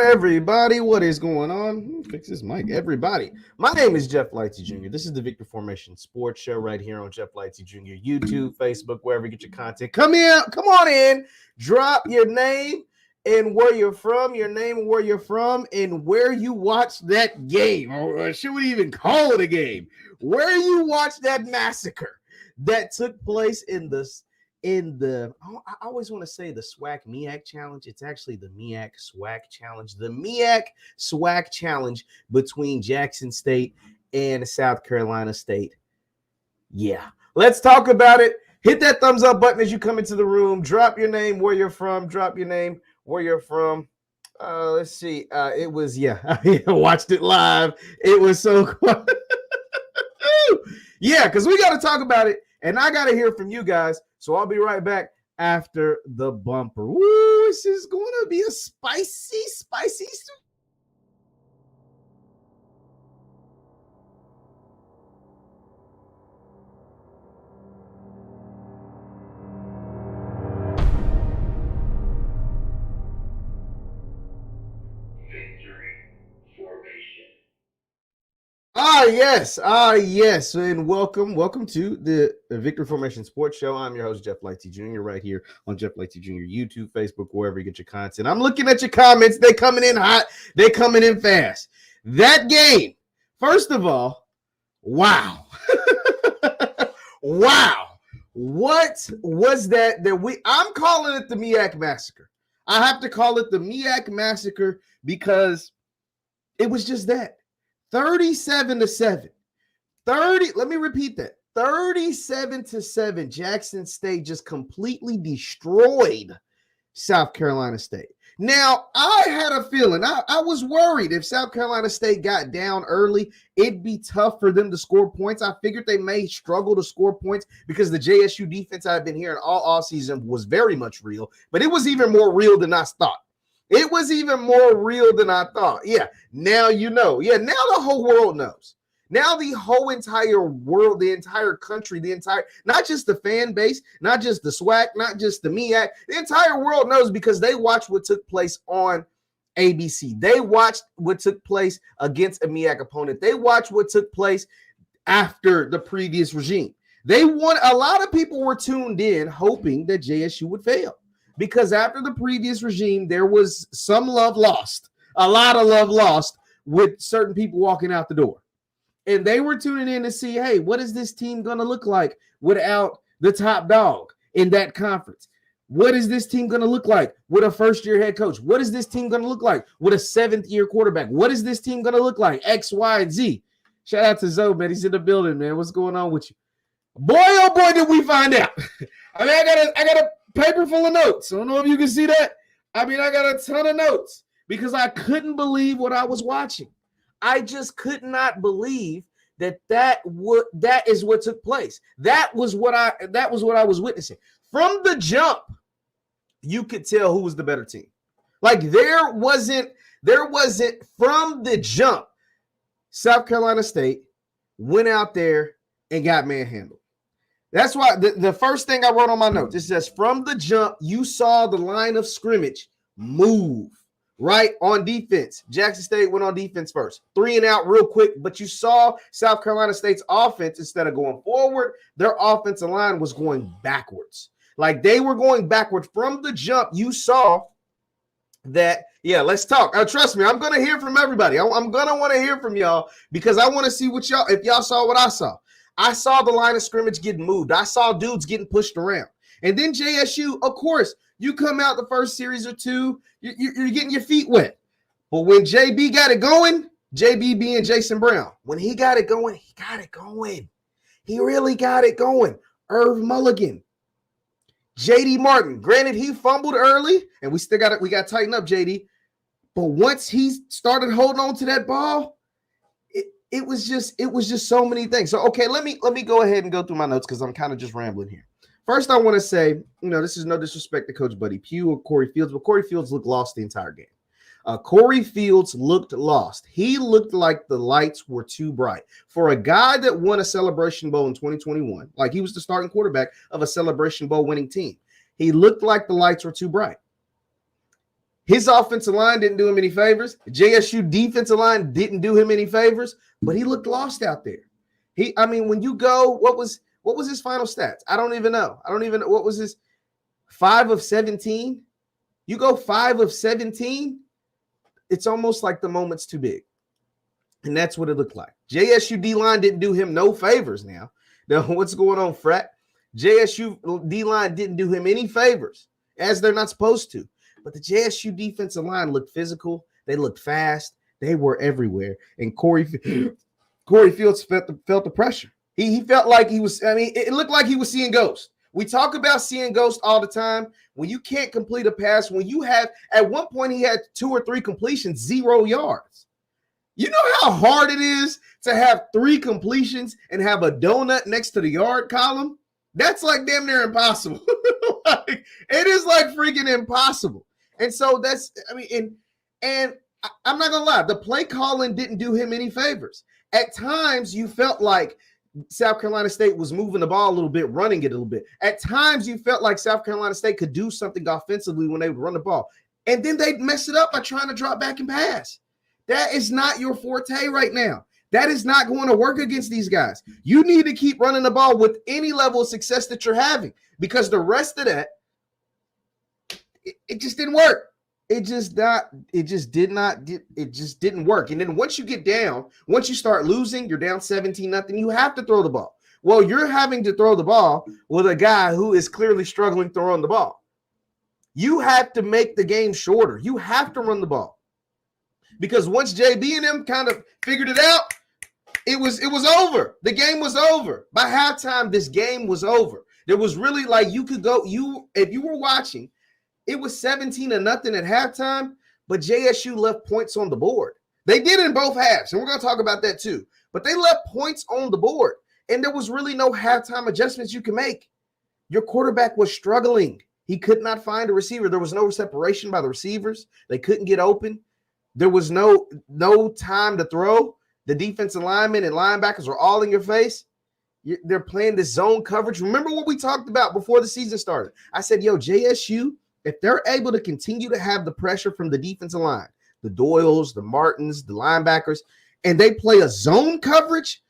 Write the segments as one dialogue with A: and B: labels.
A: everybody. What is going on? Fix this mic. Everybody. My name is JeffLightsyJr. This is the Victor Formation Sports Show right here on JeffLightsyJr. YouTube, Facebook, wherever you get your content. Come on in. Drop your name and where you're from, your name and where you're from, and where you watched that game. Or should we even call it a game? Where you watched that massacre that took place I always want to say the SWAC MEAC challenge. It's actually the MEAC SWAC challenge. The MEAC SWAC challenge between Jackson State and South Carolina State. Yeah, let's talk about it. Hit that thumbs up button as you come into the room. Drop your name, where you're from. Drop your name, where you're from. Let's see. It was, I watched it live. It was so cool. Yeah, because we got to talk about it, and I got to hear from you guys. So I'll be right back after the bumper. Woo, this is going to be a spicy. Yes, and welcome to the Victor Formation Sports Show. I'm your host, Jeff Lightsy Jr., right here on Jeff Lightsy Jr. YouTube, Facebook, wherever you get your content. I'm looking at your comments. They coming in hot. They coming in fast. That game, first of all, wow. Wow. What was that I'm calling it the MEAC Massacre. I have to call it the MEAC Massacre because it was just that. 37-7. Let me repeat that. 37-7. Jackson State just completely destroyed South Carolina State. Now, I had a feeling. I was worried if South Carolina State got down early, it'd be tough for them to score points. I figured they may struggle to score points because the JSU defense I've been hearing all offseason was very much real, but it was even more real than I thought. It was even more real than I thought. Yeah, now you know. Yeah, now the whole world knows. Now the whole entire world, the entire country, not just the fan base, not just the SWAC, not just the MEAC, the entire world knows because they watched what took place on ABC. They watched what took place against a MEAC opponent. They watched what took place after the previous regime. A lot of people were tuned in hoping that JSU would fail. Because after the previous regime, there was some love lost, a lot of love lost with certain people walking out the door. And they were tuning in to see, hey, what is this team going to look like without the top dog in that conference? What is this team going to look like with a first-year head coach? What is this team going to look like with a seventh-year quarterback? What is this team going to look like? X, Y, and Z. Shout out to Zoe, man. He's in the building, man. What's going on with you? Boy, oh boy, did we find out. I mean, I got a paper full of notes. I don't know if you can see that. I mean, I got a ton of notes because I couldn't believe what I was watching. I just could not believe that is what took place. That was what I was witnessing. From the jump, you could tell who was the better team. Like there wasn't from the jump. South Carolina State went out there and got manhandled. That's why the first thing I wrote on my notes, it says from the jump, you saw the line of scrimmage move right on defense. Jackson State went on defense first. 3 and out real quick, but you saw South Carolina State's offense, instead of going forward, their offensive line was going backwards. Like they were going backwards. From the jump, you saw that, yeah, let's talk. Trust me, I'm going to hear from everybody. I'm going to want to hear from y'all because I want to see if y'all saw what I saw. I saw the line of scrimmage getting moved. I saw dudes getting pushed around. And then JSU, of course, you come out the first series or two, you're getting your feet wet. But when JB got it going, JB being Jason Brown, when he got it going, he got it going. He really got it going. Irv Mulligan, JD Martin. Granted, he fumbled early, and we got to tighten up, JD. But once he started holding on to that ball, it was just so many things. So, okay, let me go ahead and go through my notes because I'm kind of just rambling here. First, I want to say, this is no disrespect to Coach Buddy Pugh or Corey Fields, but Corey Fields looked lost the entire game. Corey Fields looked lost. He looked like the lights were too bright. For a guy that won a Celebration Bowl in 2021, like he was the starting quarterback of a Celebration Bowl winning team, he looked like the lights were too bright. His offensive line didn't do him any favors. JSU defensive line didn't do him any favors, but he looked lost out there. When you go, what was his final stats? I don't even know. What was his 5 of 17? You go 5 of 17, it's almost like the moment's too big. And that's what it looked like. JSU D-line didn't do him no favors now. Now, what's going on, Frat? JSU D-line didn't do him any favors, as they're not supposed to. But the JSU defensive line looked physical. They looked fast. They were everywhere. And Corey Fields felt the pressure. He felt like he was, it looked like he was seeing ghosts. We talk about seeing ghosts all the time. When you can't complete a pass, when you have, at one point he had 2 or 3 completions, 0 yards. You know how hard it is to have 3 completions and have a donut next to the yard column? That's like damn near impossible. It is like freaking impossible. And so and I'm not going to lie, the play calling didn't do him any favors. At times you felt like South Carolina State was moving the ball a little bit, running it a little bit. At times you felt like South Carolina State could do something offensively when they would run the ball. And then they'd mess it up by trying to drop back and pass. That is not your forte right now. That is not going to work against these guys. You need to keep running the ball with any level of success that you're having, because the rest of that, it just didn't work. It just didn't work. And then once you get down, once you start losing, you're down 17-0, you have to throw the ball. Well, you're having to throw the ball with a guy who is clearly struggling throwing the ball. You have to make the game shorter. You have to run the ball. Because once JB and them kind of figured it out, it was over. The game was over. By halftime, this game was over. There was really like you could go, if you were watching, it was 17-0 at halftime, but JSU left points on the board. They did in both halves, and we're going to talk about that too. But they left points on the board, and there was really no halftime adjustments you can make. Your quarterback was struggling. He could not find a receiver. There was no separation by the receivers. They couldn't get open. There was no time to throw. The defensive linemen and linebackers were all in your face. They're playing this zone coverage. Remember what we talked about before the season started? I said, JSU, if they're able to continue to have the pressure from the defensive line, the Doyles, the Martins, the linebackers, and they play a zone coverage,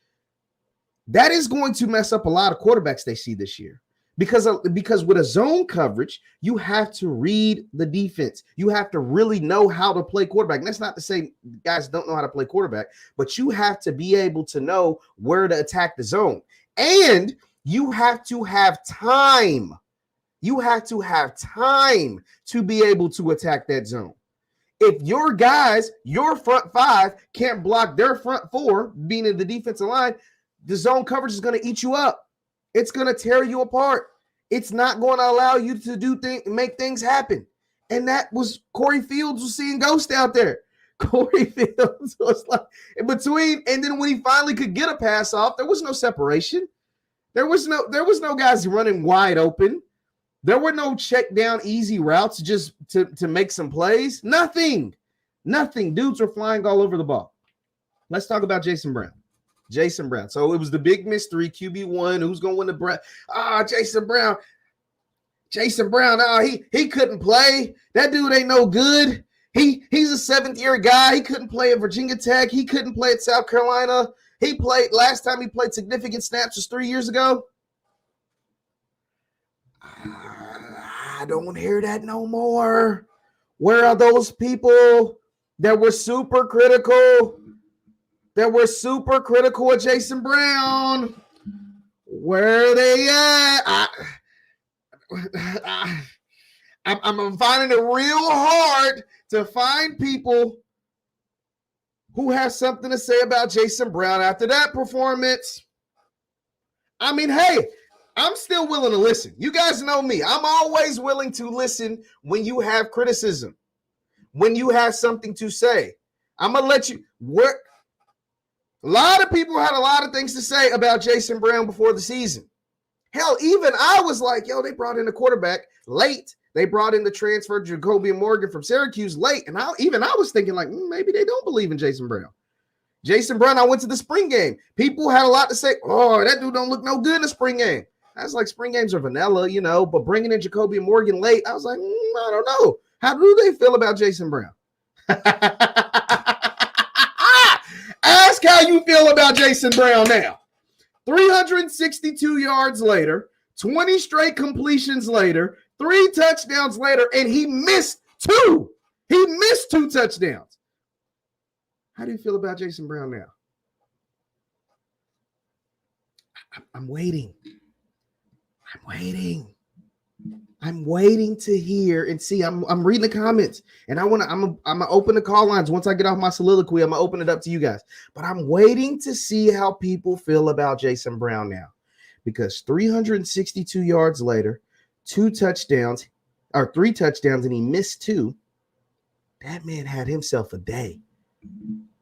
A: that is going to mess up a lot of quarterbacks they see this year. Because with a zone coverage, you have to read the defense. You have to really know how to play quarterback. And that's not to say guys don't know how to play quarterback, but you have to be able to know where to attack the zone. And you have to have time. You have to have time to be able to attack that zone. If your guys, your front 5, can't block their front 4, being in the defensive line, the zone coverage is going to eat you up. It's going to tear you apart. It's not going to allow you to make things happen. And that was Corey Fields was seeing ghosts out there. Corey Fields was like in between, and then when he finally could get a pass off, there was no separation. There was no guys running wide open. There were no check down easy routes just to make some plays. Nothing. Dudes were flying all over the ball. Let's talk about Jason Brown. So it was the big mystery, QB1, who's going to win the Brown. Jason Brown. He couldn't play. That dude ain't no good. He's a 7th-year guy. He couldn't play at Virginia Tech. He couldn't play at South Carolina. Last time he played significant snaps was 3 years ago. I don't hear that no more. Where are those people that were super critical? Of Jason Brown. Where are they at? I'm finding it real hard to find people who have something to say about Jason Brown after that performance. Hey, I'm still willing to listen. You guys know me. I'm always willing to listen when you have criticism, when you have something to say. I'm going to let you work. A lot of people had a lot of things to say about Jason Brown before the season. Hell, even I was like, they brought in a quarterback late. They brought in the transfer Jacoby Morgan from Syracuse late. And I was thinking like, maybe they don't believe in Jason Brown. Jason Brown, I went to the spring game. People had a lot to say. Oh, that dude don't look no good in the spring game. I was like, spring games are vanilla, but bringing in Jacoby Morgan late, I was like, I don't know. How do they feel about Jason Brown? Ask how you feel about Jason Brown now. 362 yards later, 20 straight completions later, 3 touchdowns later, and he missed 2. He missed 2 touchdowns. How do you feel about Jason Brown now? I'm waiting. I'm waiting to hear and see. I'm reading the comments, and I'm gonna open the call lines once I get off my soliloquy. I'm gonna open it up to you guys. But I'm waiting to see how people feel about Jason Brown now, because 362 yards later, 3 touchdowns, and he missed 2. That man had himself a day,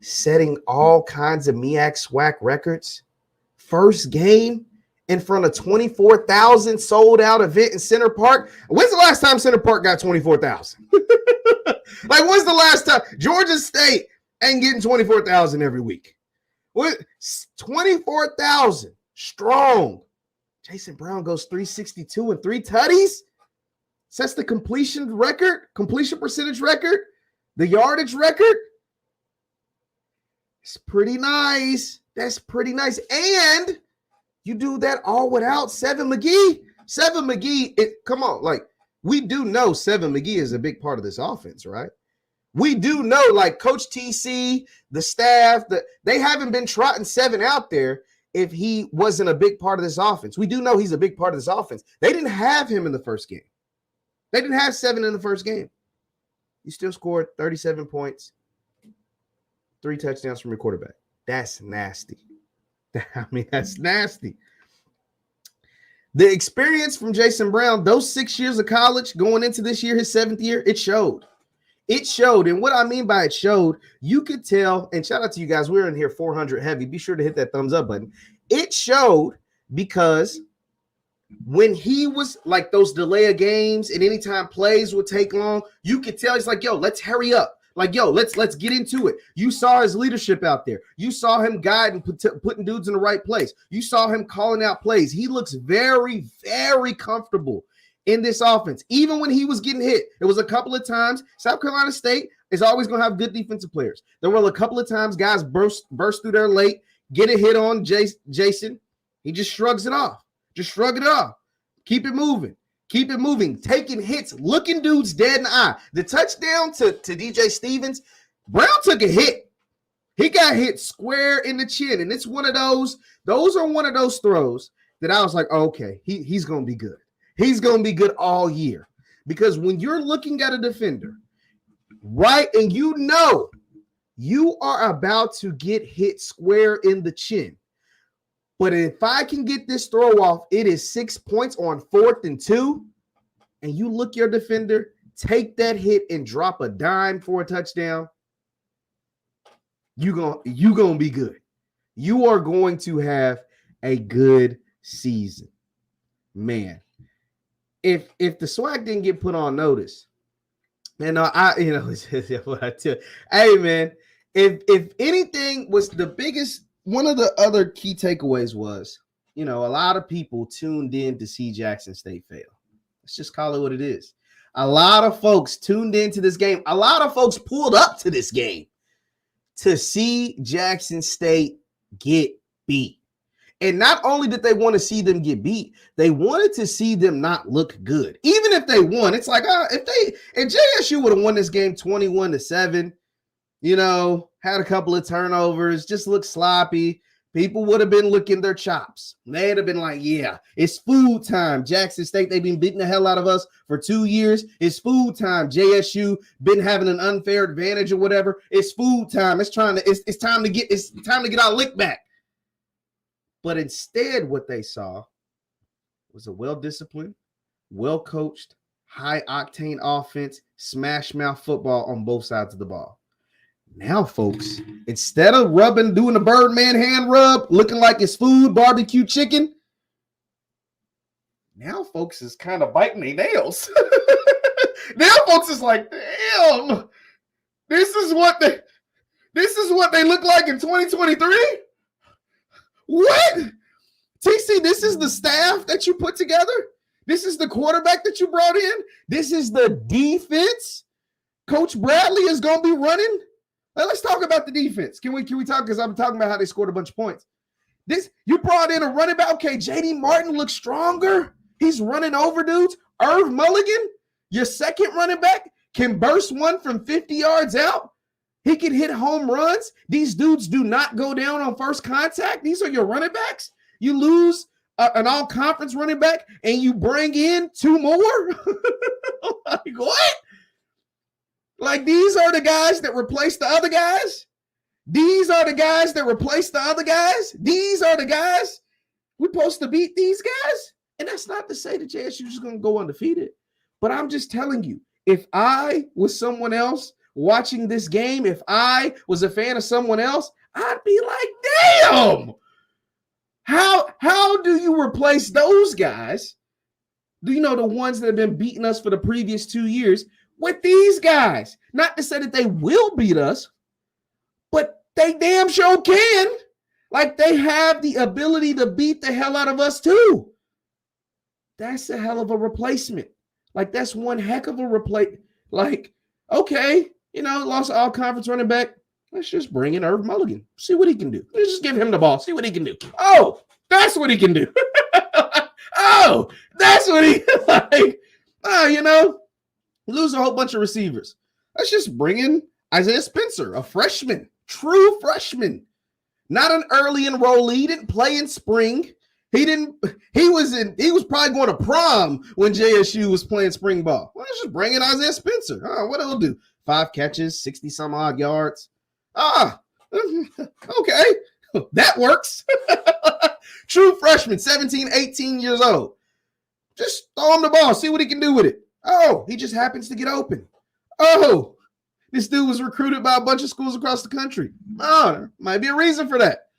A: setting all kinds of MEAC SWAC records. First game in front of 24,000 sold out event in Center Park. When's the last time Center Park got 24,000? Like, when's the last time? Georgia State ain't getting 24,000 every week. What? 24,000 strong. Jason Brown goes 362 and 3 tutties. Sets the completion percentage record, the yardage record. It's pretty nice. That's pretty nice. And you do that all without Seven McGee. Seven McGee, come on, like, we do know Seven McGee is a big part of this offense, right? We do know, like, Coach TC, the staff, they haven't been trotting Seven out there if he wasn't a big part of this offense. We do know he's a big part of this offense. They didn't have him in the first game. They didn't have Seven in the first game. You still scored 37 points, 3 touchdowns from your quarterback. That's nasty. I mean, that's nasty. The experience from Jason Brown, those 6 years of college going into this year, his 7th year, it showed. It showed. And what I mean by it showed, you could tell, and shout out to you guys, we're in here 400 heavy. Be sure to hit that thumbs up button. It showed because when he was like those delay of games and anytime plays would take long, you could tell he's like, yo, let's hurry up. Like, yo, let's get into it. You saw his leadership out there. You saw him guiding, putting dudes in the right place. You saw him calling out plays. He looks very, very comfortable in this offense. Even when he was getting hit, it was a couple of times. South Carolina State is always going to have good defensive players. There were a couple of times guys burst through there late, get a hit on Jason. He just shrugs it off. Just shrug it off. Keep it moving. Keep it moving, taking hits, looking dudes dead in the eye. The touchdown to DJ Stevens, Brown took a hit. He got hit square in the chin, and it's one of those are one of those throws that I was like, okay, he's going to be good. He's going to be good all year. Because when you're looking at a defender, right, and you know you are about to get hit square in the chin, but if I can get this throw off, it is 6 points on 4th and 2. And you look your defender, take that hit and drop a dime for a touchdown. You gonna be good. You are going to have a good season. Man, if the SWAC didn't get put on notice, and what I tell. Hey man, if anything was the biggest. One of the other key takeaways was, a lot of people tuned in to see Jackson State fail. Let's just call it what it is. A lot of folks tuned into this game. A lot of folks pulled up to this game to see Jackson State get beat. And not only did they want to see them get beat, they wanted to see them not look good. Even if they won, it's like, if JSU would have won this game 21-7, had a couple of turnovers, just looked sloppy, people would have been licking their chops. They'd have been like, yeah, it's food time. Jackson State, they've been beating the hell out of us for 2 years. It's food time. JSU been having an unfair advantage or whatever. It's food time. It's time to get our lick back. But instead, what they saw was a well-disciplined, well-coached, high-octane offense, smash-mouth football on both sides of the ball. Now, folks, instead of doing the Birdman hand rub, looking like it's food, barbecue chicken, now folks is kind of biting their nails. Now folks is like, damn, this is what they look like in 2023? What? TC, this is the staff that you put together? This is the quarterback that you brought in? This is the defense Coach Bradley is going to be running. Let's talk about the defense. Can we talk? Because I'm talking about how they scored a bunch of points. You brought in a running back. Okay, JD Martin looks stronger. He's running over dudes. Irv Mulligan, your second running back, can burst one from 50 yards out. He can hit home runs. These dudes do not go down on first contact. These are your running backs. You lose an all-conference running back, and you bring in two more? Like, what? Like, these are the guys that replace the other guys? These are the guys that replace the other guys? These are the guys we're supposed to beat these guys? And that's not to say that JSU is going to go undefeated. But I'm just telling you, if I was someone else watching this game, if I was a fan of someone else, I'd be like, damn! How do you replace those guys? Do you know the ones that have been beating us for the previous 2 years with these guys? Not to say that they will beat us, but they damn sure can. Like, they have the ability to beat the hell out of us too. That's a hell of a replacement. Like, that's one heck of a replace. Like, okay, lost all conference running back. Let's just bring in Irv Mulligan. See what he can do. Let's just give him the ball. See what he can do. Oh, that's what he can do. Oh, that's what he like. Oh, lose a whole bunch of receivers. Let's just bring in Isaiah Spencer, a freshman, true freshman, not an early enrollee. He didn't play in spring. He was probably going to prom when JSU was playing spring ball. Well, let's just bring in Isaiah Spencer. What he'll do? 5 catches, 60 some odd yards. Okay. That works. True freshman, 17, 18 years old. Just throw him the ball, see what he can do with it. Oh, he just happens to get open. Oh, this dude was recruited by a bunch of schools across the country. Oh, there might be a reason for that.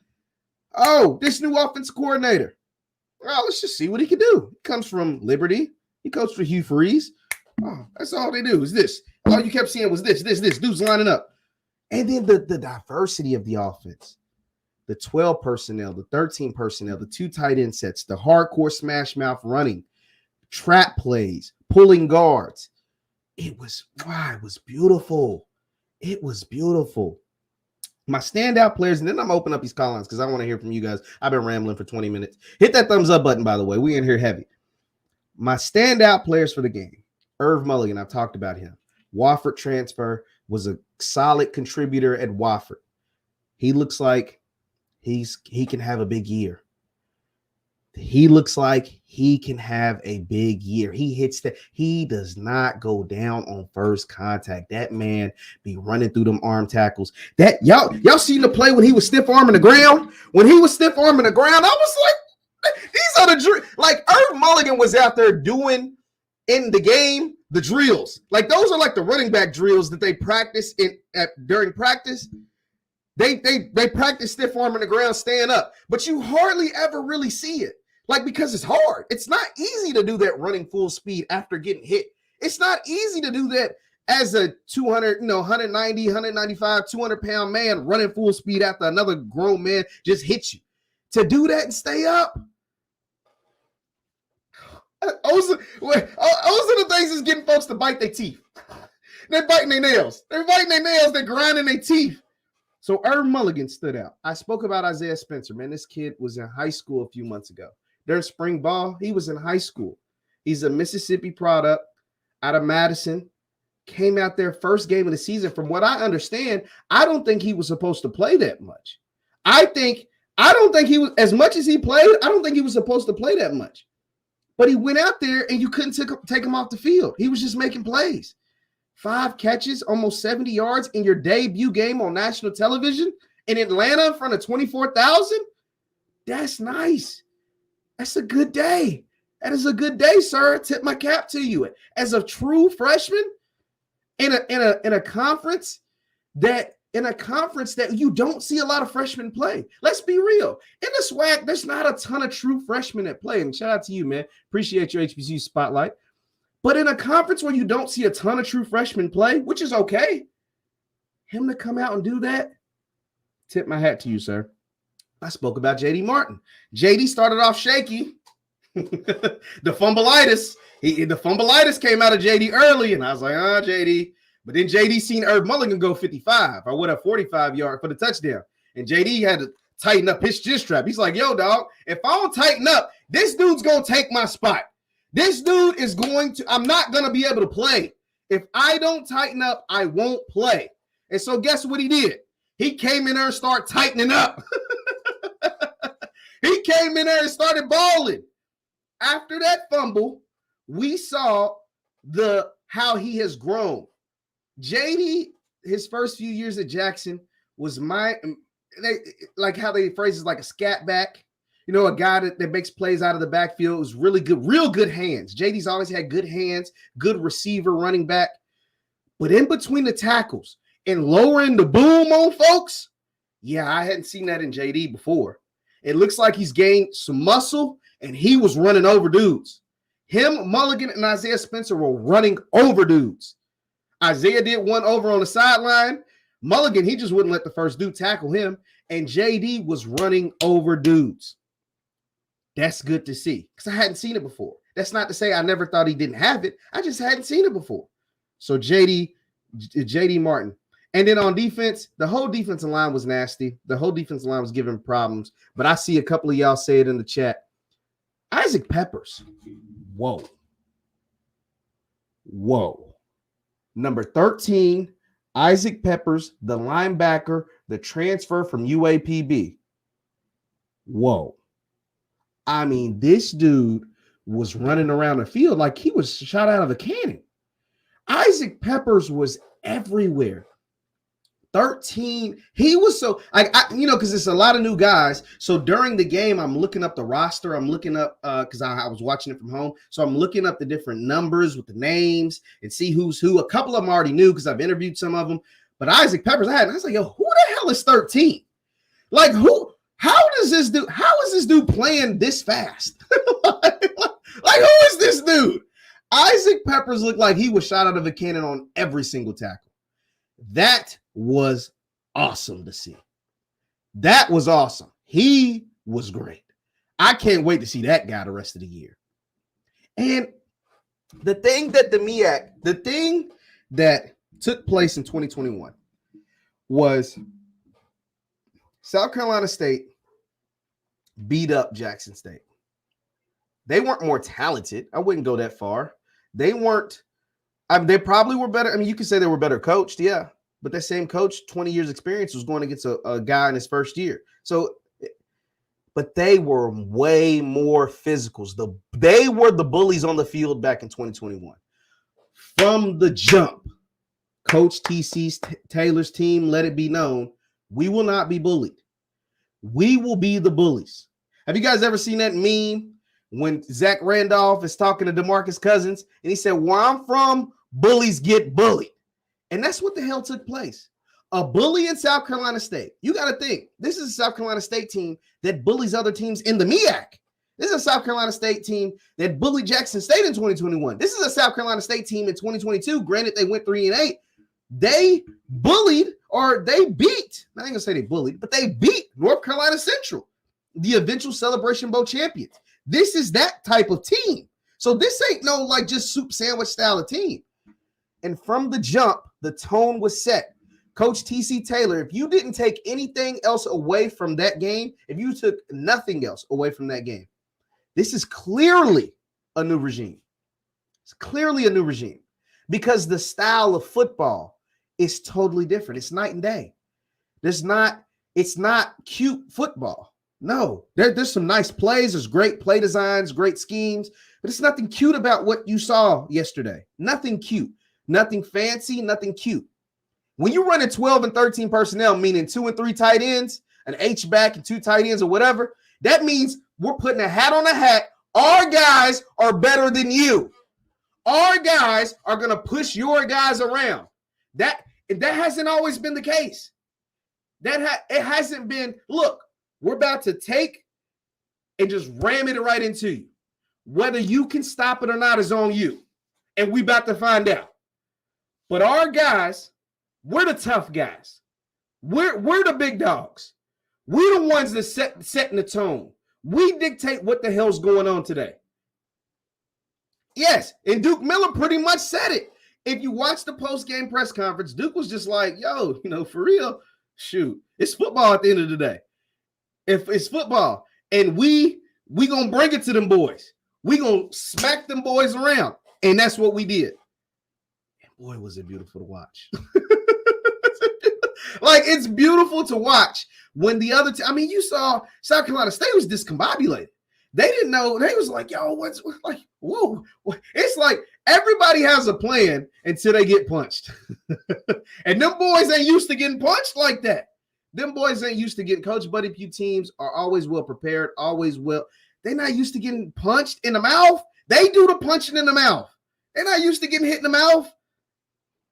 A: Oh, this new offensive coordinator. Well, let's just see what he can do. He comes from Liberty. He coached for Hugh Freeze. Oh, that's all they do is this. All you kept seeing was this. Dude's lining up. And then the diversity of the offense. The 12 personnel, the 13 personnel, the 2 tight end sets, the hardcore smash mouth running, trap plays, pulling guards. It was beautiful. It was beautiful. My standout players, and then I'm opening up these call lines because I want to hear from you guys. I've been rambling for 20 minutes. Hit that thumbs up button, by the way. We in here heavy. My standout players for the game. Irv Mulligan, I've talked about him. Wofford transfer, was a solid contributor at Wofford. He looks like he can have a big year. He looks like he can have a big year. He hits that. He does not go down on first contact. That man be running through them arm tackles. That y'all seen the play when he was stiff arming the ground? When he was stiff arming the ground, I was like, these are the like Irv Mulligan was out there doing in the game the drills. Like, those are like the running back drills that they practice during practice. They practice stiff arming the ground, staying up, but you hardly ever really see it. Like, because it's hard. It's not easy to do that running full speed after getting hit. It's not easy to do that as a 190, 195, 200-pound man running full speed after another grown man just hits you. To do that and stay up. Those are the things that's getting folks to bite their teeth. They're biting their nails. They're grinding their teeth. So Irv Mulligan stood out. I spoke about Isaiah Spencer. Man, this kid was in high school a few months ago. During spring ball, he was in high school. He's a Mississippi product out of Madison. Came out there first game of the season. From what I understand, I don't think he was supposed to play that much. I don't think he was, as much as he played, I don't think he was supposed to play that much. But he went out there and you couldn't take him off the field. He was just making plays. 5 catches, almost 70 yards in your debut game on national television in Atlanta in front of 24,000. That's nice. That's a good day. That is a good day, sir. I tip my cap to you. As a true freshman in a conference that you don't see a lot of freshmen play. Let's be real. In the SWAC, there's not a ton of true freshmen that play. And shout out to you, man. Appreciate your HBCU spotlight. But in a conference where you don't see a ton of true freshmen play, which is okay, him to come out and do that, tip my hat to you, sir. I spoke about JD Martin. JD started off shaky. The fumbleitis came out of JD early, and I was like, JD. But then JD seen Herb Mulligan go 55 or what, a 45 yard for the touchdown. And JD had to tighten up his chin strap. He's like, yo, dog, if I don't tighten up, this dude's going to take my spot. This dude is going to, I'm not going to be able to play. If I don't tighten up, I won't play. And so guess what he did? He came in there and started tightening up. He came in there and started balling. After that fumble, we saw how he has grown. JD, his first few years at Jackson was like how they phrase it, like a scat back. You know, a guy that makes plays out of the backfield. Was really good, real good hands. JD's always had good hands, good receiver, running back. But in between the tackles and lowering the boom on folks, yeah, I hadn't seen that in JD before. It looks like he's gained some muscle, and he was running over dudes. Him, Mulligan, and Isaiah Spencer were running over dudes. Isaiah did one over on the sideline. Mulligan, he just wouldn't let the first dude tackle him. And JD was running over dudes. That's good to see because I hadn't seen it before. That's not to say I never thought he didn't have it. I just hadn't seen it before. So JD Martin. And then on defense, the whole defensive line was nasty. The whole defensive line was giving problems. But I see a couple of y'all say it in the chat. Isaac Peppers. Whoa. Number 13, Isaac Peppers, the linebacker, the transfer from UAPB. Whoa. I mean, this dude was running around the field like he was shot out of a cannon. Isaac Peppers was everywhere. 13. He was so, because it's a lot of new guys. So during the game, I'm looking up the roster. I'm looking up, because I was watching it from home. So I'm looking up the different numbers with the names and see who's who. A couple of them I already knew because I've interviewed some of them. But Isaac Peppers, I was like, yo, who the hell is 13? Like, how is this dude playing this fast? like, who is this dude? Isaac Peppers looked like he was shot out of a cannon on every single tackle. That was awesome to see. That was awesome. He was great. I can't wait to see that guy the rest of the year. And the thing that took place in 2021 was South Carolina State beat up Jackson State. They weren't more talented. I wouldn't go that far. They weren't. They probably were better. I mean, you could say they were better coached, yeah. But that same coach, 20 years experience, was going against a guy in his first year. So, but they were way more physicals. They were the bullies on the field back in 2021. From the jump, Coach TC Taylor's team let it be known, we will not be bullied. We will be the bullies. Have you guys ever seen that meme when Zach Randolph is talking to DeMarcus Cousins and he said, where I'm from, bullies get bullied. And that's what the hell took place. A bully in South Carolina State. You got to think, this is a South Carolina State team that bullies other teams in the MEAC. This is a South Carolina State team that bullied Jackson State in 2021. This is a South Carolina State team in 2022. Granted, they went 3-8. They bullied, or they beat, I ain't gonna say they bullied, but they beat North Carolina Central, the eventual Celebration Bowl champions. This is that type of team. So this ain't no like just soup sandwich style of team. And from the jump, the tone was set. Coach TC Taylor, if you didn't take anything else away from that game, if you took nothing else away from that game, this is clearly a new regime. It's clearly a new regime because the style of football is totally different. It's night and day. It's not cute football. No, there's some nice plays. There's great play designs, great schemes, but it's nothing cute about what you saw yesterday. Nothing cute, nothing fancy, nothing cute. When you run a 12 and 13 personnel, meaning 2 and 3 tight ends, an H-back and 2 tight ends or whatever, that means we're putting a hat on a hat. Our guys are better than you. Our guys are going to push your guys around. That hasn't always been the case. It hasn't been, look, we're about to take and just ram it right into you. Whether you can stop it or not is on you. And we about to find out. But our guys, we're the tough guys. We're the big dogs. We're the ones that setting the tone. We dictate what the hell's going on today. Yes, and Duke Miller pretty much said it. if you watch the post-game press conference, Duke was just like, yo, for real, shoot, it's football at the end of the day. If it's football, and we gonna bring it to them boys. We gonna smack them boys around. And that's what we did. And boy, was it beautiful to watch. Like, it's beautiful to watch when the other team, you saw South Carolina State was discombobulated. They didn't know. They was like, yo, what's like, whoa. It's like everybody has a plan until they get punched. And them boys ain't used to getting punched like that. Them boys ain't used to getting Coach Buddy Pugh teams are always well prepared, always well. They're not used to getting punched in the mouth. They do the punching in the mouth. They're not used to getting hit in the mouth.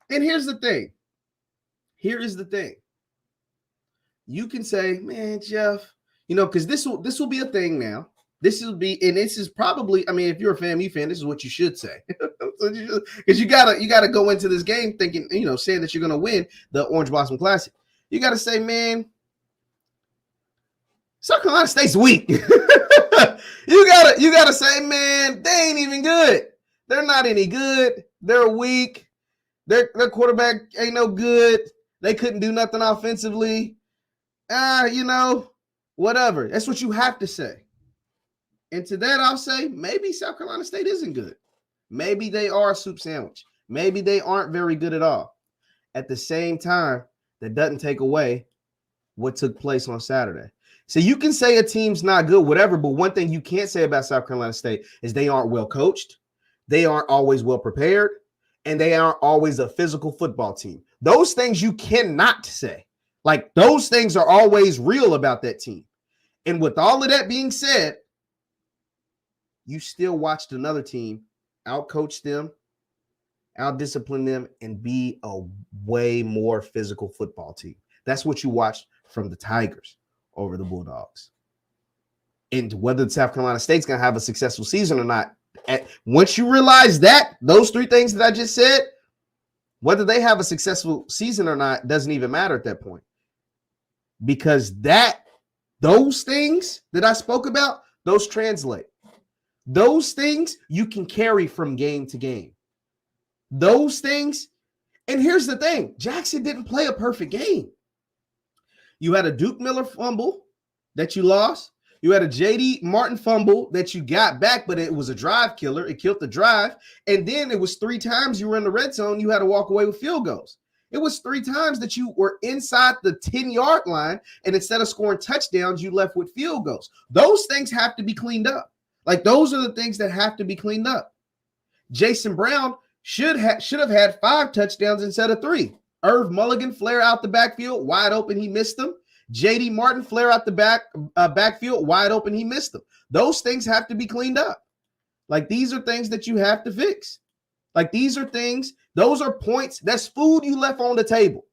A: And here's the thing. Here is the thing. You can say, man, Jeff, because this will be a thing now. This is probably, if you're a FAMU fan, this is what you should say. Because you gotta go into this game thinking, saying that you're gonna win the Orange Blossom Classic. You gotta say, man, South Carolina State's weak. You gotta say, man, they ain't even good. They're not any good. They're weak. Their quarterback ain't no good. They couldn't do nothing offensively. Whatever. That's what you have to say. And to that, I'll say maybe South Carolina State isn't good. Maybe they are a soup sandwich. Maybe they aren't very good at all. At the same time, that doesn't take away what took place on Saturday. So you can say a team's not good, whatever, but one thing you can't say about South Carolina State is they aren't well coached. They aren't always well prepared. And they aren't always a physical football team. Those things you cannot say. Like, those things are always real about that team. And with all of that being said, you still watched another team outcoach them, outdiscipline them, and be a way more physical football team. That's what you watched from the Tigers over the Bulldogs. And whether South Carolina State's going to have a successful season or not, once you realize that, those three things that I just said, whether they have a successful season or not doesn't even matter at that point. Because those things that I spoke about, those translate. Those things you can carry from game to game. Those things, and here's the thing, Jackson didn't play a perfect game. You had a Duke Miller fumble that you lost. You had a J.D. Martin fumble that you got back, but it was a drive killer. It killed the drive. And then it was 3 times you were in the red zone. You had to walk away with field goals. It was 3 times that you were inside the 10-yard line, and instead of scoring touchdowns, you left with field goals. Those things have to be cleaned up. Like, those are the things that have to be cleaned up. Jason Brown should have had 5 touchdowns instead of 3. Irv Mulligan flare out the backfield, wide open, he missed them. J.D. Martin flare out the backfield, wide open, he missed them. Those things have to be cleaned up. Like, these are things that you have to fix. Like, these are things, those are points, that's food you left on the table.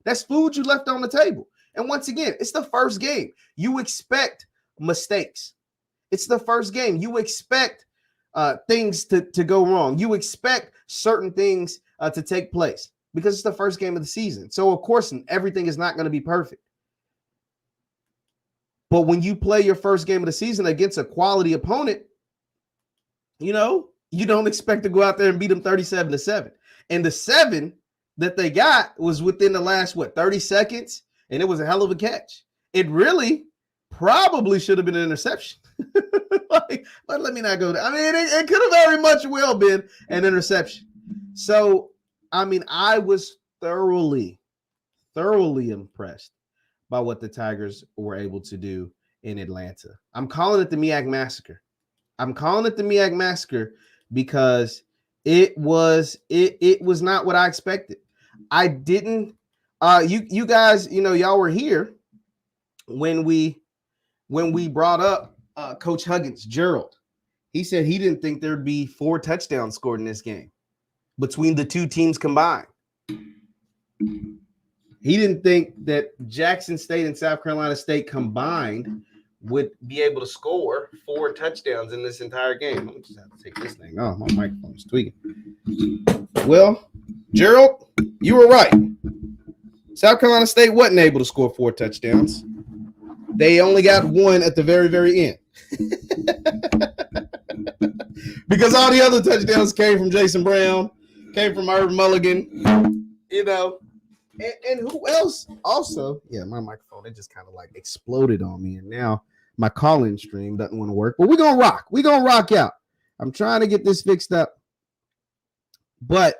A: That's food you left on the table. And once again, it's the first game. You expect mistakes. It's the first game. You expect things to go wrong. You expect certain things to take place because it's the first game of the season. So, of course, everything is not going to be perfect. But when you play your first game of the season against a quality opponent, you don't expect to go out there and beat them 37-7. And the 7 that they got was within the last, 30 seconds? And it was a hell of a catch. It really probably should have been an interception. But let me not go there. It could have very much well been an interception. So, I was thoroughly impressed by what the Tigers were able to do in Atlanta. I'm calling it the MEAC Massacre. I'm calling it the MEAC Massacre because it was not what I expected. I didn't you guys, y'all were here when we brought up Coach Huggins, Gerald. He said he didn't think there'd be 4 touchdowns scored in this game between the two teams combined. He didn't think that Jackson State and South Carolina State combined would be able to score 4 touchdowns in this entire game. I'm just have to take this thing off. My microphone's tweaking. Well, Gerald, you were right. South Carolina State wasn't able to score 4 touchdowns. They only got 1 at the very, very end. Because all the other touchdowns came from Jason Brown, Came from Irv Mulligan, you know. And who else? Also, yeah, my microphone, it just kind of like exploded on me. And now my call-in stream doesn't want to work. But we're going to rock. We're going to rock out. I'm trying to get this fixed up. But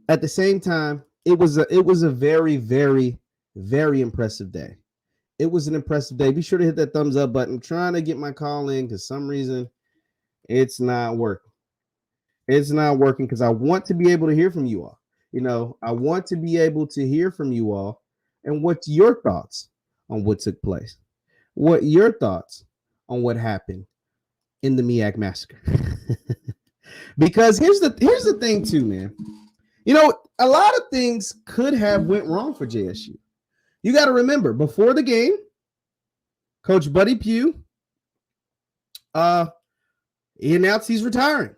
A: at the same time, it was a very, very, very impressive day. It was an impressive day. Be sure to hit that thumbs up button. I'm trying to get my call in because some reason it's not working. It's not working because I want to be able to hear from you all. You know, I want to be able to hear from you all and what's your thoughts on what took place. What your thoughts on what happened in the MEAC massacre. Because here's the thing too, man. You know, a lot of things could have went wrong for JSU. You got to remember, before the game, Coach Buddy Pugh, he announced he's retiring.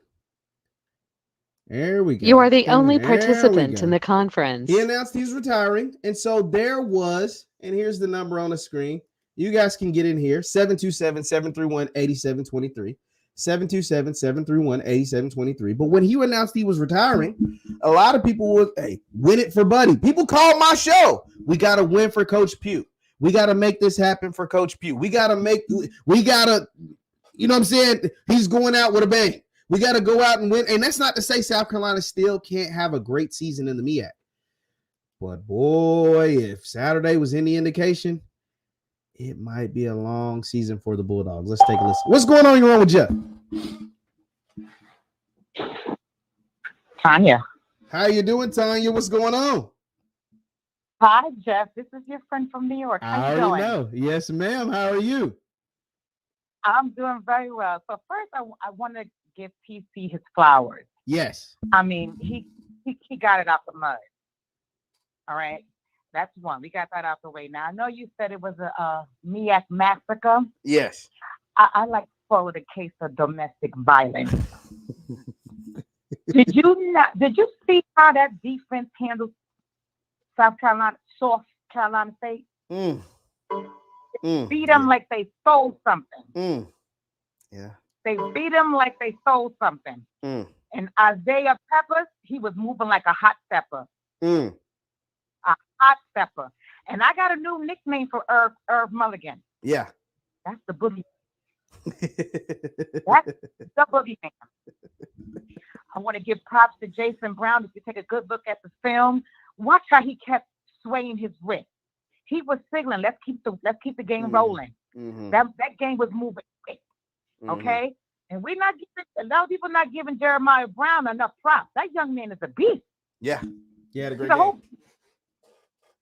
A: There we go.
B: You are the only participant in the conference.
A: He announced he's retiring. And so there was, and here's the number on the screen. You guys can get in here, 727-731-8723. 727-731-8723. But when he announced he was retiring, a lot of people would, hey, win it for Buddy. People called my show. We got to win for Coach Pugh. We got to make this happen for Coach Pugh. We got to, you know what I'm saying? He's going out with a bang. We got to go out and win. And that's not to say South Carolina still can't have a great season in the MEAC. But boy, if Saturday was any indication, it might be a long season for the Bulldogs. Let's take a listen. What's going on? You're on with Jeff.
C: Tanya.
A: How you doing, Tanya? What's going on?
C: Hi, Jeff. This is your friend from New York. How you doing?
A: I know. Yes, ma'am. How are you?
C: I'm doing very well. So first, I want to give PC his flowers.
A: Yes.
C: I mean, he got it out the mud. All right. That's one. We got that out the way. Now, I know you said it was a MEAC massacre.
A: Yes.
C: I like to call it a case of domestic violence. Did you see how that defense handled South Carolina, South Carolina State? Beat them like they stole something.
A: Yeah.
C: They beat them like they stole something. And Isaiah Peppers, he was moving like a hot stepper. A hot stepper. And I got a new nickname for Irv Mulligan.
A: Yeah.
C: That's the boogie. That's the boogeyman. I want to give props to Jason Brown. If you take a good look at the film, watch how he kept swaying his wrist. He was signaling, let's keep the game rolling. That game was moving quick. Okay? And a lot of people not giving Jeremiah Brown enough props. That young man is a beast.
A: Yeah. He had a great game.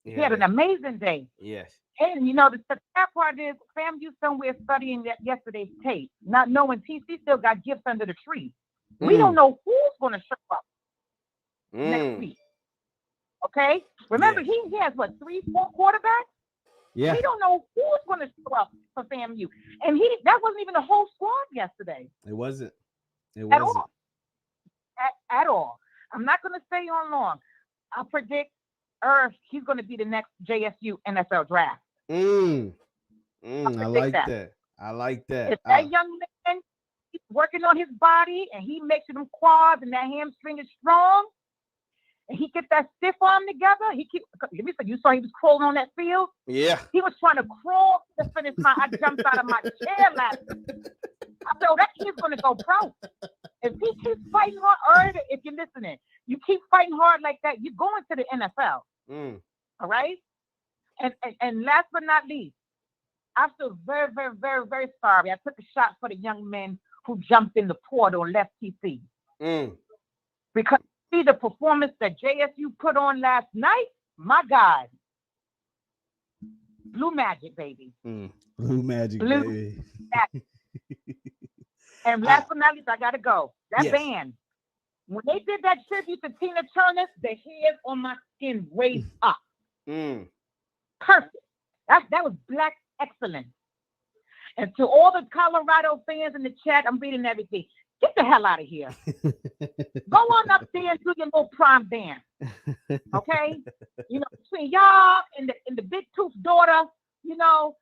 C: He had an amazing day.
A: Yes.
C: And you know, the sad part is FAMU somewhere studying yesterday's tape, not knowing TC still got gifts under the tree. We don't know who's going to show up next week. Okay? Remember, he has, 3-4 quarterbacks?
A: Yeah.
C: We don't know who's going to show up for FAMU. And that wasn't even the whole squad yesterday.
A: It wasn't.
C: At all. At all. I'm not going to stay on long. I predict he's going to be the next JSU NFL draft.
A: I like that. I like that.
C: If that young man is working on his body and he makes them quads and that hamstring is strong, and he get that stiff arm together, you saw he was crawling on that field?
A: Yeah.
C: He was trying to crawl to finish I jumped out of my chair last week. I said, that kid's going to go pro. If he keeps fighting hard, if you're listening, you keep fighting hard like that, you're going to the NFL. All right? And last but not least, I feel very, very, very, very sorry. I took a shot for the young men who jumped in the portal and left TC. Because see the performance that JSU put on last night, my God. Blue Magic, baby.
A: Blue Magic, baby.
C: Magic. And last but not least, I got to go. That band, when they did that tribute to Tina Turner, the hairs on my skin raised up. Perfect. That was black excellence. And to all the Colorado fans in the chat, I'm reading everything. Get the hell out of here. Go on up there and do your little prom dance. Okay? You know, between y'all and the big tooth daughter, you know,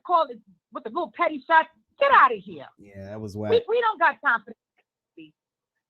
C: call it with the little petty shots. Get out of here.
A: Yeah, that was whack.
C: We don't got time for this.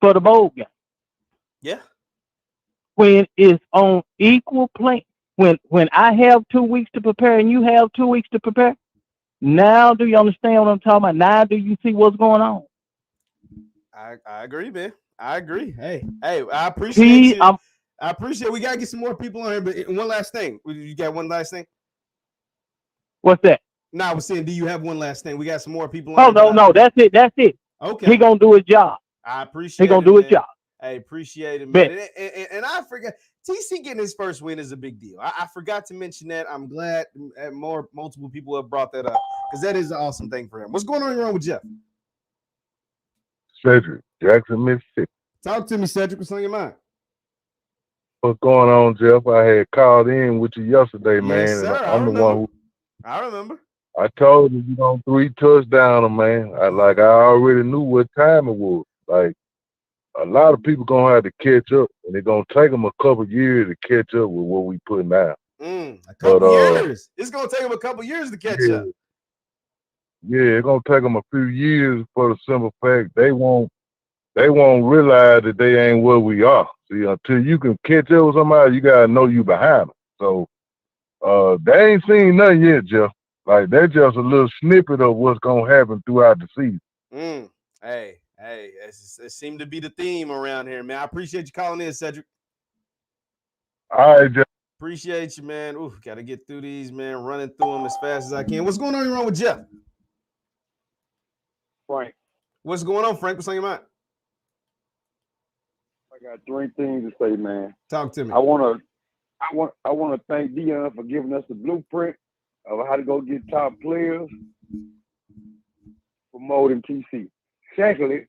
D: for the bowl game.
A: Yeah.
D: When it's on equal plane, when I have 2 weeks to prepare and you have 2 weeks to prepare, now do you understand what I'm talking about? Now do you see what's going on?
A: I agree, man. I agree. Hey, I appreciate you. I appreciate we gotta get some more people on here. But one last thing. You got one last thing?
D: What's that?
A: No, I was saying, do you have one last thing? We got some more people
D: on here. No, that's it. That's it.
A: Okay.
D: He gonna do his job.
A: I appreciate it.
D: He gonna do his job.
A: I appreciate it, man. And I forgot, TC getting his first win is a big deal. I forgot to mention that. I'm glad multiple people have brought that up because that is an awesome thing for him. What's going on with Jeff?
E: Cedric, Jackson, Mississippi.
A: Talk to me, Cedric. What's on your mind?
E: What's going on, Jeff? I had called in with you yesterday, man.
A: Yes, sir.
E: I'm the one who.
A: I remember.
E: I told you on 3 touchdowns, man. I already knew what time it was. Like, a lot of people gonna have to catch up, and it's gonna take them a couple years to catch up with what we putting out.
A: A couple years. It's gonna take them a couple years to catch up.
E: Yeah, it's gonna take them a few years for the simple fact they won't realize that they ain't where we are. See, until you can catch up with somebody, you gotta know you behind them. So they ain't seen nothing yet, Jeff. Like, that's just a little snippet of what's gonna happen throughout the season.
A: Hey, it seemed to be the theme around here, man. I appreciate you calling in, Cedric.
E: All right, Jeff.
A: Appreciate you, man. Ooh, gotta get through these, man. Running through them as fast as I can. What's going on wrong with Jeff?
F: Frank.
A: What's going on, Frank? What's on your mind?
F: I got 3 things to say, man.
A: Talk to me.
F: I want to thank Dion for giving us the blueprint of how to go get top players, promoting TC. Secondly,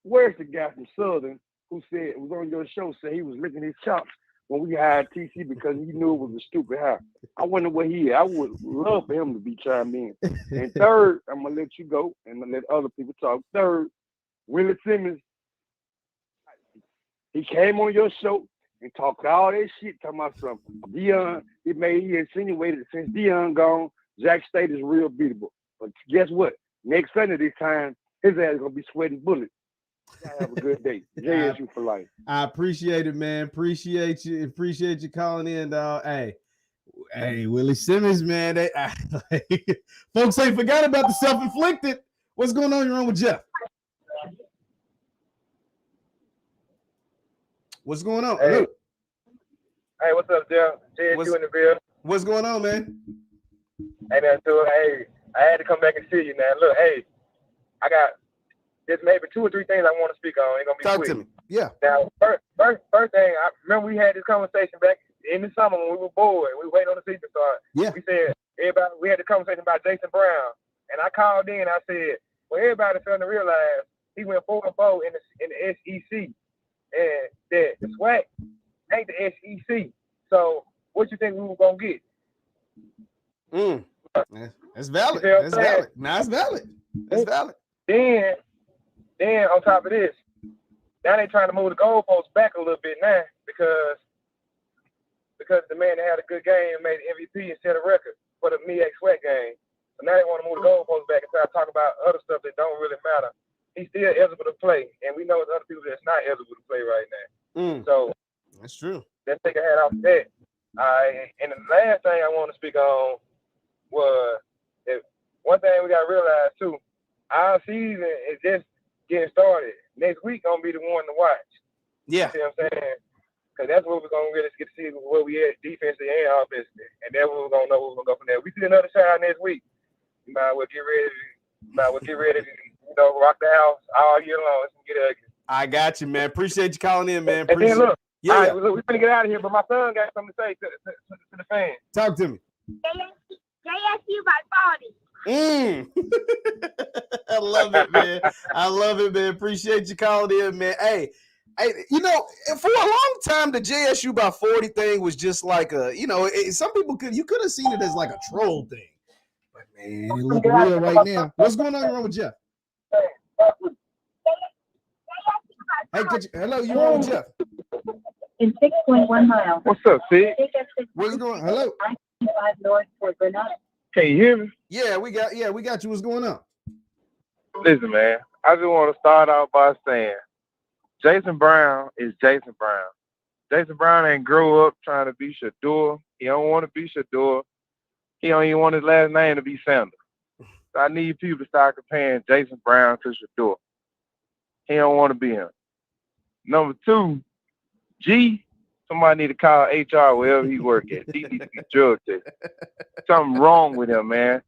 F: where's the guy from Southern who said, was on your show, said he was licking his chops when we hired TC because he knew it was a stupid hire? I wonder where he is. I would love for him to be chimed in. And third, I'm going to let you go and let other people talk. Third, Willie Simmons, he came on your show and talked all that shit, talking about something. Dion, he insinuated that since Dion gone, Jack State is real beatable. But guess what? Next Sunday this time, his ass is going to be sweating bullets. Have a good day. JSU for life.
A: I appreciate it, man. Appreciate you. Appreciate you calling in, dog. Hey, Willie Simmons, man. Folks ain't forgot about the self-inflicted. What's going on wrong with Jeff? What's going on?
G: Hey, what's up, Jeff? JSU in the bill.
A: What's going on, man?
G: Hey, man, so, hey, I had to come back and see you, man. Look, hey, I got just maybe 2 or 3 things I want to speak on. Ain't gonna be
A: Talk
G: quick.
A: to me. Yeah.
G: Now, first thing, I remember we had this conversation back in the summer when we were bored. We waited on the season to start.
A: Yeah.
G: We said we had the conversation about Jason Brown, and I called in. I said, well, everybody's starting to realize he went 4-4 in the SEC, and that the SWAC ain't the SEC. So, what you think we were gonna get?
A: That's valid. That's valid. Nah, it's valid. That's valid.
G: Then on top of this, now they trying to move the goalposts back a little bit now because the man that had a good game made MVP and set a record for the MEAC SWAC game. So now they want to move the goalposts back and try to talk about other stuff that don't really matter. He's still eligible to play, and we know there's other people that's not eligible to play right now. So
A: that's true.
G: Let's take a hat off that. And the last thing I want to speak on was one thing we got to realize too. Our season is just getting started. Next week gonna be the one to watch.
A: Yeah.
G: You see what I'm saying? Because that's where we're gonna really get to see where we at defensively and offensively, and then we're gonna know where we're gonna go from there. We see another shot next week. You might well get ready to rock the house all year long. Let's get ugly.
A: I got you, man. Appreciate you calling in, man.
G: And then look,
A: yeah.
G: Look, we're gonna get out of here, but my son got something to say to the fans.
A: Talk to me.
C: JSU by 40.
A: I love it, man. I love it, man. Appreciate you calling in, man. Hey, for a long time, the JSU by 40 thing was just like some people could have seen it as like a troll thing. But man, it look real right now. What's going on wrong with Jeff? Hey, hello, you on with Jeff?
H: In 6.1 miles.
F: What's up, Sid?
A: What's going on? Hello.
H: 5 north for Grenada.
F: Can you hear me?
A: Yeah, we got you. What's going on?
F: Listen, man, I just want to start out by saying
G: Jason Brown is Jason Brown. Jason Brown ain't grow up trying to be Shador. He don't want to be Shador. He don't even want his last name to be Sanders. So I need people to start comparing Jason Brown to Shador. He don't want to be him. Number 2, G, somebody need to call HR wherever he work at. He needs to be drug tested. Something wrong with him, man.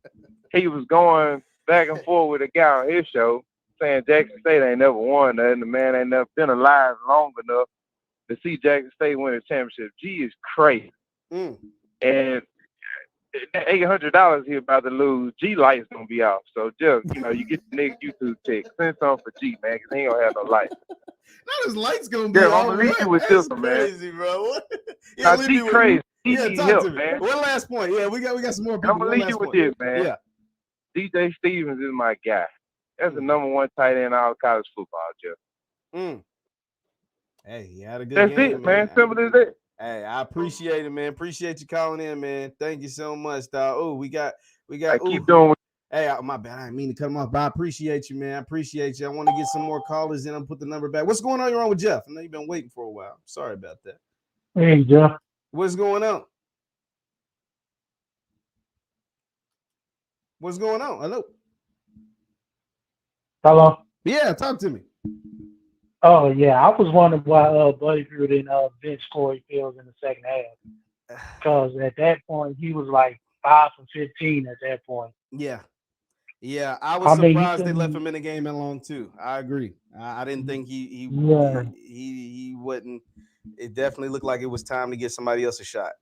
G: He was going back and forth with a guy on his show saying Jackson State ain't never won that, and the man ain't never been alive long enough to see Jackson State win a championship. G is crazy. And that $800 he about to lose, G lights gonna be off. So just, you get the next YouTube text. Send something for G, man, because he ain't gonna have no light.
A: Not his lights gonna be
G: I'm
A: off.
G: gonna leave you with this one, man.
A: Crazy, bro.
G: Now, G crazy. G
A: Yeah,
G: need
A: talk
G: help,
A: to me.
G: man.
A: One last point. Yeah, we got some more people.
G: I'm gonna leave you with this, man.
A: Yeah.
G: DJ Stevens is my guy. That's the number 1 tight end in all college football, Jeff.
A: Hey, he had a good
G: That's
A: game,
G: it, man. Simple as that.
A: Hey, I appreciate it, man. Appreciate you calling in, man. Thank you so much, dog. Oh, we got.
G: Keep doing.
A: Hey, my bad. I didn't mean to cut him off, but I appreciate you, man. I appreciate you. I want to get some more callers in. I'll put the number back. What's going on? You're on with Jeff. I know you've been waiting for a while. Sorry about that.
D: Hey, Jeff.
A: What's going on? What's going on? Hello.
D: Hello.
A: Yeah, talk to me.
D: Oh yeah, I was wondering why Buddy Drew didn't bench Corey Fields in the second half, because at that point he was like 5 for 15 at that point.
A: Yeah, I was surprised they left him in the game that long too. I agree. I didn't think he wouldn't. It definitely looked like it was time to get somebody else a shot.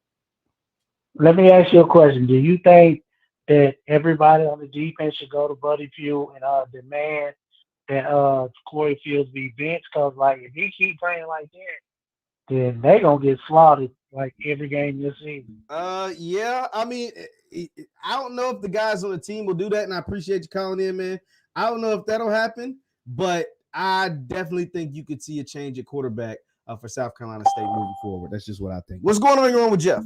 D: Let me ask you a question. Do you think that everybody on the defense should go to Buddy Drew and demand that Corey Fields be benched? Because if he keep playing like that, then they gonna get slaughtered like every game this season.
A: Yeah. I mean, I don't know if the guys on the team will do that, and I appreciate you calling in, man. I don't know if that'll happen, but I definitely think you could see a change at quarterback for South Carolina State moving forward. That's just what I think. What's going on? You're on with Jeff.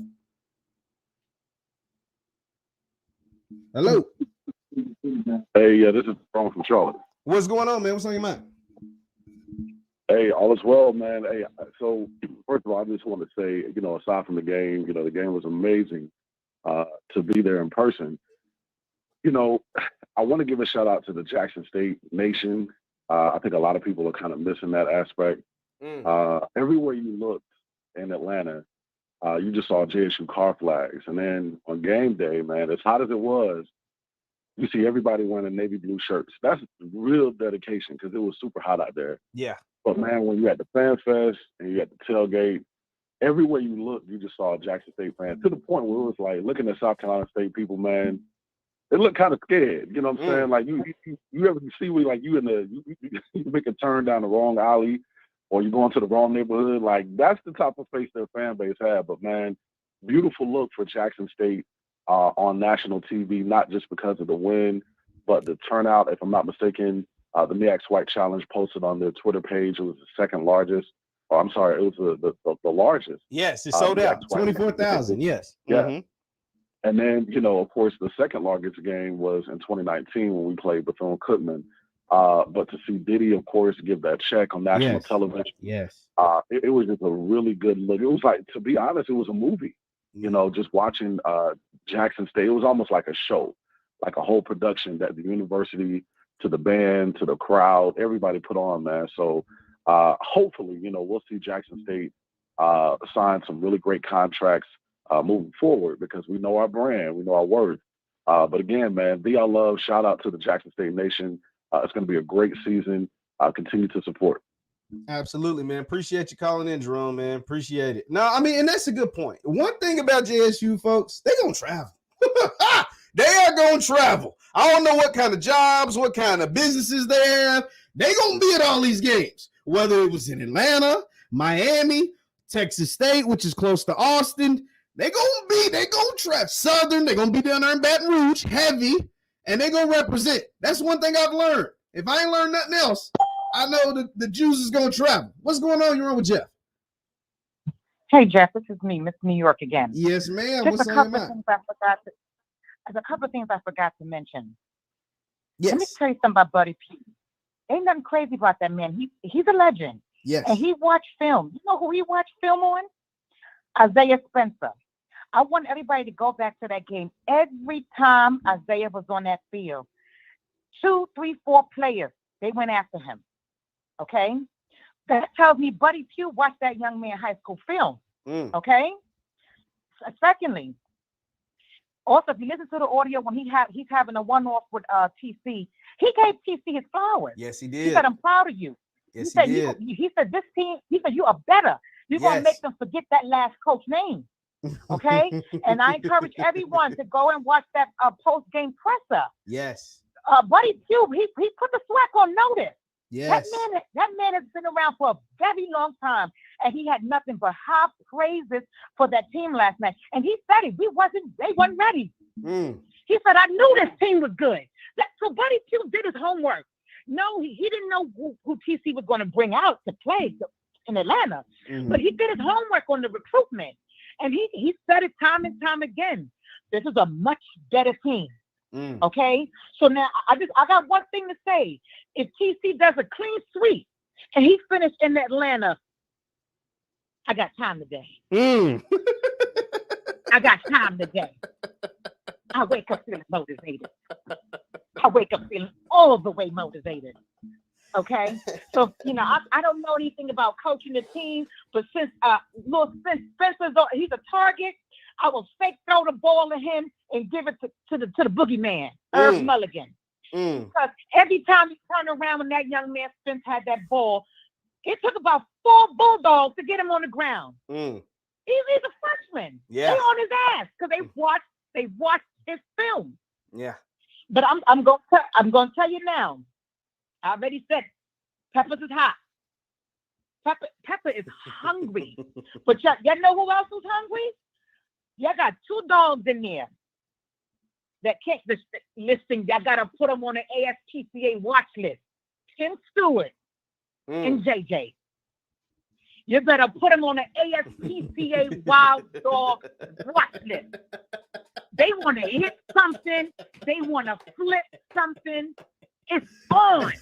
A: Hello.
I: Hey, this is Ron from Charlotte.
A: What's going on, man? What's on your mind?
I: Hey, all is well, man. Hey, so first of all, I just want to say, aside from the game, the game was amazing to be there in person. I want to give a shout out to the Jackson State Nation. I think a lot of people are kind of missing that aspect. Everywhere you looked in Atlanta, you just saw JSU car flags. And then on game day, man, as hot as it was, you see everybody wearing navy blue shirts. That's real dedication because it was super hot out there.
A: Yeah.
I: But, man, when you're at the Fan Fest and you're at the tailgate, everywhere you looked, you just saw Jackson State fans, to the point where it was like looking at South Carolina State people, man, they look kind of scared. You know what I'm saying? Like, you ever see where, like, you make a turn down the wrong alley or you go into the wrong neighborhood? Like, that's the type of face their fan base had. But, man, beautiful look for Jackson State on national TV, not just because of the win, but the turnout. If I'm not mistaken, the MEAC SWAC Challenge posted on their Twitter page. It was the second largest. Oh, I'm sorry, it was the largest.
A: Yes, it sold out. 24,000. Yes.
I: Yeah.
A: Mm-hmm.
I: And then, of course, the second largest game was in 2019 when we played Bethune-Cookman. But to see Diddy, of course, give that check on national television, it was just a really good look. It was like, to be honest, it was a movie. Just watching Jackson State, it was almost like a show, like a whole production that the university, to the band, to the crowd, everybody put on, man. So hopefully, we'll see Jackson State sign some really great contracts moving forward, because we know our brand, we know our worth. But again, man, be our love. Shout out to the Jackson State Nation. It's going to be a great season. Continue to support.
A: Absolutely, man. Appreciate you calling in, Jerome, man. Appreciate it. No, I mean, and that's a good point. One thing about JSU, folks, they're going to travel. They are going to travel. I don't know what kind of jobs, what kind of businesses they have. They're going to be at all these games, whether it was in Atlanta, Miami, Texas State, which is close to Austin. They're going to travel. Southern, they're going to be down there in Baton Rouge, heavy, and they're going to represent. That's one thing I've learned. If I ain't learned nothing else, I know the Jews is going to travel. What's going on? You're on with Jeff.
C: Hey, Jeff, this is me, Miss New York again.
A: Yes, ma'am.
C: Just
A: What's
C: a
A: on your
C: couple
A: mind?
C: things I forgot to. There's a couple of things I forgot to mention.
A: Yes.
C: Let me tell you something about Buddy P. Ain't nothing crazy about that man. He's a legend.
A: Yes.
C: And he watched film. You know who he watched film on? Isaiah Spencer. I want everybody to go back to that game. Every time Isaiah was on that field, 2, 3, 4 players, they went after him. Okay? That tells me Buddy Pugh watched that young man high school film. Okay? Secondly, also, if you listen to the audio when he's having a one-off with TC, he gave TC his flowers.
A: Yes, he did.
C: He said, I'm proud of you.
A: Yes,
C: he
A: did.
C: He said, this team, he said, you are better. You're going to make them forget that last coach name. Okay? And I encourage everyone to go and watch that post-game presser.
A: Yes.
C: Buddy Pugh, he put the SWAC on notice.
A: Yes.
C: That man has been around for a very long time, and he had nothing but high praises for that team last night. And he said it. They wasn't ready. He said, I knew this team was good. So Buddy Pugh did his homework. No, he didn't know who TC was going to bring out to play in Atlanta, but he did his homework on the recruitment. And he said it time and time again. This is a much better team. Okay? So now I got one thing to say. If TC does a clean sweep and he finished in Atlanta, I got time today. I got time today. I wake up feeling motivated. I wake up feeling all the way motivated. Okay, so I don't know anything about coaching the team, but since Spencer's he's a target, I will fake throw the ball at him and give it to the boogeyman, Irv Mulligan. Because every time he turned around when that young man Spence had that ball, it took about 4 Bulldogs to get him on the ground. He's a freshman.
A: Yeah.
C: They on his ass because they watched his film.
A: Yeah.
C: But I'm gonna tell you now. I already said Peppers is hot. Pepper is hungry. But y'all know who else is hungry? Y'all got 2 dogs in there that can't listing. Y'all gotta put them on the ASPCA watch list. Tim Stewart and JJ. You better put them on the ASPCA wild dog watch list. They want to hit something. They want to flip something. It's on.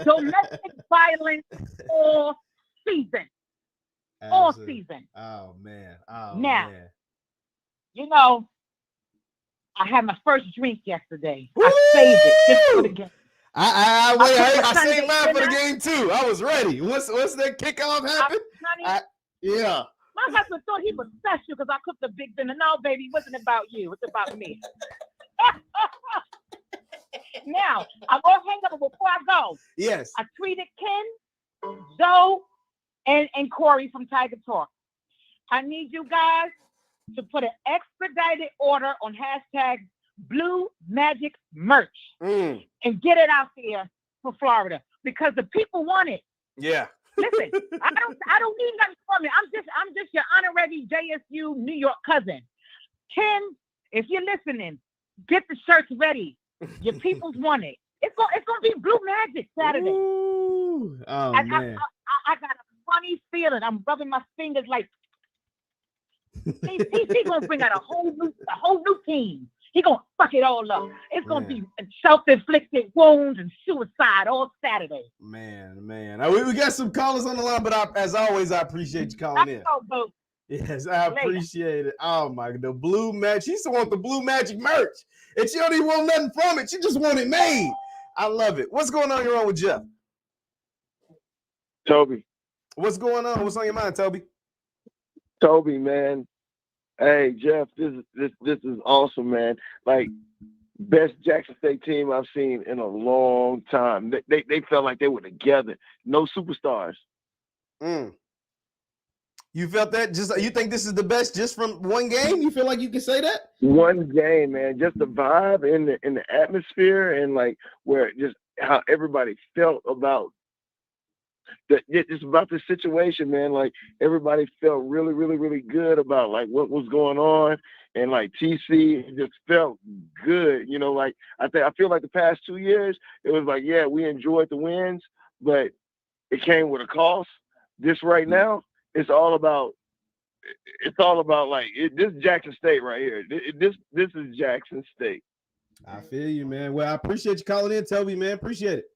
C: Domestic violence all season. All season.
A: Oh, man.
C: Now, I had my first drink yesterday. I saved it just for the game.
A: I saved mine for the game, too. I was ready. What's that kickoff happen? Yeah.
C: My husband thought he was special because I cooked a big dinner. No, baby, it wasn't about you. It's about me. Now, I'm going to hang up before I go.
A: Yes.
C: I tweeted Ken, Zoe, and Corey from Tiger Talk. I need you guys to put an expedited order on hashtag Blue Magic merch and get it out there for Florida because the people want it.
A: Yeah.
C: Listen, I don't need nothing from it. I'm just your honorary JSU New York cousin. Ken, if you're listening, get the shirts ready. Your peoples want it. It's gonna be Blue Magic Saturday.
A: Ooh. Oh, man.
C: I got a funny feeling. I'm rubbing my fingers like he's gonna bring out a whole new team. He gonna fuck it all up. It's gonna be self-inflicted wounds and suicide all Saturday.
A: Man. We got some callers on the line, but as always, I appreciate you calling in. Yes, I appreciate it. Oh my, the Blue Magic. She used to want the Blue Magic merch, and she don't even want nothing from it. She just want it made. I love it. What's going on? You're on with Jeff.
F: Toby.
A: What's going on? What's on your mind, Toby?
F: Toby, man. Hey, Jeff, this is awesome, man. Like, best Jackson State team I've seen in a long time. They felt like they were together. No superstars.
A: You felt that? You think this is the best just from one game? You feel like you can say that?
F: One game, man. Just the vibe in the atmosphere and like where just how everybody felt about just about the situation, man. Like everybody felt really, really, really good about like what was going on, and like TC just felt good. Like I feel like the past 2 years, it was like, yeah, we enjoyed the wins, but it came with a cost. This right now, it's all about like this Jackson State right here. This is Jackson State.
A: I feel you, man. Well, I appreciate you calling in, Toby, man. Appreciate it.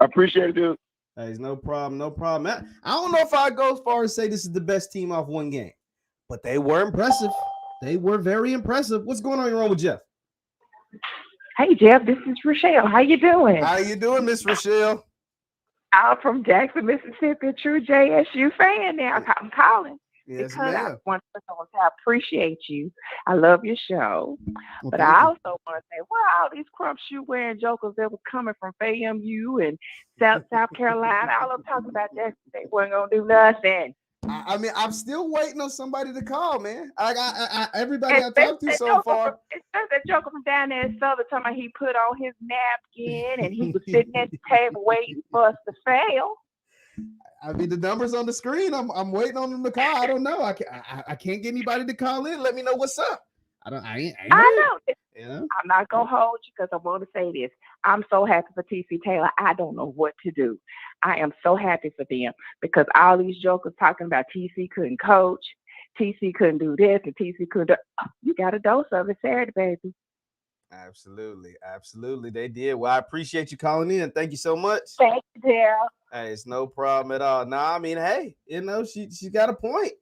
F: I appreciate it, dude.
A: Hey, no problem, no problem. I don't know if I go as far as say this is the best team off one game, but they were impressive. They were very impressive. What's going on with Jeff?
J: Hey, Jeff, this is Rochelle. How you doing?
A: How you doing, Miss Rochelle?
J: I'm from Jackson, Mississippi, a true JSU fan now. I'm calling
A: yes,
J: because
A: ma'am.
J: I want to say I appreciate you. I love your show.
A: Well,
J: but I also want to say, where are all these crump shoe wearing jokers that were coming from FAMU and South Carolina? All I'm talking about Jackson State wasn't going to do nothing.
A: I mean, I'm still waiting on somebody to call, man. I everybody I talked to so far.
J: It's that joker from down there in Southern talking about he put on his napkin and he was sitting at the table waiting for us to fail.
A: I mean, the numbers on the screen. I'm waiting on them to call. I don't know. I can't get anybody to call in. Let me know what's up. I
J: know.
A: You know?
J: I'm not gonna hold you because I want to say this. I'm so happy for TC Taylor. I don't know what to do. I am so happy for them because all these jokers talking about TC couldn't coach, TC couldn't do this, and TC couldn't do. You got a dose of it Saturday, baby.
A: Absolutely. They did. Well, I appreciate you calling in. Thank you so much.
J: Thank you, Daryl.
A: Hey, it's no problem at all. No, I mean, hey, you know, she got a point.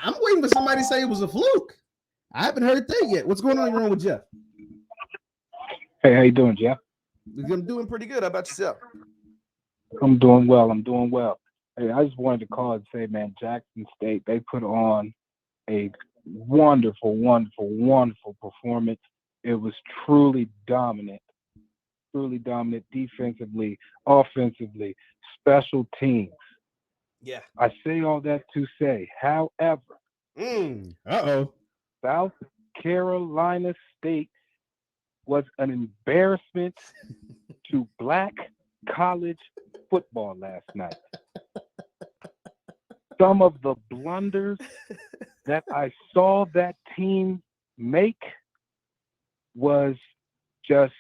A: I'm waiting for somebody to say it was a fluke. I haven't heard that yet. What's going on with Jeff?
D: Hey, how you doing, Jeff?
A: I'm doing pretty good. How about yourself?
D: I'm doing well. Hey, I just wanted to call and say, man, Jackson State, they put on a wonderful performance. It was truly dominant defensively, offensively, special teams.
A: Yeah.
D: I say all that to say, however, South Carolina State was an embarrassment to Black college football last night. Some of the blunders that I saw that team make was just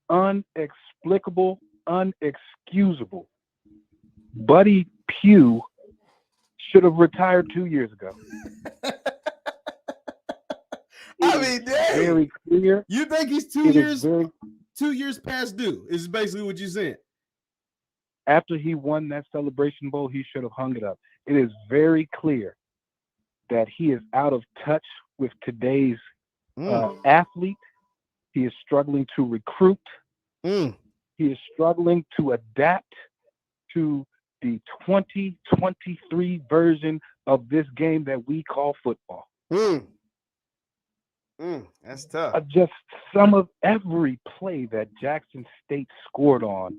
D: unexplicable, unexcusable. Buddy Pugh should have retired 2 years ago.
A: I mean, dang.
D: Very clear.
A: You think he's 2 years past due? Is basically what you're saying.
D: After he won that Celebration Bowl, he should have hung it up. It is very clear that he is out of touch with today's athlete. He is struggling to recruit. He is struggling to adapt to the 2023 version of this game that we call football.
A: That's tough.
D: Just some of every play that Jackson State scored on,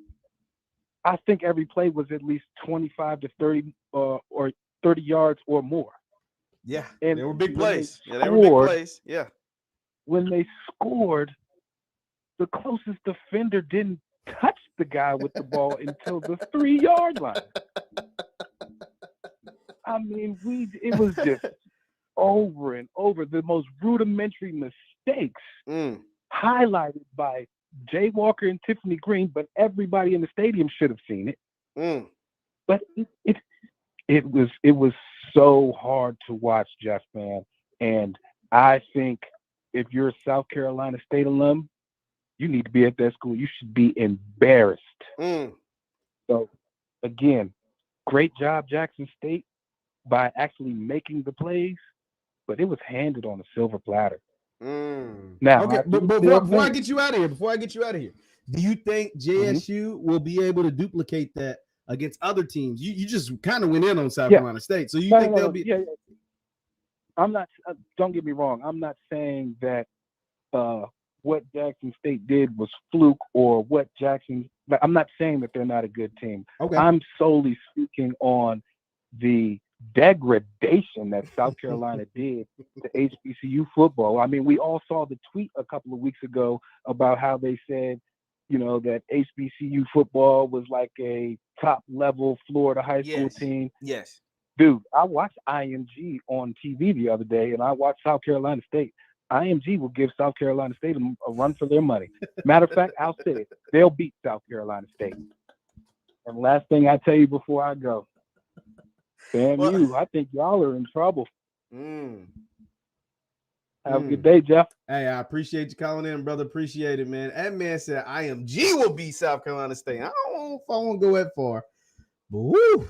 D: I think every play was at least 25 to 30 or 30 yards or more.
A: Yeah,
D: and
A: they were big plays. Yeah.
D: When they scored, the closest defender didn't touch the guy with the ball until the 3-yard line. I mean, it was just over and over the most rudimentary mistakes highlighted by Jay Walker and Tiffany Green, but everybody in the stadium should have seen it. But it was so hard to watch, Jeff, man. And I think if you're a South Carolina State alum, you need to be at that school. You should be embarrassed. So, again, great job, Jackson State, by actually making the plays, but it was handed on a silver platter. Now,
A: okay, but before I get you out of here, do you think JSU will be able to duplicate that against other teams? You just kind of went in on South Carolina State, so you think they'll be?
D: Yeah. I'm not. Don't get me wrong. I'm not saying that what Jackson State did was fluke or what Jackson. I'm not saying that they're not a good team.
A: Okay.
D: I'm solely speaking on the degradation that South Carolina did to HBCU football. I mean, we all saw the tweet a couple of weeks ago about how they said, you know, that HBCU football was like a top level Florida high school team.
A: Yes.
D: Dude, I watched IMG on TV the other day, and I watched South Carolina State. IMG will give South Carolina State a run for their money. Matter of fact, I'll say it. They'll beat South Carolina State. And last thing I tell you before I go, FAMU, I think y'all are in trouble. Have a good day, Jeff.
A: Hey, I appreciate you calling in, brother. Appreciate it, man. That man said IMG will beat South Carolina State. I don't won't go that far. But woo.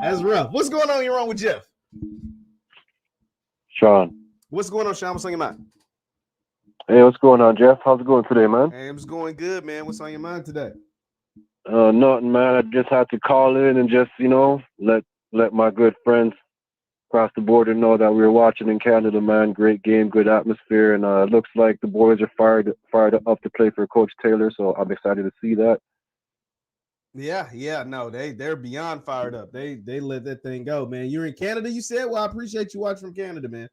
A: That's rough. What's going on? You're wrong with Jeff.
K: Sean.
A: What's going on, Sean? What's on your mind?
K: Hey, what's going on, Jeff? How's it going today, man?
A: Hey, it's going good, man. What's on your mind today?
K: Nothing, man. I just had to call in and just, let my good friends across the border know that we were watching in Canada, man. Great game, good atmosphere, and it looks like the boys are fired up to play for Coach Taylor, so I'm excited to see that.
A: Yeah, no, they're beyond fired up. They let that thing go, man. You're in Canada, you said? Well, I appreciate you watching from Canada, man.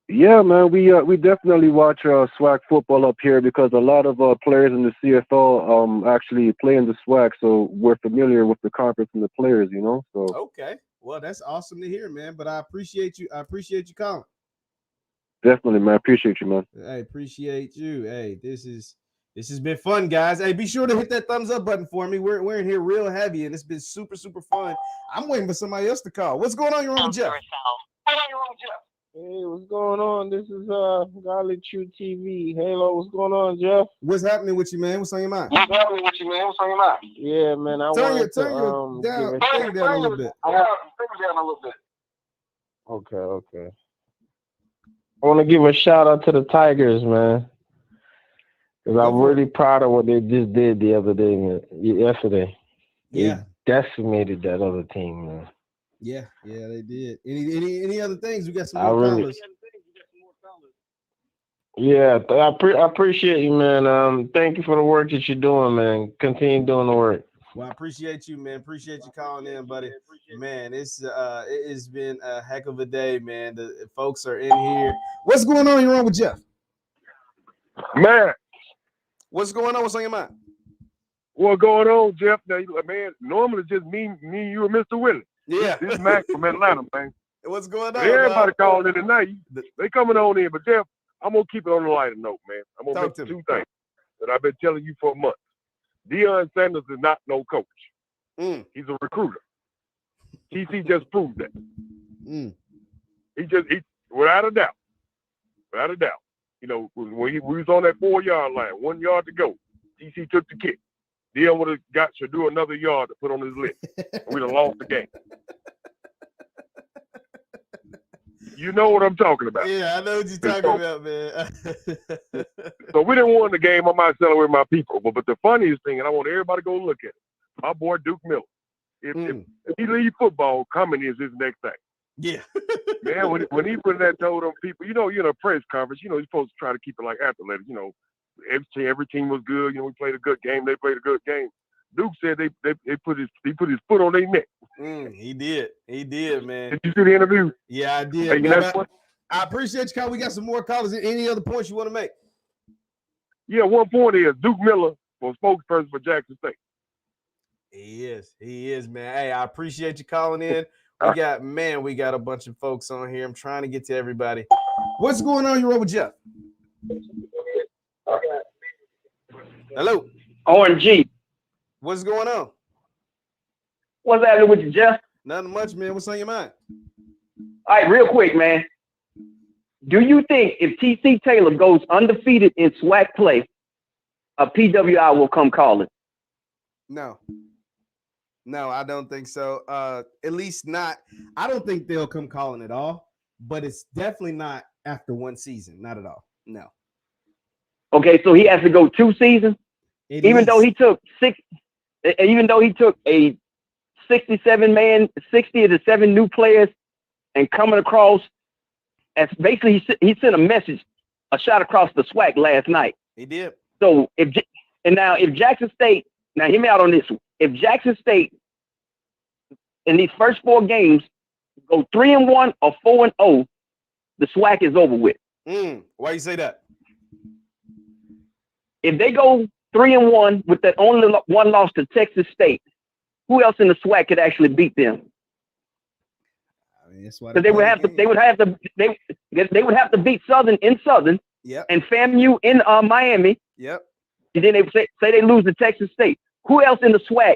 K: Yeah, man, we definitely watch SWAC football up here because a lot of players in the CFL actually play in the SWAC, so we're familiar with the conference and the players, So
A: okay, well, that's awesome to hear, man. But I appreciate you. I appreciate you calling.
K: Definitely, man. Appreciate you, man.
A: I appreciate you. Hey, this has been fun, guys. Hey, be sure to hit that thumbs up button for me. We're in here real heavy, and it's been super, super fun. I'm waiting for somebody else to call. What's going on? You're on with Jeff.
D: Hey, what's going on? This is Godly True TV. Halo, what's going on, Jeff?
A: What's happening with you, man? What's on your mind?
D: Yeah, man.
A: Turn you down a little bit.
D: Okay. I want to give a shout out to the Tigers, man. Because I'm really proud of what they just did yesterday.
A: Yeah.
D: They decimated that other team, man.
A: Yeah, they did. Any other things? We got some more callers.
D: Yeah, I appreciate you, man. Thank you for the work that you're doing, man. Continue doing the work.
A: Well, I appreciate you, man. Appreciate you calling in, buddy. Man, it has been a heck of a day, man. The folks are in here. What's going on? You're on with Jeff.
E: Man.
A: What's going on? What's on your mind?
E: What's going on, Jeff? Now, man, normally just me, you, and Mr. Willie.
A: Yeah.
E: This is Mac from Atlanta, man.
A: What's going on?
E: Everybody calling in tonight. They coming on in, but Jeff, I'm going to keep it on the lighter note, man. I'm going to make two things that I've been telling you for a month. Deion Sanders is not no coach. He's a recruiter. TC just proved that. He without a doubt. When he was on that 4-yard line, 1 yard to go, TC took the kick. Deion would have got to do another yard to put on his list. We'd have lost the game. You know what I'm talking about.
A: Yeah, I know what you're talking about, man.
E: So we didn't win the game. I might celebrate my people. But the funniest thing, and I want everybody to go look at it, my boy Duke Miller. If he leaves football, coming is his next thing.
A: Yeah.
E: Man, when he put that told them people, you're in a press conference, you're supposed to try to keep it like athletics, every team was good, we played a good game, they played a good game. Duke said he put his foot on their neck.
A: He did, man.
E: Did you see the interview?
A: Yeah, I did. Man, I appreciate you, Kyle. We got some more callers. Any other points you want to make?
E: Yeah, one point is Duke Miller was spokesperson for Jackson State.
A: He is, man. Hey, I appreciate you calling in. We got a bunch of folks on here. I'm trying to get to everybody. What's going on? You're over Jeff. Hello.
L: ONG.
A: What's going on?
L: What's happening with you, Jeff?
A: Nothing much, man. What's on your mind?
L: All right, real quick, man. Do you think if TC Taylor goes undefeated in SWAC play, a PWI will come calling?
A: No, I don't think so. At least not. I don't think they'll come calling at all, but it's definitely not after one season. Not at all. No.
L: Okay, so he has to go 2 seasons? Even though he took a 67-man, 60 to 7 new players and coming across as basically he sent a message, a shot across the SWAC last night.
A: He did.
L: So if Jackson State, now hear me out on this one. If Jackson State in these first 4 games go 3-1 or 4-0, the SWAC is over with.
A: Why you say that?
L: If they go 3-1 with that only one loss to Texas State, who else in the SWAC could actually beat them? Because they would have to beat Southern in Southern, and FAMU in Miami.
A: Yep.
L: And then they say they lose to Texas State. Who else in the SWAC?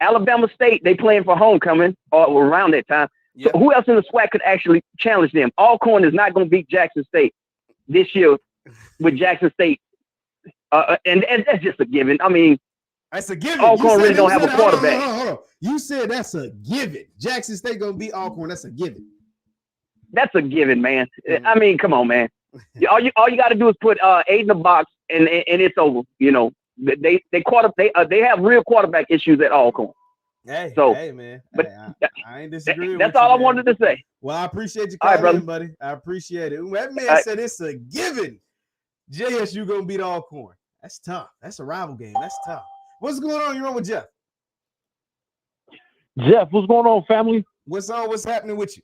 L: Alabama State, they playing for homecoming or around that time. Yep. So who else in the SWAC could actually challenge them? Alcorn is not going to beat Jackson State this year with Jackson State And that's just a given. I mean,
A: that's a given.
L: Alcorn really don't have a quarterback.
A: Hold on. You said that's a given. Jackson State gonna beat Alcorn. That's a given.
L: That's a given, man. I mean, come on, man. All you got to do is put 8 in the box, and it's over. You know, they have real quarterback issues at Alcorn.
A: Hey,
L: so,
A: hey, man.
L: But
A: hey, I ain't disagreeing.
L: That's all I wanted to say.
A: Well, I appreciate you calling in, buddy. I appreciate it. That man said it's a given. JSU gonna beat Alcorn. That's tough. That's a rival game. That's tough. What's going on? You're on with Jeff.
D: Jeff, what's going on, family?
A: What's on? What's happening with you?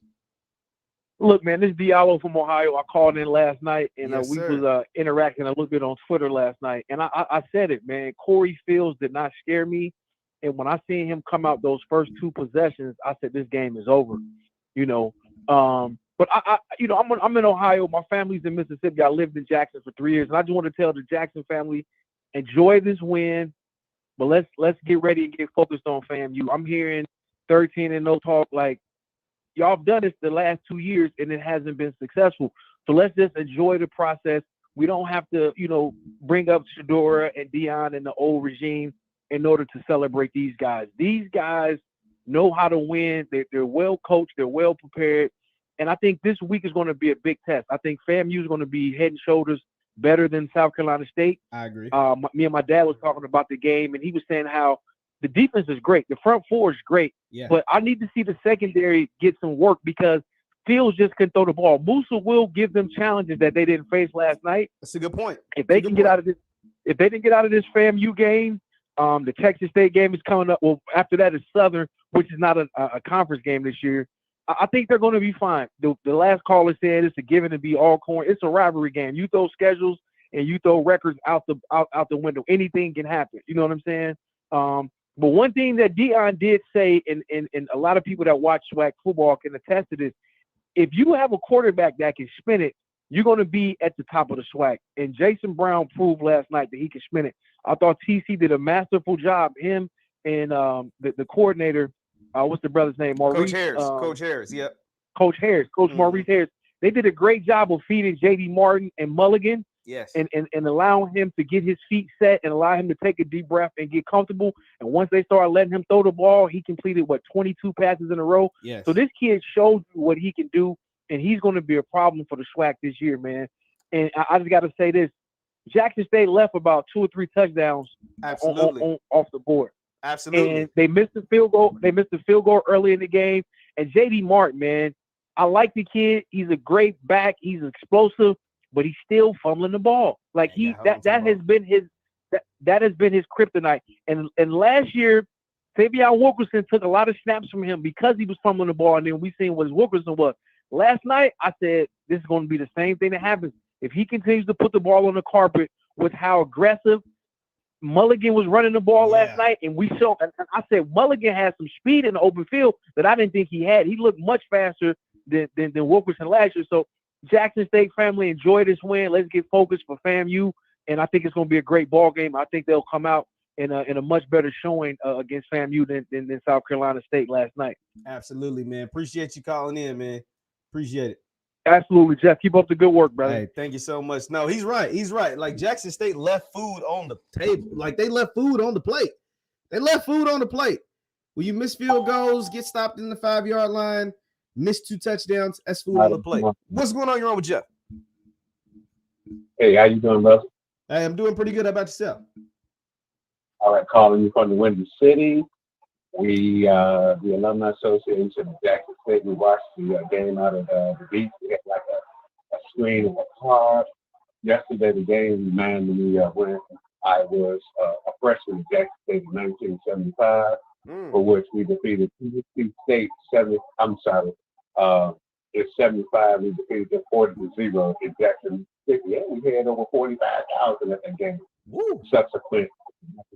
D: Look, man, this is Diallo from Ohio. I called in last night, and
A: Yes,
D: we
A: sir.
D: was interacting a little bit on Twitter last night. And I said it, man. Corey Fields did not scare me. And when I seen him come out those first 2 possessions, I said this game is over. You know, but I'm in Ohio. My family's in Mississippi. I lived in Jackson for 3 years, and I just want to tell the Jackson family, enjoy this win, but let's get ready and get focused on FAMU. I'm hearing 13-0 talk like. Y'all have done this the last 2 years, and it hasn't been successful. So let's just enjoy the process. We don't have to, bring up Shadora and Dion and the old regime in order to celebrate these guys. These guys know how to win. They're well coached. They're well prepared. And I think this week is going to be a big test. I think FAMU is going to be head and shoulders better than South Carolina State.
A: I agree.
D: Me and my dad was talking about the game, and he was saying how the defense is great. The front four is great.
A: Yeah.
D: But I need to see the secondary get some work because Fields just can throw the ball. Musa will give them challenges that they didn't face last night.
A: That's a good point.
D: If they can get out of this, if they didn't get out of this FAMU game, the Texas State game is coming up. Well, after that is Southern, which is not a conference game this year. I think they're going to be fine. The last caller said it's a given to be Alcorn. It's a rivalry game. You throw schedules and you throw records out the window. Anything can happen. You know what I'm saying? But one thing that Dion did say, and a lot of people that watch SWAC football can attest to this, if you have a quarterback that can spin it, you're going to be at the top of the SWAC. And Jason Brown proved last night that he can spin it. I thought TC did a masterful job. Him and the coordinator, what's the brother's name? Maurice,
A: Coach Harris, yep.
D: Coach Harris, Coach Maurice Harris. They did a great job of feeding J.D. Martin and Mulligan.
A: Yes.
D: And allowing him to get his feet set and allow him to take a deep breath and get comfortable. And once they started letting him throw the ball, he completed, 22 passes in a row?
A: Yes.
D: So this kid showed you what he can do, and he's going to be a problem for the SWAC this year, man. And I just got to say this. Jackson State left about 2 or 3 touchdowns off the board.
A: Absolutely.
D: And they missed the field goal. They missed the field goal early in the game. And J.D. Martin, man, I like the kid. He's a great back. He's explosive. But he's still fumbling the ball. Like that has been his kryptonite. And last year, Savion Wilkerson took a lot of snaps from him because he was fumbling the ball. And then we seen what his Wilkerson was. Last night, I said this is going to be the same thing that happens if he continues to put the ball on the carpet with how aggressive Mulligan was running the ball last night. And we saw, and I said Mulligan had some speed in the open field that I didn't think he had. He looked much faster than Wilkerson last year. So Jackson State family, enjoy this win. Let's get focused for FAMU, and I think it's going to be a great ball game. I think they'll come out in a much better showing against FAMU than South Carolina State last night.
A: Absolutely, man. Appreciate you calling in, man. Appreciate it.
D: Absolutely, Jeff. Keep up the good work, brother.
A: Hey, thank you so much. No, he's right. He's right. Like Jackson State left food on the table. Like they left food on the plate. They left food on the plate. When you miss field goals, get stopped in the 5-yard line, miss 2 touchdowns, that's food on the plate. What's going on? You're on with Jeff.
M: Hey, how you doing, brother?
A: Hey, I'm doing pretty good. How about yourself?
M: All right, calling you from the Windy City. We, the Alumni Association of Jackson State, we watched the game out of the beach. We had like a screen of a car. Yesterday, the game reminded me of when I was a freshman at Jackson State in 1975, for which we defeated TC State 70. I'm sorry, it's 75. We defeated them 40-0 in Jackson City. Yeah, we had over 45,000 at that game.
A: Woo.
M: Subsequent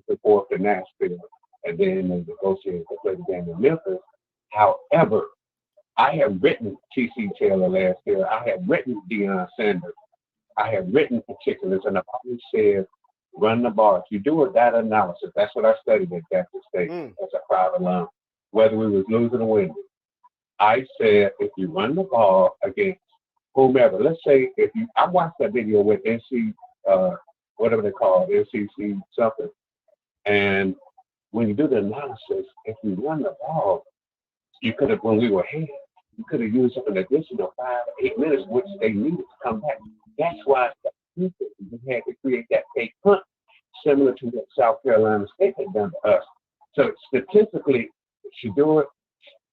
M: before to Nashville, and then they negotiated to play the game in Memphis. However, I have written T.C. Taylor last year. I have written Deion Sanders. I have written particulars, and I've always said, run the ball. If you do a data analysis, that's what I studied at Jackson State as a private alum, whether we was losing or winning. I said, if you run the ball against whomever, let's say I watched that video with NC whatever they call it, MCC something. And when you do the analysis, if you run the ball, you could have, when we were ahead, you could have used an additional 5 or 8 minutes, which they needed to come back. That's why we had to create that fake punt, similar to what South Carolina State had done to us. So statistically, if you do it,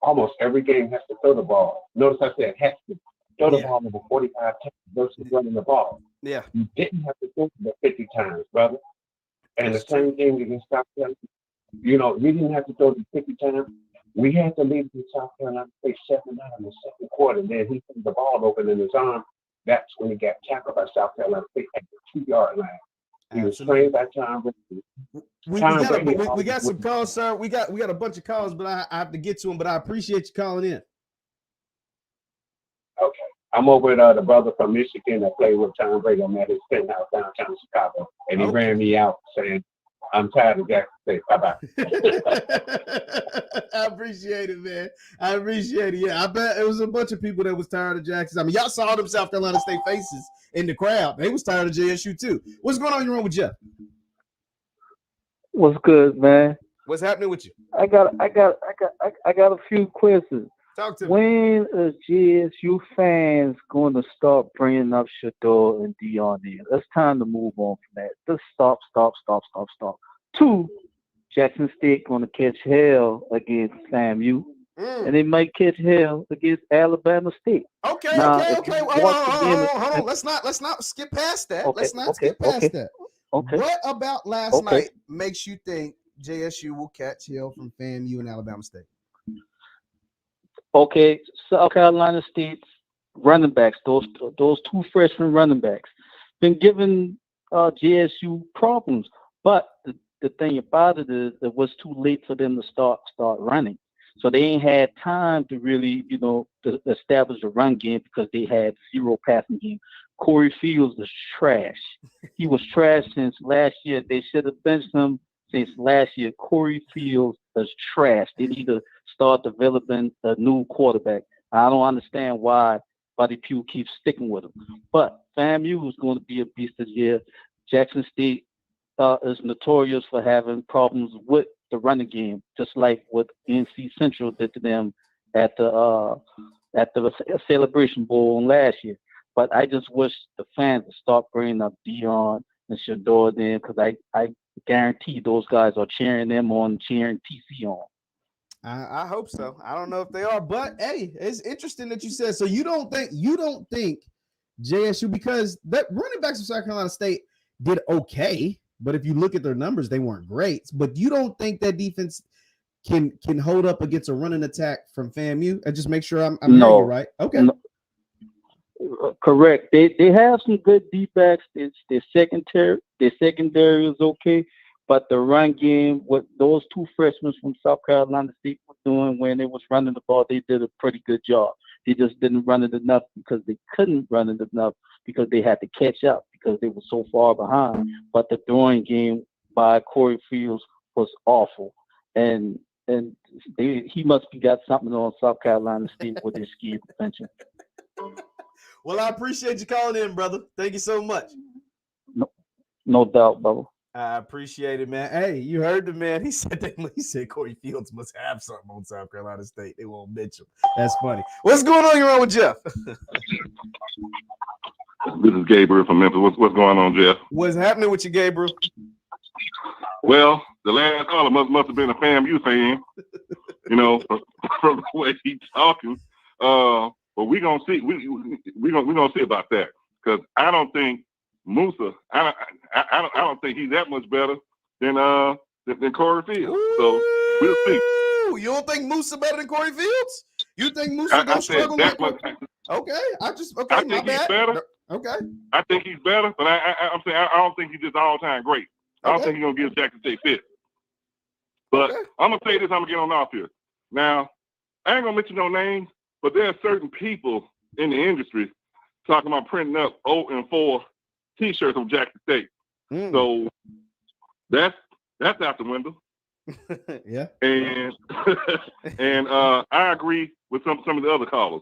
M: almost every game has to throw the ball. Notice I said has to throw the ball over 45 times versus running the ball.
A: Yeah.
M: You didn't have to throw it 50 times, brother. And the same thing against South Carolina. You know, we didn't have to throw it 50 times. We had to leave the South Carolina State 7-9 in the second quarter. And then he put the ball open in his arm. That's when he got tackled by South Carolina State at the 2-yard line. He was trained by Tom Brady.
A: We got some calls, sir. We got a bunch of calls, but I have to get to them. But I appreciate you calling in.
M: Okay. I'm over at the brother from Michigan that played with Tom Brady. I'm at his penthouse downtown Chicago. And he ran me out saying, I'm tired of Jackson State. Bye-bye.
A: I appreciate it, man. I appreciate it. Yeah, I bet it was a bunch of people that was tired of Jackson. I mean, y'all saw them South Carolina State faces in the crowd. They was tired of JSU too. What's going on in your room with Jeff?
D: What's good, man?
A: What's happening with you?
D: I got a few questions.
A: Talk to me.
D: When is JSU fans going to start bringing up Shador and Dion in? It's time to move on from that. Just stop. 2, Jackson State going to catch hell against FAMU, and they might catch hell against Alabama State.
A: Okay.
D: Now,
A: Hold on. Let's not skip past that. Let's not skip past that.
D: Okay.
A: What about last night makes you think JSU will catch hell from FAMU and Alabama State?
D: Okay, South Carolina State's running backs, those 2 freshman running backs, been giving JSU problems. But the thing about it is it was too late for them to start running. So they ain't had time to really, to establish a run game because they had 0 passing game. Corey Fields was trash. He was trash since last year. They should have benched him since last year. Corey Fields is trash. They need to start developing a new quarterback. I don't understand why Buddy Pugh keeps sticking with him. But FAMU is going to be a beast this year. Jackson State is notorious for having problems with the running game, just like what NC Central did to them at the Celebration Bowl last year. But I just wish the fans would start bringing up Dion and Shador then, because I guarantee those guys are cheering them on, cheering TC on.
A: I hope so. I don't know if they are, but hey, it's interesting that you said so. You don't think JSU, because that running backs of South Carolina State did okay, but if you look at their numbers, they weren't great. But you don't think that defense can hold up against a running attack from FAMU? And just make sure I'm hearing you right. Okay.
D: No. Correct. They have some good deep backs. Their secondary is okay, but the run game, what those 2 freshmen from South Carolina State were doing when they was running the ball, they did a pretty good job. They just didn't run it enough because they couldn't run it enough because they had to catch up because they were so far behind. But the throwing game by Corey Fields was awful, and he must be got something on South Carolina State with his skill prevention.
A: Well, I appreciate you calling in, brother. Thank you so much.
D: No doubt, brother.
A: I appreciate it, man. Hey, you heard the man. He said Corey Fields must have something on South Carolina State. They won't bitch him. That's funny. What's going on here with Jeff?
N: This is Gabriel from Memphis. What's going on, Jeff?
A: What's happening with you, Gabriel?
N: Well, the last caller must have been a FAMU fan, from the way he's talking. But we're gonna see. We're gonna see about that, because I don't think Musa. I don't think he's that much better than Corey Fields. So we'll see.
A: You don't think Musa better than Corey Fields? You think Musa gonna struggle like Corey? Okay, I think
N: he's better.
A: Okay,
N: I think he's better, but I'm saying I don't think he's just all time great. I don't think he's gonna give Jackson State fit. But I'm gonna say this. I'm gonna get on off here. Now, I ain't gonna mention no names, but there are certain people in the industry talking about printing up 0-4 T-shirts of Jackson State. So that's out the window.
A: Yeah.
N: And I agree with some of the other callers.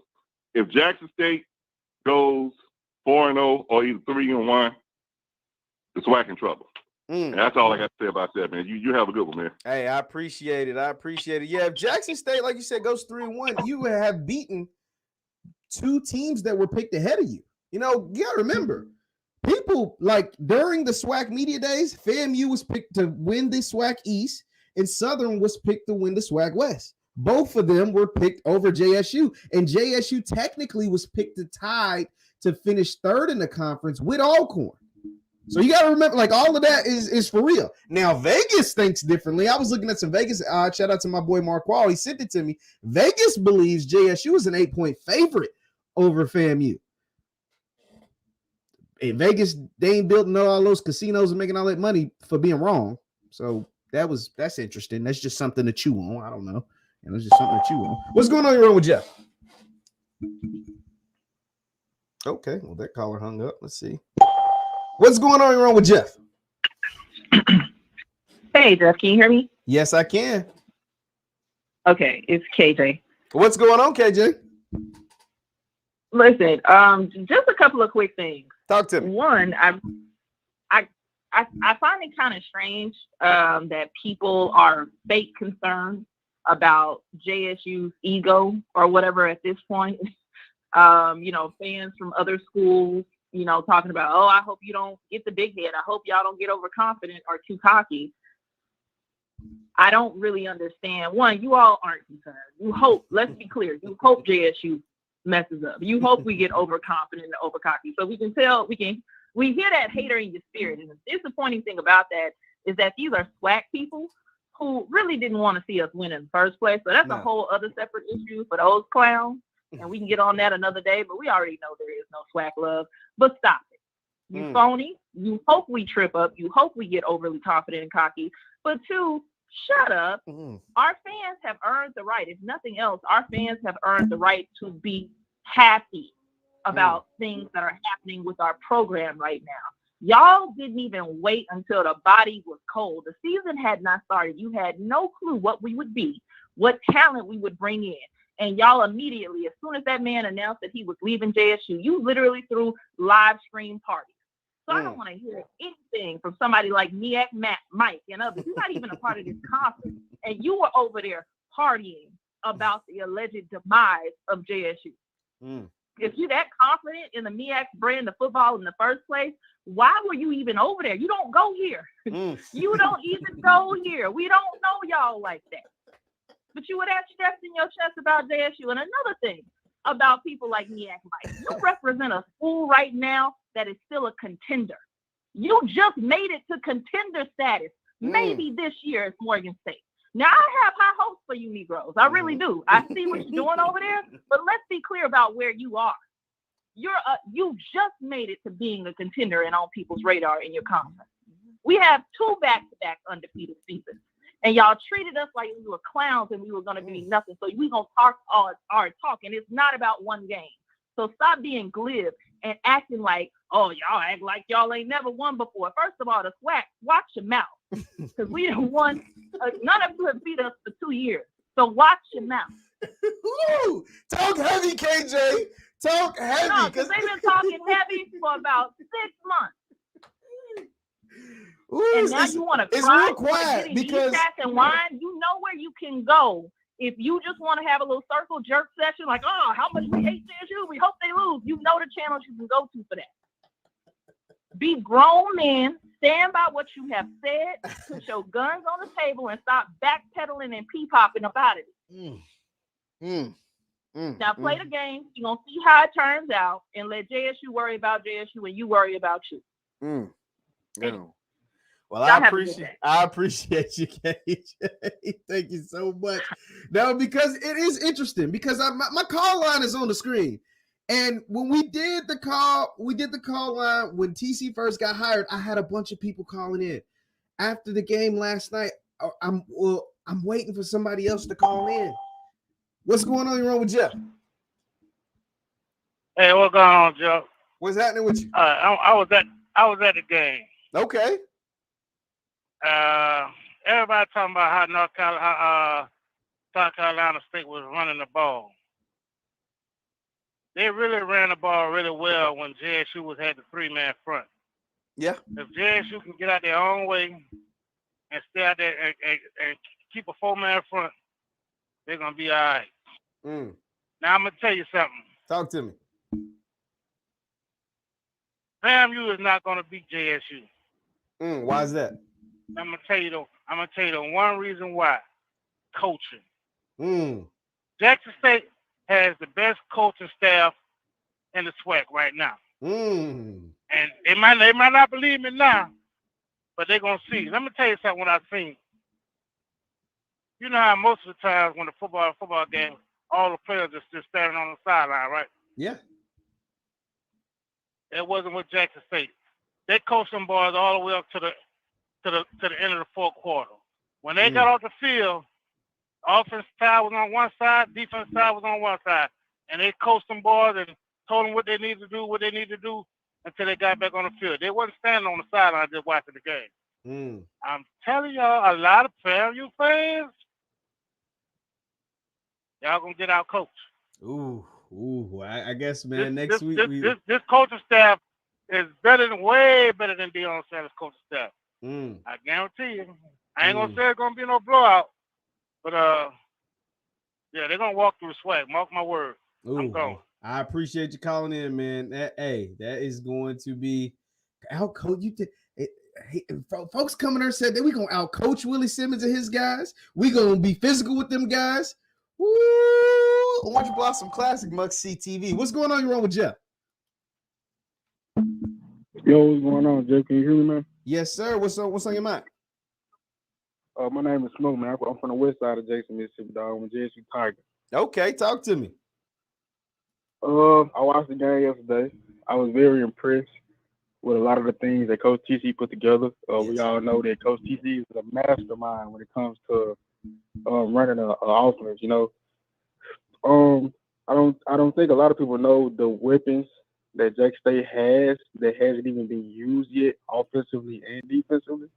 N: If Jackson State goes 4-0 or either 3-1, the SWAC in trouble. And that's all I got to say about that, man. You have a good one, man.
A: Hey, I appreciate it. Yeah, if Jackson State, like you said, goes 3-1, you would have beaten 2 teams that were picked ahead of you. You know, you gotta remember, people like during the SWAC media days, FAMU was picked to win the SWAC East, and Southern was picked to win the SWAC West. Both of them were picked over JSU, and JSU technically was picked tied to finish 3rd in the conference with Alcorn. So you got to remember, like, all of that is for real. Now, Vegas thinks differently. I was looking at some Vegas odds. Shout out to my boy Mark Wall. He sent it to me. Vegas believes JSU is an 8-point favorite over FAMU. In Vegas, they ain't building all those casinos and making all that money for being wrong. So that's interesting. That's just something to chew on. I don't know. And it's just something to chew on. What's going on with Jeff? Okay, well, that caller hung up. Let's see. What's going on wrong with Jeff?
J: Hey, Jeff, can you hear me?
A: Yes, I can.
J: Okay, it's KJ.
A: What's going on, KJ?
J: Listen, just a couple of quick things.
A: Talk to me.
J: One, I find it kind of strange that people are fake concerned about JSU's ego or whatever at this point. You know, fans from other schools, you know, talking about, oh, I hope you don't get the big head. I hope y'all don't get overconfident or too cocky. I don't really understand. One, you all aren't concerned. You hope, let's be clear, you hope JSU messes up. You hope we get overconfident and overcocky. So we can tell, we hear that hater in your spirit. And the disappointing thing about that is that these are SWAC people who really didn't want to see us win in the first place. So that's a whole other separate issue for those clowns. And we can get on that another day, but we already know there is no SWAC love. But stop it. You phony. You hope we trip up. You hope we get overly confident and cocky. But 2, shut up. Our fans have earned the right. If nothing else, our fans have earned the right to be happy about things that are happening with our program right now. Y'all didn't even wait until the body was cold. The season had not started. You had no clue what we would be, what talent we would bring in. And y'all immediately, as soon as that man announced that he was leaving JSU, you literally threw live stream parties. So I don't want to hear anything from somebody like MEAC Mike and others. You're not even a part of this conference. And you were over there partying about the alleged demise of JSU. If you're that confident in the MEAC brand of football in the first place, why were you even over there? You don't go here. You don't even go here. We don't know y'all like that. But you would have stressed in your chest about JSU. And another thing about people like MEAC Mike, you represent a school right now that is still a contender. You just made it to contender status. Maybe this year it's Morgan State. Now, I have high hopes for you Negroes. I really do. I see what you're doing over there. But let's be clear about where you are. You just made it to being a contender and on people's radar in your conference. We have 2 back-to-back undefeated seasons. And y'all treated us like we were clowns and we were going to be nothing. So we going to talk our talk. And it's not about one game. So stop being glib and acting like, oh, y'all act like y'all ain't never won before. First of all, the SWAC, watch your mouth. Because we didn't won. None of you have beat us for 2 years. So watch your mouth.
A: Talk heavy, KJ. Talk heavy.
J: No, because they've been talking heavy for about 6 months. And now you want to cry,
A: real quiet because
J: and whine. You know where you can go if you just want to have a little circle jerk session, like, oh, how much we hate JSU, we hope they lose. You know the channels you can go to for that. Be grown men, stand by what you have said, put your guns on the table, and stop backpedaling and pee-popping about it. Now play the game. You're going to see how it turns out, and let JSU worry about JSU, and you worry about you.
A: Well, I appreciate you, KJ. Thank you so much. Now, because it is interesting, because my call line is on the screen. And when we did the call line when TC first got hired, I had a bunch of people calling in. After the game last night, I'm waiting for somebody else to call in. What's going on wrong with Jeff?
O: Hey, what's going on, Jeff?
A: What's happening with you?
O: I was at the game.
A: Okay.
O: Everybody talking about how South Carolina State was running the ball. They really ran the ball really well when JSU had the 3-man front.
A: Yeah.
O: If JSU can get out their own way and stay out there and keep a 4-man front, they're gonna be all right. Now I'm gonna tell you something.
A: Talk to me.
O: FAMU is not gonna beat JSU.
A: Why is that?
O: I'm gonna tell you the one reason why. Coaching. Jackson State has the best coaching staff in the SWAC right now. And they might not believe me now, but they're gonna see. Let me tell you something. What I've seen. You know how most of the times when the football game, all the players are just standing on the sideline, right?
A: Yeah.
O: It wasn't with Jackson State. They coached them boys all the way up to the end of the fourth quarter. When they got off the field, offense side was on one side, defense side was on one side, and they coached them boys and told them what they need to do, until they got back on the field. They wasn't standing on the sideline just watching the game. I'm telling y'all, a lot of FAMU fans, y'all gonna get out coached.
A: I guess, man. Next week,
O: this coaching staff is way better than Deion Sanders' coaching staff. I guarantee you. I ain't gonna say it's gonna be no blowout, but yeah, they're gonna walk through the SWAC. Mark my word. I'm going.
A: I appreciate you calling in, man. That is going to be out coach. Folks coming there said that we gonna out coach Willie Simmons and his guys. We gonna be physical with them guys. Woo! Orange Blossom Classic, Muck CTV. What's going on? You're on with Jeff.
P: Yo, what's going on, Jeff? Can you hear me, man?
A: Yes, sir. What's on your mind?
P: My name is Smoke, man. I'm from the west side of Jackson, Mississippi, dog. I'm a JSU Tiger.
A: Okay, talk to me.
P: I watched the game yesterday. I was very impressed with a lot of the things that Coach TC put together. We all know that Coach TC is a mastermind when it comes to running an offense. You know, I don't think a lot of people know the weapons that Jackson State has that hasn't even been used yet, offensively and defensively.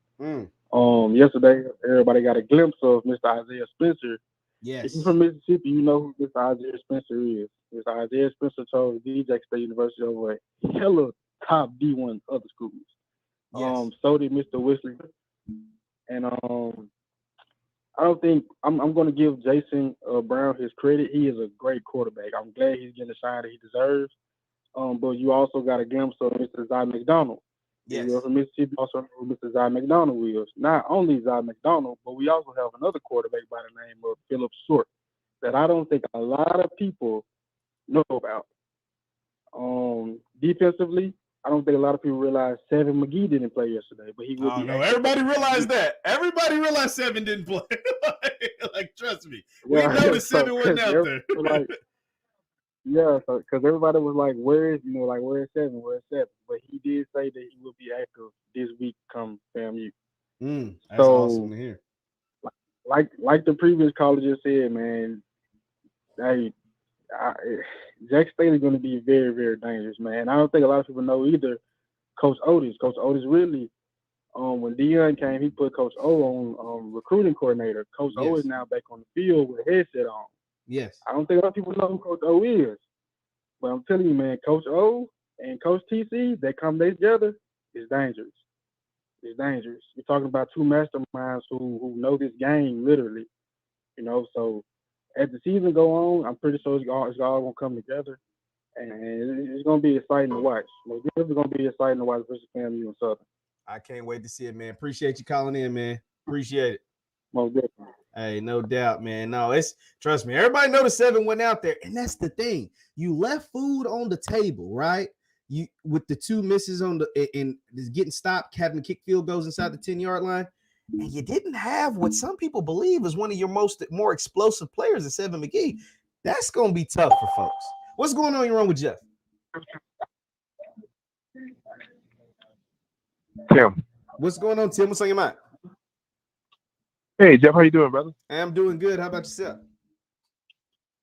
P: Yesterday, everybody got a glimpse of Mr. Isaiah Spencer.
A: Yes.
P: If you're from Mississippi, you know who Mr. Isaiah Spencer is. Mr. Isaiah Spencer chose Jackson State University over a hella top D1 other schools.
A: Yes.
P: So did Mr. Wesley. And I don't think I'm going to give Jason Brown his credit. He is a great quarterback. I'm glad he's getting the shine that he deserves. But you also got a glimpse of Mr. Zy McDonald.
A: Yes.
P: You're from Mississippi, also know who Mr. Zy McDonald is. Not only Zy McDonald, but we also have another quarterback by the name of Philip Short that I don't think a lot of people know about. Defensively, I don't think a lot of people realize Seven McGee didn't play yesterday, but he will be.
A: No, everybody realized that. Everybody realized Seven didn't play. like, trust me, we noticed Seven wasn't out there.
P: Yeah, because everybody was like, where's Seven? Where's Seven? But he did say that he will be active this week come FAMU.
A: That's awesome to hear.
P: Like the previous caller just said, man, Jack State is going to be very, very dangerous, man. I don't think a lot of people know either Coach Otis. Coach Otis really, when Deion came, he put Coach O on recruiting coordinator. Coach O is now back on the field with a headset on.
A: Yes.
P: I don't think a lot of people know who Coach O is. But I'm telling you, man, Coach O and Coach TC, that come together, is dangerous. It's dangerous. You're talking about two masterminds who know this game, literally. You know, so as the season go on, I'm pretty sure it's all going to come together. And it's going to be exciting to watch. It's going to be exciting to watch versus FAMU and Southern.
A: I can't wait to see it, man. Appreciate you calling in, man. Appreciate it.
P: Most definitely.
A: Hey, no doubt, man. No, trust me. Everybody know the Seven went out there, and that's the thing. You left food on the table, right? You with the two misses on and getting stopped, having to kick field goals inside the 10-yard line, and you didn't have what some people believe is one of your more explosive players in Seven McGee. That's gonna be tough for folks. What's going on? You're wrong with Jeff?
Q: Tim.
A: What's going on, Tim? What's on your mind?
Q: Hey, Jeff, how you doing, brother?
A: I'm doing good. How about yourself?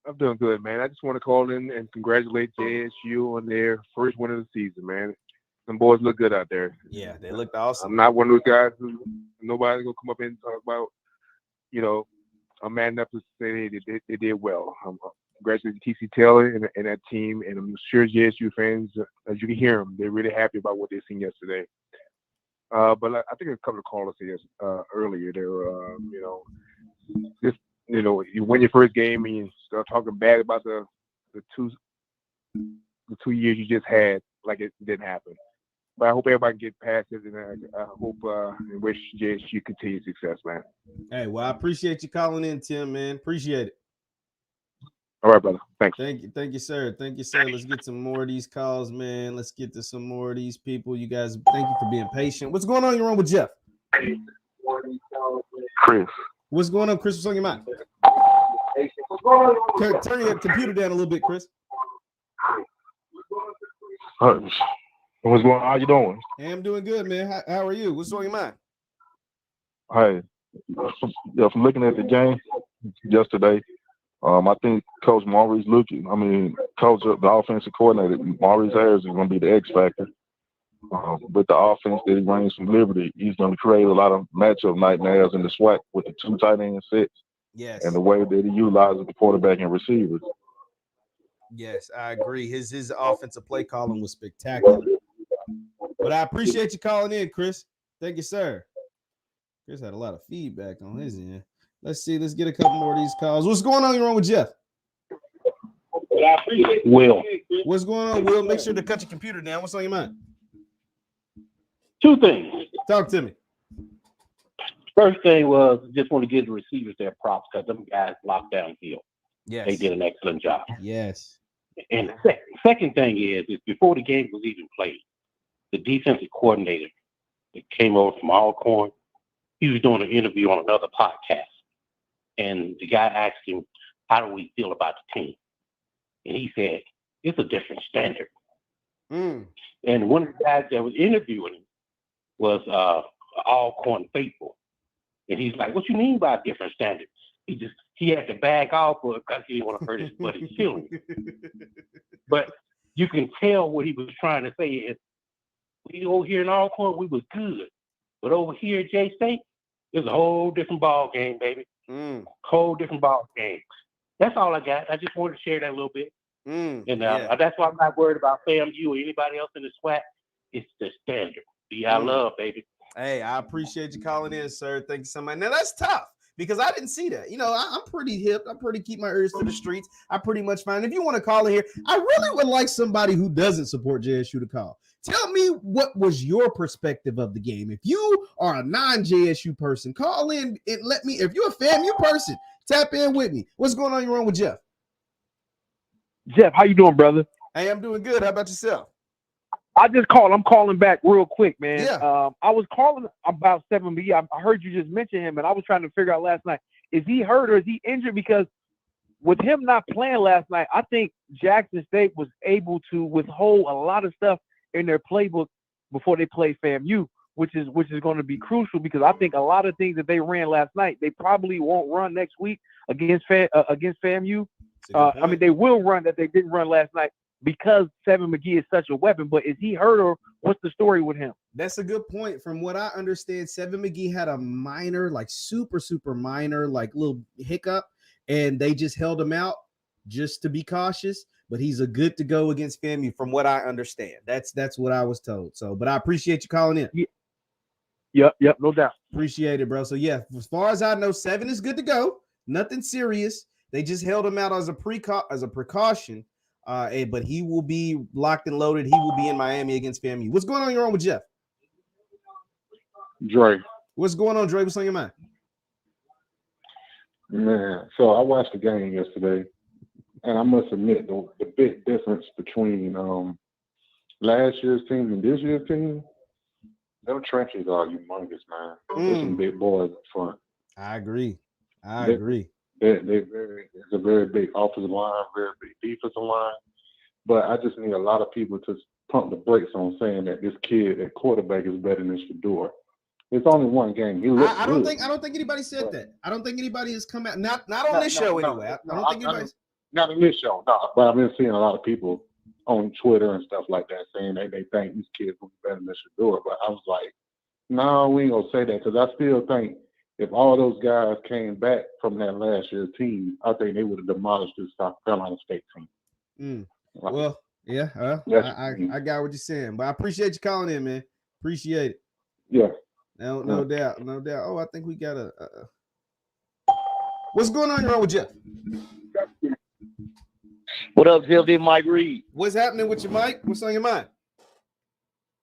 Q: I'm doing good, man. I just want to call in and congratulate JSU on their first win of the season, man. Some boys look good out there.
A: Yeah, they looked awesome.
Q: I'm not one of those guys who nobody's going to come up and talk about, I'm mad enough to say they did well. Congratulations to TC Taylor and that team, and I'm sure JSU fans, as you can hear them, they're really happy about what they've seen yesterday. But I think a couple of callers here earlier, they were, just, you win your first game and you start talking bad about the 2 years you just had, like it didn't happen. But I hope everybody can get past it, and I hope and wish JSU continued success, man.
A: Hey, well, I appreciate you calling in, Tim, man. Appreciate it.
Q: All right, brother. Thanks.
A: Thank you, sir. Thank you, sir. Let's get some more of these calls, man. Let's get to some more of these people. You guys, thank you for being patient. What's going on? You're on with Jeff.
N: Chris.
A: What's going on, Chris? What's on your mind? Turn your computer down a little bit, Chris.
E: What's going on? How you doing?
A: Hey, I'm doing good, man. How are you? What's on your mind?
E: Hey, from looking at the game yesterday, I think Coach Maurice coach of the offensive coordinator, Maurice Harris is going to be the X factor. With the offense that he brings from Liberty, he's going to create a lot of matchup nightmares in the SWAC with the 2 tight end sets.
A: Yes.
E: And the way that he utilizes the quarterback and receivers.
A: Yes, I agree. His offensive play calling was spectacular. But I appreciate you calling in, Chris. Thank you, sir. Chris had a lot of feedback on his end. Let's see. Let's get a couple more of these calls. What's going on? You're on with Jeff.
R: Will.
A: What's going on, Will? Make sure to cut your computer down. What's on your mind?
R: 2 things.
A: Talk to me.
R: First thing was just want to give the receivers their props because them guys locked down Hill.
A: Yes.
R: They did an excellent job.
A: Yes.
R: And the second thing is before the game was even played, the defensive coordinator that came over from Alcorn, he was doing an interview on another podcast. And the guy asked him, how do we feel about the team? And he said, it's a different standard. And one of the guys that was interviewing him was Alcorn faithful. And he's like, what you mean by different standards? He had to back off because he didn't want to hurt his buddy's feelings. But you can tell what he was trying to say is, we over here in Alcorn, we was good. But over here at J-State, it's a whole different ball game, baby. Whole different ball game. That's all I got. I just wanted to share that a little bit. And that's why I'm not worried about FAMU or anybody else in the SWAC. It's the standard. I love, baby.
A: Hey, I appreciate you calling in, sir. Thank you so much. Now, that's tough because I didn't see that. I'm pretty hip. I'm pretty keep my ears to the streets. I pretty much find if you want to call in here, I really would like somebody who doesn't support JSU to call. Tell me what was your perspective of the game. If you are a non-JSU person, call in and let me. If you're a FAMU person, tap in with me. What's going on? You're on with Jeff.
P: Jeff, how you doing, brother?
A: Hey, I'm doing good. How about yourself?
P: I just called. I'm calling back real quick, man.
A: Yeah.
P: I was calling about 7B. I heard you just mention him, and I was trying to figure out last night, is he hurt or is he injured? Because with him not playing last night, I think Jackson State was able to withhold a lot of stuff in their playbook before they play FAMU, which is going to be crucial because I think a lot of things that they ran last night, they probably won't run next week against FAMU. They will run that they didn't run last night because Seven McGee is such a weapon. But is he hurt or what's the story with him?
A: That's a good point. From what I understand, Seven McGee had a minor, like super minor, like little hiccup, and they just held him out just to be cautious. But he's a good to go against FAMU, from what I understand. That's what I was told. So, but I appreciate you calling in.
P: Yep, no doubt.
A: Appreciate it, bro. So yeah, as far as I know, Seven is good to go. Nothing serious. They just held him out as a precaution. But he will be locked and loaded. He will be in Miami against FAMU. What's going on? You're on with Jeff.
S: Dre.
A: What's going on, Dre? What's on your mind?
S: Man, so I watched the game yesterday, and I must admit the big difference between last year's team and this year's team, them trenches are humongous, man. There's some big boys up front.
A: I agree.
S: It's a very big offensive line, very big defensive line. But I just need a lot of people to pump the brakes on saying that this kid at quarterback is better than Shador. It's only one game. He looks
A: I don't think anybody said that. I don't think anybody has come out. Not on this show anyway. I don't think anybody's
S: not on this show. No, but I've been seeing a lot of people on Twitter and stuff like that saying they think these kids will be better than Shador. But I was like, no, we ain't gonna say that because I still think if all those guys came back from that last year's team, I think they would have demolished this South Carolina State team.
A: Well, yeah, I got what you're saying, but I appreciate you calling in, man. Appreciate it.
S: Yeah.
A: No doubt. Oh, I think we got a. What's going on with Jeff?
T: What up, Jeff? This Mike Reed.
A: What's happening with you, Mike? What's on your mind?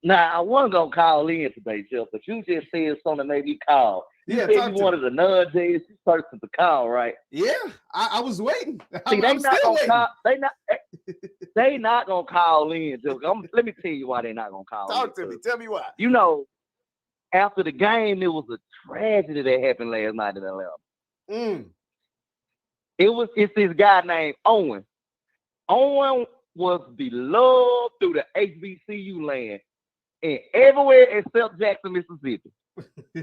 T: Now, I wasn't gonna call in today, Jeff, but you just said something that made me call. You said you wanted a non-JSU person to call, right?
A: Yeah, I was waiting.
T: See, they not gonna call. They not gonna call in, Jeff. Let me tell you why they not gonna call.
A: Talk to me. Tell me why.
T: You know, after the game, there was a tragedy that happened last night in Atlanta. It's this guy named Owen. Owen was beloved through the HBCU land and everywhere except Jackson, Mississippi.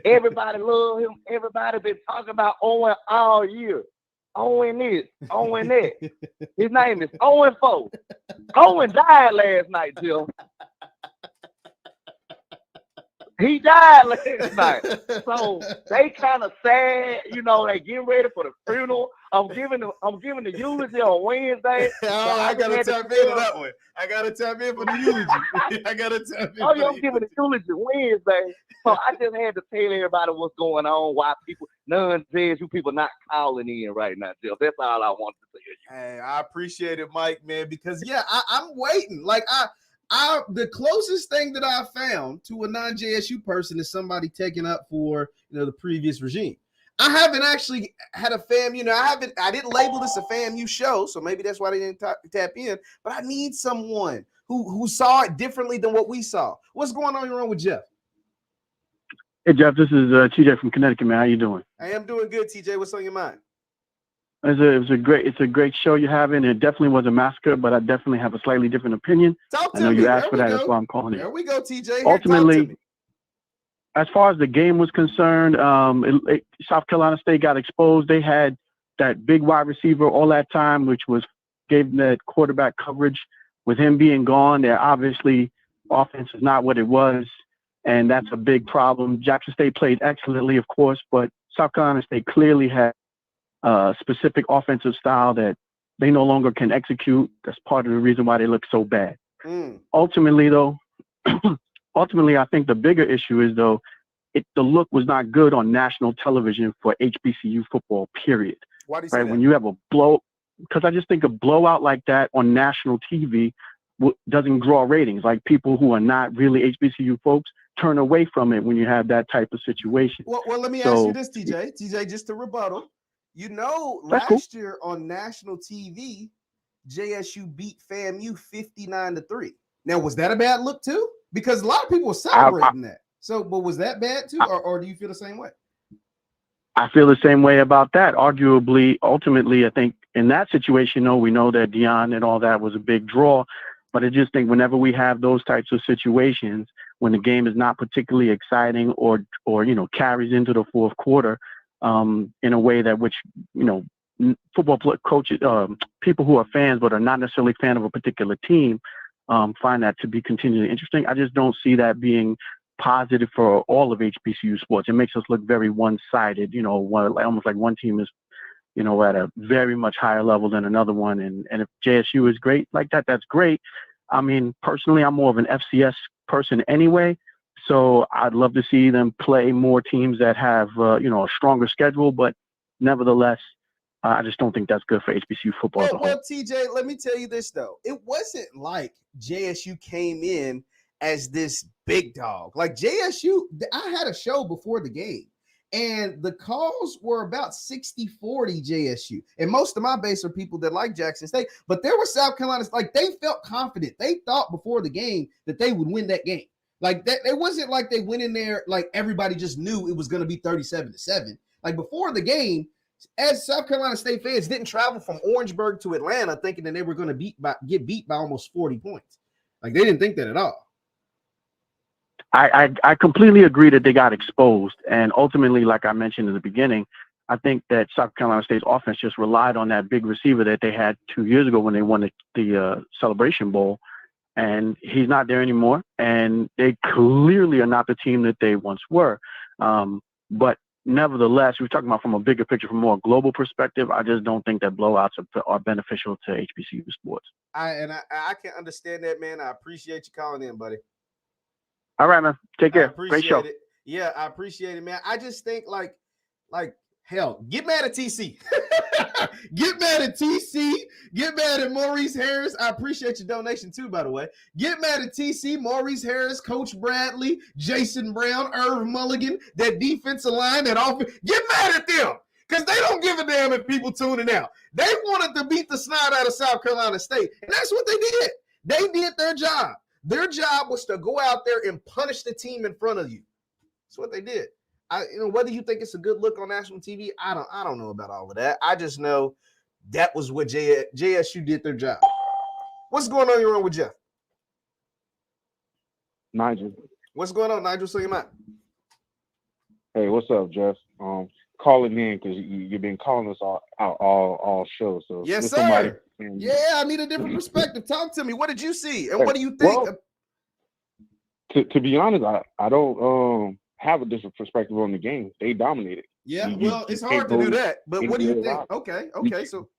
T: Everybody loved him. Everybody been talking about Owen all year. Owen this, Owen that. His name is Owen Foe. Owen died last night, Jill. He died last night. So they kind of sad, you know, they getting ready for the funeral. I'm giving the eulogy on Wednesday.
A: I gotta tap into that one. I gotta tap in for the eulogy. I gotta tap in.
T: Oh, yeah, I'm giving the eulogy Wednesday. So I just had to tell everybody what's going on, why people, non-JSU people not calling in right now, Jill. That's all I wanted to tell you.
A: Hey, I appreciate it, Mike, man, because I'm waiting. Like the closest thing that I found to a non-JSU person is somebody taking up for the previous regime. I haven't actually had a FAMU. I didn't label this a FAMU show, so maybe that's why they didn't tap in. But I need someone who saw it differently than what we saw. What's going on with Jeff?
U: Hey Jeff, this is TJ from Connecticut, man. How you doing?
A: I am doing good, TJ. What's on your mind?
U: It's a great show you're having. It definitely was a massacre, but I definitely have a slightly different opinion. I know you asked for that. That's why I'm calling it.
A: There we go, TJ.
U: Ultimately, as far as the game was concerned, South Carolina State got exposed. They had that big wide receiver all that time, which gave them that quarterback coverage. With him being gone, their obviously offense is not what it was, and that's a big problem. Jackson State played excellently, of course, but South Carolina State clearly had a specific offensive style that they no longer can execute. That's part of the reason why they look so bad. Ultimately, I think the bigger issue is, though, the look was not good on national television for HBCU football, period.
A: Why do you say that?
U: When you have because I just think a blowout like that on national TV doesn't draw ratings. Like, people who are not really HBCU folks turn away from it when you have that type of situation.
A: Well, let me ask you this, TJ. TJ, just to rebuttal. Last year on national TV, JSU beat FAMU 59-3. Now, was that a bad look too? Because a lot of people were celebrating that. So, but was that bad too, or do you feel the same way?
U: I feel the same way about that. Arguably, ultimately, I think in that situation, we know that Deion and all that was a big draw. But I just think whenever we have those types of situations, when the game is not particularly exciting or carries into the fourth quarter, in a way that football coaches, people who are fans but are not necessarily fan of a particular team, find that to be continually interesting. I just don't see that being positive for all of HBCU sports. It makes us look very one-sided, almost like one team is, at a very much higher level than another one. And if JSU is great like that, that's great. I mean, personally, I'm more of an FCS person anyway. So I'd love to see them play more teams that have, a stronger schedule. But nevertheless, I just don't think that's good for HBCU football as a whole.
A: Well, TJ, let me tell you this, though. It wasn't like JSU came in as this big dog. Like JSU, I had a show before the game, and the calls were about 60-40 JSU. And most of my base are people that like Jackson State. But there were South Carolina's, like, they felt confident. They thought before the game that they would win that game. Like, that, it wasn't like they went in there like everybody just knew it was going to be 37-7. Like, before the game, as South Carolina State fans didn't travel from Orangeburg to Atlanta thinking that they were going to get beat by almost 40 points. Like, they didn't think that at all.
U: I completely agree that they got exposed. And ultimately, like I mentioned in the beginning, I think that South Carolina State's offense just relied on that big receiver that they had 2 years ago when they won the Celebration Bowl. And he's not there anymore. And they clearly are not the team that they once were. But nevertheless, we're talking about from a bigger picture, from a more global perspective. I just don't think that blowouts are beneficial to HBCU sports.
A: I can understand that, man. I appreciate you calling in, buddy.
U: All right, man. Take care.
A: Great
U: show.
A: Yeah, I appreciate it, man. I just think like hell, get mad at TC. Get mad at TC. Get mad at Maurice Harris. I appreciate your donation too, by the way. Get mad at TC, Maurice Harris, Coach Bradley, Jason Brown, Irv Mulligan, that defensive line, that offense. Get mad at them because they don't give a damn if people tuning out. They wanted to beat the snot out of South Carolina State, and that's what they did. They did their job. Their job was to go out there and punish the team in front of you. That's what they did. Whether you think it's a good look on national TV, I don't know about all of that. I just know that was what JSU did their job. What's going on your own with Jeff?
B: Nigel.
A: What's going on, Nigel? Say your mind.
B: Hey, what's up, Jeff? Calling in because you've been calling us all show. So
A: yes, sir. Yeah, I need a different perspective. Talk to me. What did you see, and what do you think?
B: Well, to be honest, I don't have a different perspective on the game. They dominated.
A: Yeah, it's hard to do that. But what do you think? Okay. So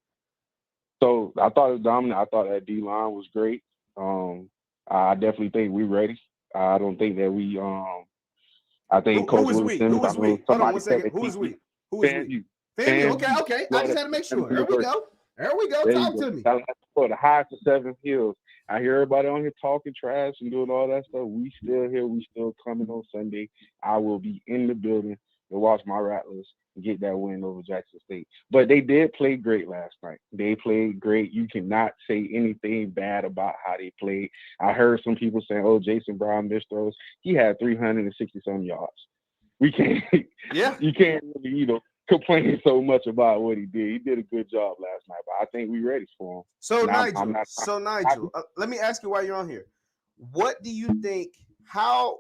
B: I thought it was dominant. I thought that D line was great. I definitely think we're ready. I don't think that we. I think Coach Wilson.
A: Who is we? Hold on one second. Who is we? Who is we? FAMU. Okay. I just had to make sure. There we go. Talk to me.
B: For the high to 7 hills. I hear everybody on here talking trash and doing all that stuff. We still here. We still coming on Sunday. I will be in the building to watch my Rattlers and get that win over Jackson State. But they did play great last night. They played great. You cannot say anything bad about how they played. I heard some people saying, "Oh, Jason Brown missed throws." He had 360-some yards. We can't. Yeah. You can't really, complain so much about what he did. He did a good job last night, but I think we're ready for him.
A: So Nigel, let me ask you while you're on here. What do you think? How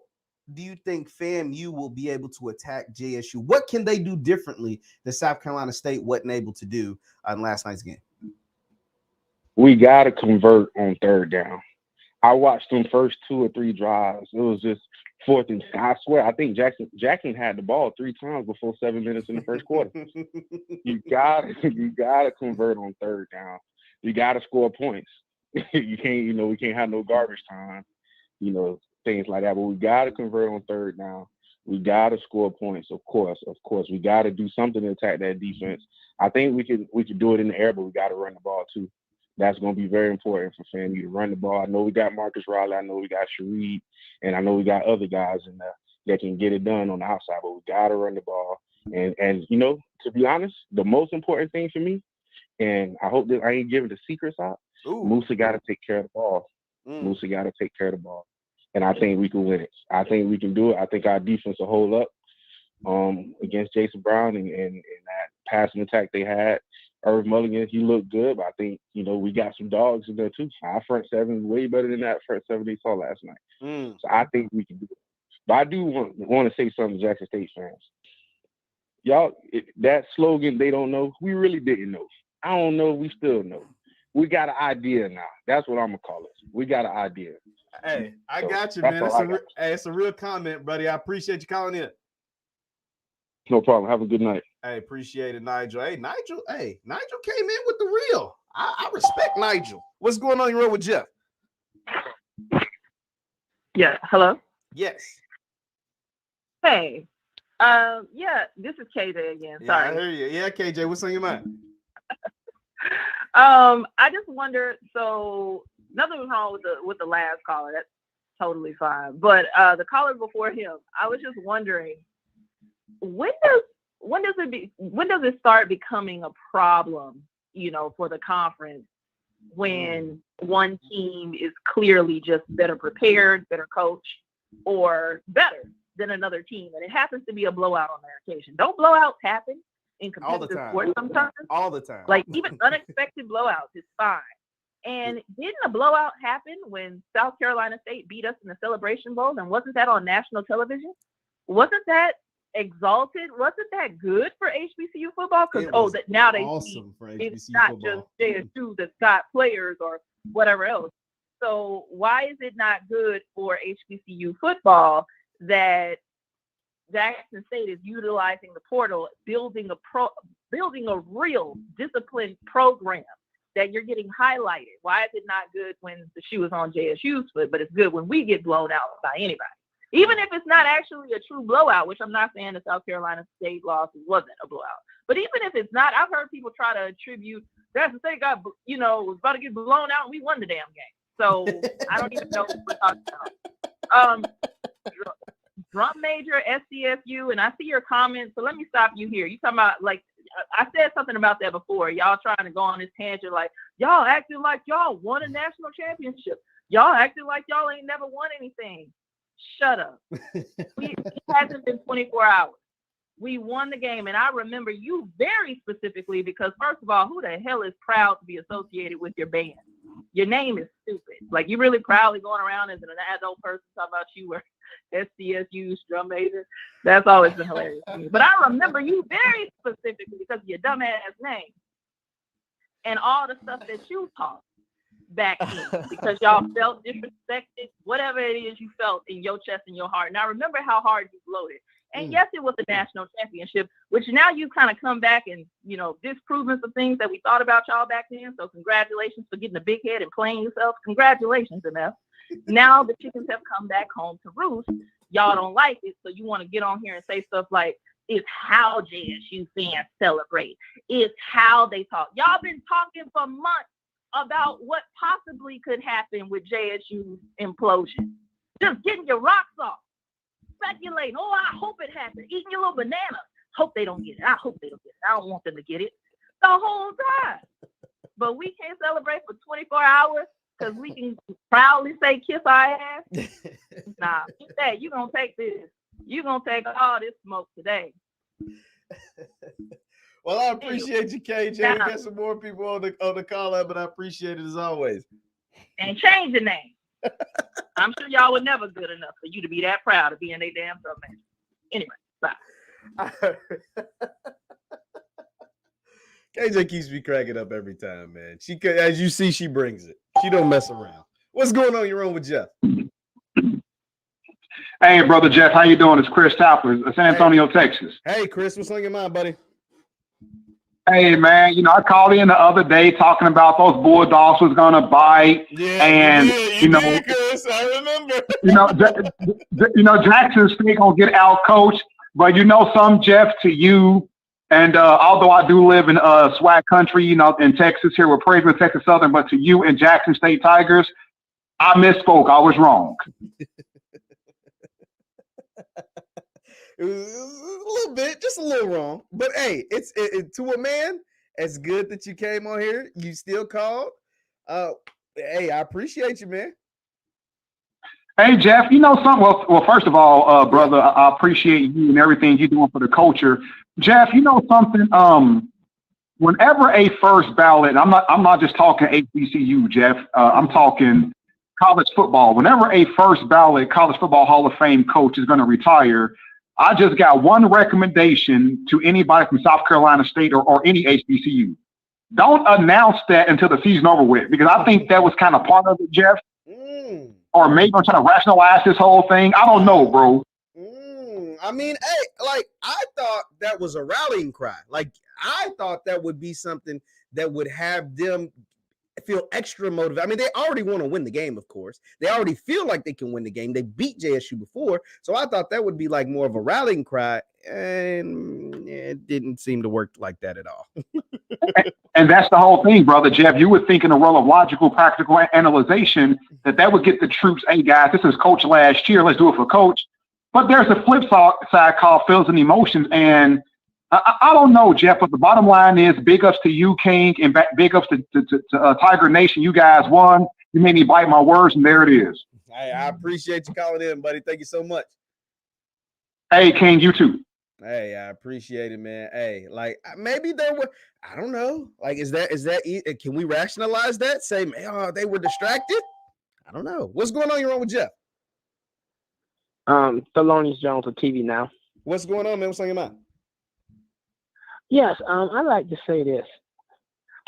A: do you think FAMU will be able to attack JSU? What can they do differently that South Carolina State wasn't able to do in last night's game?
B: We got to convert on third down. I watched them first 2 or 3 drives. It was just fourth and I swear, I think Jackson had the ball 3 times before 7 minutes in the first quarter. You gotta convert on third down. You gotta score points. You can't, we can't have no garbage time, things like that. But we gotta convert on third down. We gotta score points, of course. We gotta do something to attack that defense. I think we could do it in the air, but we gotta run the ball too. That's going to be very important for FAMU to run the ball. I know we got Marcus Riley. I know we got Shareed. And I know we got other guys in there that can get it done on the outside. But we got to run the ball. And to be honest, the most important thing for me, and I hope that I ain't giving the secrets out, Musa got to take care of the ball. Musa got to take care of the ball. And I think we can win it. I think we can do it. I think our defense will hold up against Jason Brown and that passing attack they had. Irv Mulligan, he looked good, but I think, we got some dogs in there too. Our front seven is way better than that front seven they saw last night. So I think we can do it. But I do want to say something to Jackson State fans. Y'all, that slogan, they don't know, we really didn't know. I don't know, we still know. We got an idea now. That's what I'm going to call it. We got an idea.
A: Hey, I got you, man. It's a real comment, buddy. I appreciate you calling in.
B: No problem. Have a good night.
A: Hey, appreciate it, Nigel. Nigel came in with the real. I respect Nigel. What's going on your road with Jeff?
V: Yeah, hello?
A: Yes.
V: Hey. This is KJ again. Sorry.
A: I hear you. Yeah, KJ, what's on your mind?
V: I just wonder, so nothing was wrong with the last caller. That's totally fine. But the caller before him, I was just wondering, when does it start becoming a problem, for the conference when one team is clearly just better prepared, better coached, or better than another team, and it happens to be a blowout on their occasion? Don't blowouts happen in competitive sports sometimes?
A: All the time.
V: Like even unexpected blowouts is fine. And didn't a blowout happen when South Carolina State beat us in the Celebration Bowl? And wasn't that on national television? Wasn't that exalted? Wasn't that good for HBCU football? Because now they
A: awesome for HBCU
V: it's not
A: football.
V: Just JSU that's got players or whatever else. So why is it not good for HBCU football that Jackson State is utilizing the portal, building a real disciplined program that you're getting highlighted? Why is it not good when the shoe is on JSU's foot, but it's good when we get blown out by anybody? Even if it's not actually a true blowout, which I'm not saying the South Carolina State loss wasn't a blowout, but even if it's not, I've heard people try to attribute Jackson State got, was about to get blown out and we won the damn game. So I don't even know what we're talking about. Drum major, SDSU, and I see your comments. So let me stop you here. You talking about, like, I said something about that before. Y'all trying to go on this tangent like, y'all acting like y'all won a national championship. Y'all acting like y'all ain't never won anything. Shut up. It hasn't been 24 hours. We won the game. And I remember you very specifically because, first of all, who the hell is proud to be associated with your band? Your name is stupid. Like, you really proudly going around as an adult person talking about you were SDSU's drum major. That's always been hilarious to me. But I remember you very specifically because of your dumbass name and all the stuff that you taught back then because y'all felt disrespected, whatever it is you felt in your chest and your heart. And I remember how hard you bloated. And yes, it was a national championship, which now you kind of come back and, disproven some things that we thought about y'all back then. So congratulations for getting a big head and playing yourself. Congratulations, MF. Now the chickens have come back home to roost. Y'all don't like it. So you want to get on here and say stuff like, it's how JSU fans celebrate. It's how they talk. Y'all been talking for months about what possibly could happen with JSU's implosion. Just getting your rocks off. Speculating, I hope it happens. Eating your little banana. Hope they don't get it. I hope they don't get it. I don't want them to get it the whole time. But we can't celebrate for 24 hours because we can proudly say kiss our ass. Nah, you're going to take this. You're going to take all this smoke today.
A: Well, I appreciate you, KJ. We got some more people on the call up, but I appreciate it as always.
V: And change the name. I'm sure y'all were never good enough for you to be that proud of being a damn drum major. Anyway, bye.
A: KJ keeps me cracking up every time, man. She, as you see, she brings it. She don't mess around. What's going on? You're on with Jeff.
G: Hey, brother Jeff, how you doing? It's Chris Topper, San Antonio, Texas.
A: Hey, Chris, what's on your mind, buddy?
G: Hey, man, I called in the other day talking about those Bulldogs was going to bite.
A: Yeah,
G: and,
A: you did, Chris. I remember.
G: Jackson State going to get out-coached. But some, Jeff, to you, and although I do live in SWAC country, in Texas here, we're praising Texas Southern, but to you and Jackson State Tigers, I misspoke. I was wrong.
A: It was a little bit, just a little wrong. But hey, it's to a man, it's good that you came on here. You still called. Hey, I appreciate you, man.
G: Hey, Jeff, something? Well, first of all, brother, I appreciate you and everything you're doing for the culture. Jeff, something? Whenever a first ballot, I'm not just talking HBCU, Jeff. I'm talking college football. Whenever a first ballot college football Hall of Fame coach is going to retire, I just got one recommendation to anybody from South Carolina State or any HBCU. Don't announce that until the season over with, because I think that was kind of part of it, Jeff. Or maybe I'm trying to rationalize this whole thing. I don't know, bro.
A: I mean, hey, I thought that was a rallying cry. I thought that would be something that would have them feel extra motivated. I mean, they already want to win the game, of course. They already feel like they can win the game. They beat JSU before. So I thought that would be more of a rallying cry. And it didn't seem to work like that at all.
G: And that's the whole thing, brother Jeff. You would think in a role of logical, practical analyzation that would get the troops, hey, guys, this is coach last year. Let's do it for coach. But there's a flip side called feels and emotions. And I don't know, Jeff, but the bottom line is big ups to you, King, and big ups to Tiger Nation. You guys won. You made me bite my words, and there it is.
A: Hey, I appreciate you calling in, buddy. Thank you so much.
G: Hey, King, you too.
A: Hey, I appreciate it, man. Hey, maybe there were, I don't know. Is that, can we rationalize that? Say, they were distracted? I don't know. What's going on? You're on with Jeff.
H: Thelonious Jones of TV Now.
A: What's going on, man? What's on your mind?
H: Yes, I'd like to say this.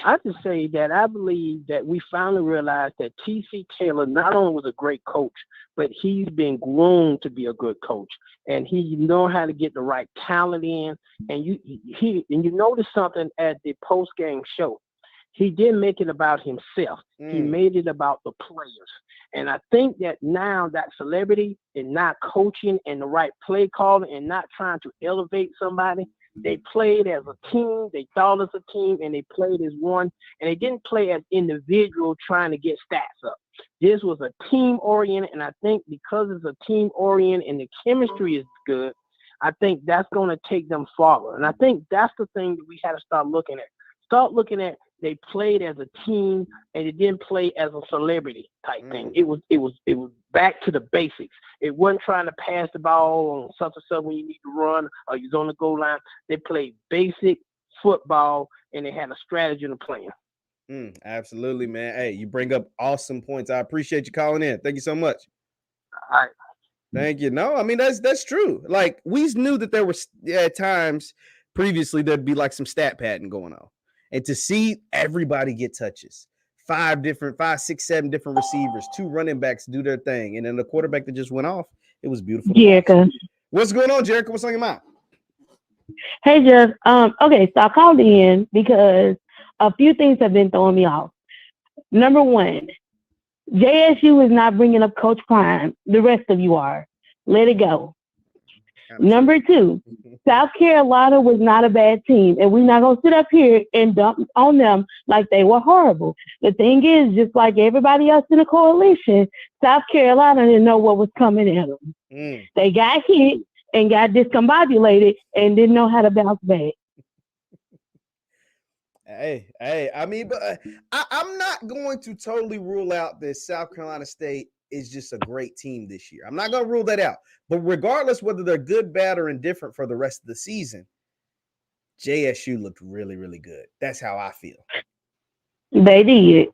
H: I just say that I believe that we finally realized that T.C. Taylor not only was a great coach, but he's been groomed to be a good coach, and he knows how to get the right talent in. And you notice something at the post-game show. He didn't make it about himself. He made it about the players. And I think that now that celebrity and not coaching and the right play calling and not trying to elevate somebody, they played as a team, they thought as a team, and they played as one, and they didn't play as individual trying to get stats up. This was a team oriented, and I think because it's a team oriented and the chemistry is good, I think that's going to take them farther. And I think that's the thing that we had to start looking at. Start looking at they played as a team and they didn't play as a celebrity type thing. It was back to the basics. It wasn't trying to pass the ball on such and such when you need to run or you're on the goal line. They played basic football and they had a strategy to play.
A: Absolutely, man. Hey, you bring up awesome points. I appreciate you calling in. Thank you so much.
H: All right.
A: Thank you. No, I mean, that's true. Like, we knew that there were at times previously there'd be like some stat padding going on. And to see everybody get touches, 5, 6, 7 different receivers, 2 running backs do their thing, and then the quarterback that just went off, it was beautiful.
C: Jerica.
A: What's going on, Jerica? What's on your mind?
C: Hey, Jeff. Okay, so I called in because a few things have been throwing me off. Number one, JSU is not bringing up Coach Prime. The rest of you are. Let it go. Number two, South Carolina was not a bad team, and we're not going to sit up here and dump on them like they were horrible. The thing is, just like everybody else in the coalition, South Carolina didn't know what was coming at them. They got hit and got discombobulated and didn't know how to bounce back.
A: Hey, I mean, but I'm not going to totally rule out that South Carolina State is just a great team this year. I'm not going to rule that out. But regardless whether they're good, bad, or indifferent for the rest of the season, JSU looked really, really good. That's how I feel.
C: They did.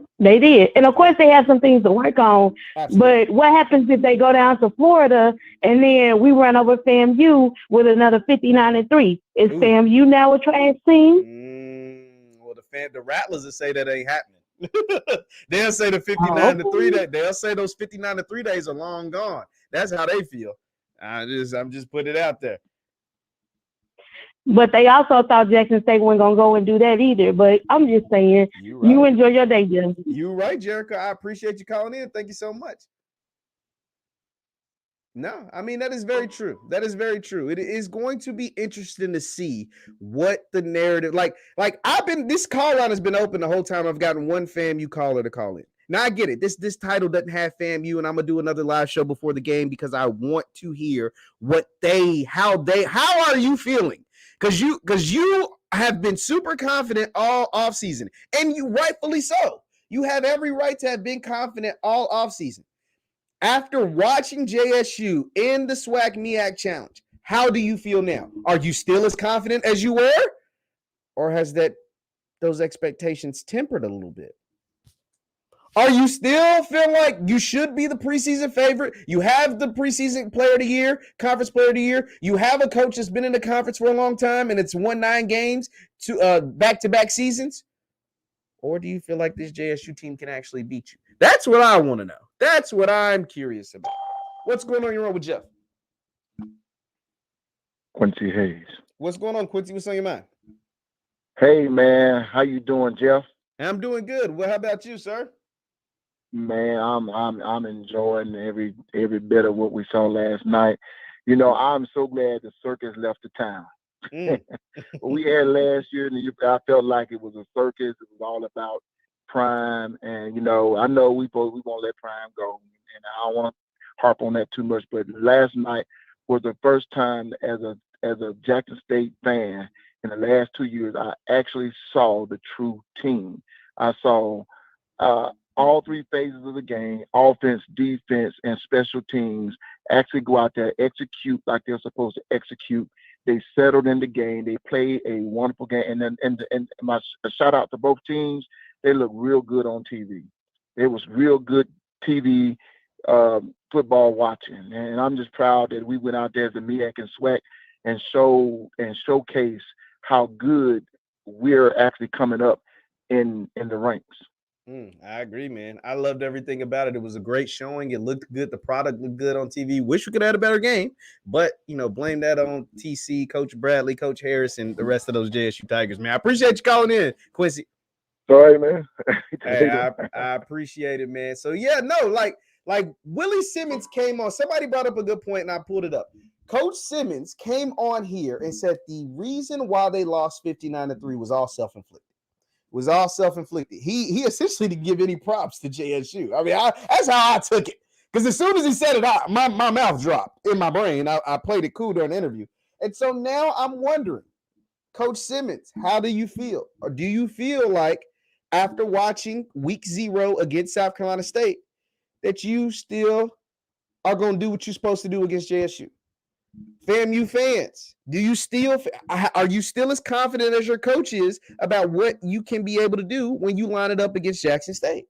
C: And of course, they have some things to work on. Absolutely. But what happens if they go down to Florida and then we run over FAMU with another 59-3? Is FAMU now a trash team?
A: Well, the Rattlers will say that ain't happening. They'll say the 59-3 they'll say those 59-3 days are long gone. That's how they feel. I'm just putting it out there.
C: But they also thought Jackson State wasn't gonna go and do that either. But I'm just saying, you enjoy your day, Jeff.
A: You're right, Jerica. I appreciate you calling in. Thank you so much. No, I mean, that is very true. That is very true. It is going to be interesting to see what the narrative, like this call line has been open the whole time. I've gotten one FAMU caller to call in. Now I get it. This title doesn't have FAMU, and I'm gonna do another live show before the game because I want to hear how are you feeling? Because you have been super confident all offseason, and you rightfully so. You have every right to have been confident all offseason. After watching JSU in the SWAC MEAC Challenge, how do you feel now? Are you still as confident as you were? Or has those expectations tempered a little bit? Are you still feeling like you should be the preseason favorite? You have the preseason player of the year, conference player of the year. You have a coach that's been in the conference for a long time and it's won 9 games to back-to-back seasons? Or do you feel like this JSU team can actually beat you? That's what I want to know. That's what I'm curious about. What's going on with Jeff?
I: Quincy Hayes.
A: What's going on, Quincy? What's on your mind?
I: Hey, man. How you doing, Jeff?
A: I'm doing good. Well, how about you, sir?
I: Man, I'm enjoying every bit of what we saw last night. You know, I'm so glad the circus left the town. We had last year, and I felt like it was a circus. It was all about Prime, and you know, I know we won't let Prime go, and I don't want to harp on that too much. But last night was the first time as a Jackson State fan in the last 2 years I actually saw the true team. I saw all 3 phases of the game: offense, defense, and special teams actually go out there, execute like they're supposed to execute. They settled in the game. They played a wonderful game. And my shout out to both teams. They look real good on TV. It was real good TV football watching. And I'm just proud that we went out there as the MEAC and SWAC and showcase how good we're actually coming up in the ranks.
A: I agree, man. I loved everything about it. It was a great showing. It looked good. The product looked good on TV. Wish we could have had a better game, but blame that on TC, Coach Bradley, Coach Harris, and the rest of those JSU Tigers, man. I appreciate you calling in, Quincy.
I: Sorry, man.
A: Hey, I appreciate it, man. So yeah, no, like Like Willie Simmons came on. Somebody brought up a good point, and I pulled it up. Coach Simmons came on here and said the reason why they lost 59-3 was all self-inflicted. Was all self-inflicted. He essentially didn't give any props to JSU. I mean, that's how I took it. Because as soon as he said it, my mouth dropped in my brain. I played it cool during the interview. And so now I'm wondering, Coach Simmons, how do you feel? Or do you feel like after watching week 0 against South Carolina State that you still are going to do what you're supposed to do against JSU? FAMU fans, are you still as confident as your coach is about what you can be able to do when you line it up against Jackson State?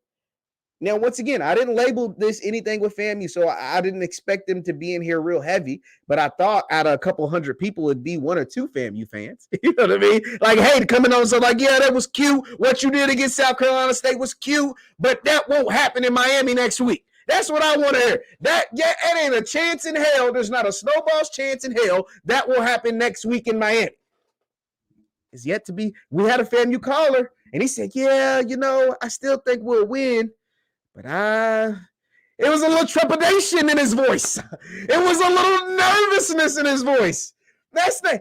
A: Now, once again, I didn't label this anything with FAMU, so I didn't expect them to be in here real heavy, but I thought out of a couple hundred people, it'd be 1 or 2 FAMU fans. You know what I mean? Like, hey, coming on, so like, yeah, that was cute. What you did against South Carolina State was cute, but that won't happen in Miami next week. That's what I want to hear. It ain't a chance in hell. There's not a snowball's chance in hell that will happen next week in Miami. It's yet to be. We had a FAMU caller, and he said, yeah, I still think we'll win. But it was a little trepidation in his voice. It was a little nervousness in his voice.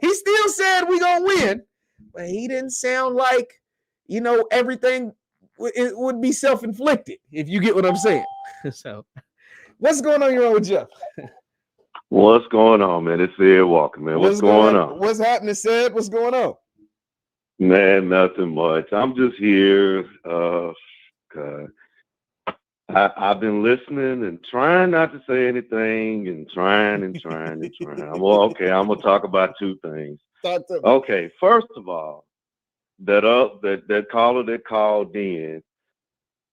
A: He still said we're going to win, but he didn't sound like, everything it would be self-inflicted, if you get what I'm saying. So, what's going on here with Jeff?
F: What's going on, man? It's Ed Walker, man. What's going on?
A: What's happening, Sid? What's going on?
F: Man, nothing much. I'm just here. I've been listening and trying not to say anything and trying. Well, okay, I'm gonna talk about 2 things. Okay, first of all, that caller that called in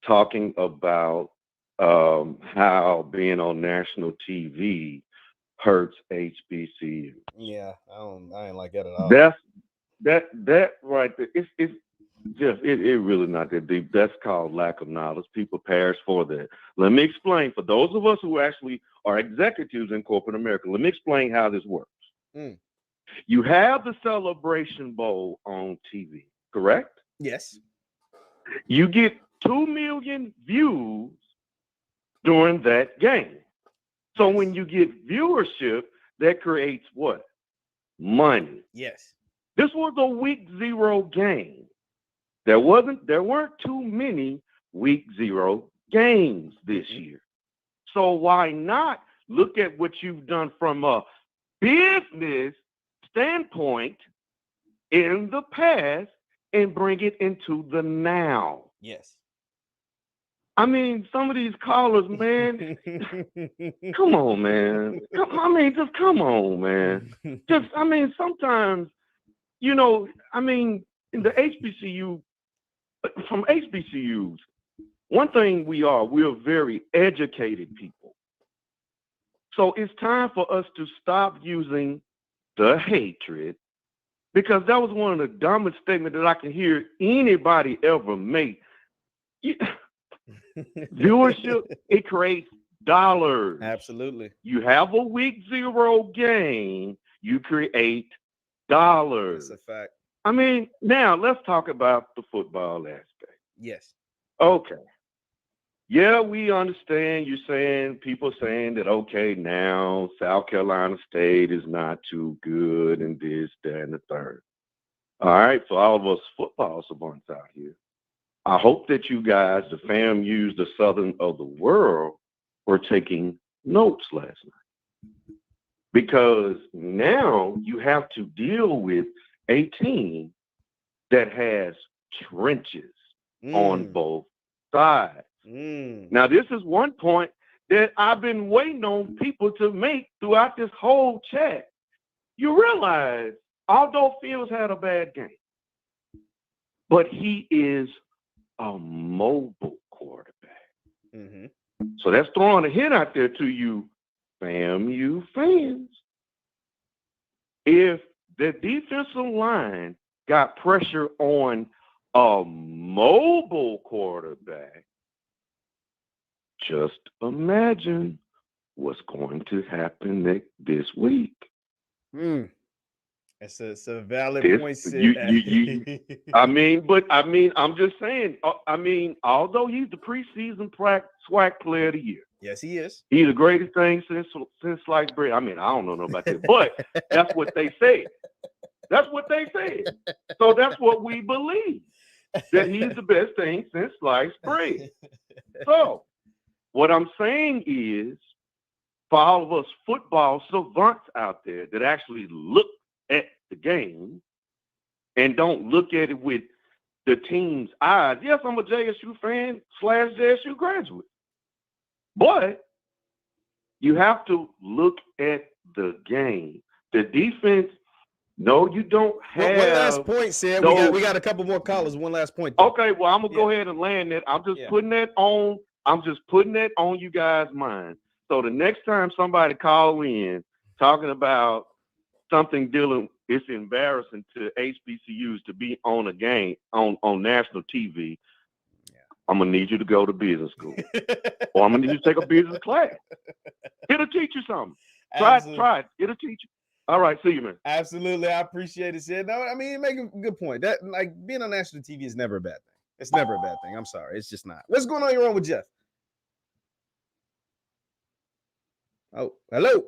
F: talking about how being on national TV hurts HBCU.
A: Yeah, I ain't like that at all.
F: That right there. It's Jeff, it really not that deep. That's called lack of knowledge. People perish for that. Let me explain. For those of us who actually are executives in corporate America, let me explain how this works. You have the Celebration Bowl on TV, correct?
A: Yes.
F: You get 2 million views during that game. So when you get viewership, that creates what? Money.
A: Yes.
F: This was a week 0 game. There weren't too many week 0 games this year. So why not look at what you've done from a business standpoint in the past and bring it into the now?
A: Yes.
F: I mean, some of these callers, man, come on, man. Just come on, man. Sometimes, in the HBCU, from HBCUs, one thing we're very educated people. So it's time for us to stop using the hatred, because that was one of the dumbest statements that I can hear anybody ever make. Viewership, it creates dollars.
A: Absolutely.
F: You have a week 0 game, you create dollars.
A: That's a fact.
F: Now let's talk about the football aspect.
A: Yes.
F: Okay. Yeah, we understand people saying that, okay, now South Carolina State is not too good and this, that, and the third. All right, for all of us football savants out here, I hope that you guys, the FAMUs, the Southern of the world, were taking notes last night. Because now you have to deal with a team that has trenches on both sides. Now, this is one point that I've been waiting on people to make throughout this whole chat. You realize, although Fields had a bad game, but he is a mobile quarterback. So that's throwing a hint out there to you, FAMU fans. If the defensive line got pressure on a mobile quarterback, just imagine what's going to happen this week.
A: It's a valid point, Sid.
F: I'm just saying, although he's the preseason SWAC player of the year.
A: Yes, he is.
F: He's the greatest thing since sliced bread. I mean, I don't know about that, but that's what they said. That's what they said. So that's what we believe, that he's the best thing since sliced bread. So what I'm saying is, for all of us football savants out there that actually look at the game and don't look at it with the team's eyes. Yes, I'm a JSU fan / JSU graduate. But you have to look at the game. The defense, no, you don't have.
A: One last point, Sid. We got a couple more callers. One last point. Though.
F: Okay, well, I'm gonna go ahead and land that. I'm just putting that on. I'm just putting that on you guys' mind. So the next time somebody call in talking about something dealing, it's embarrassing to HBCUs to be on a game on national TV. I'm gonna need you to go to business school, or I'm gonna need you to take a business class. It'll teach you something. Try it. It'll teach you. All right, see you, man.
A: Absolutely, I appreciate it, Sid. No, I mean, you make a good point. That like being on national TV is never a bad thing. It's never a bad thing. I'm sorry, it's just not. What's going on? You're on with Jeff. Oh, hello.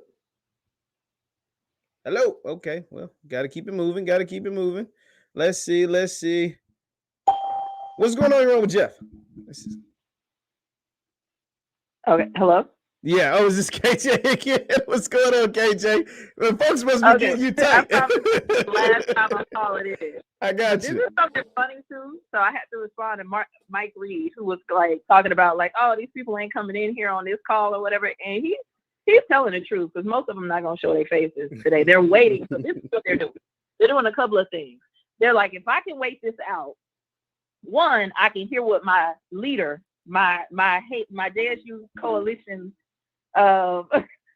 A: Hello. Okay, well, gotta keep it moving. Let's see. What's going on? You're on with Jeff.
V: Okay, hello?
A: Yeah, is this KJ again? What's going on, KJ? Well, folks must be getting you tight.
V: Last time I call it is.
A: I got
V: This
A: you.
V: is something funny too, so I had to respond to Mike Reed, who was like talking about like, oh, these people ain't coming in here on this call or whatever, and he's telling the truth because most of them not gonna show their faces today. They're waiting. So this is what they're doing. They're doing a couple of things. They're like, if I can wait this out, one, I can hear what my leader, my JSU coalition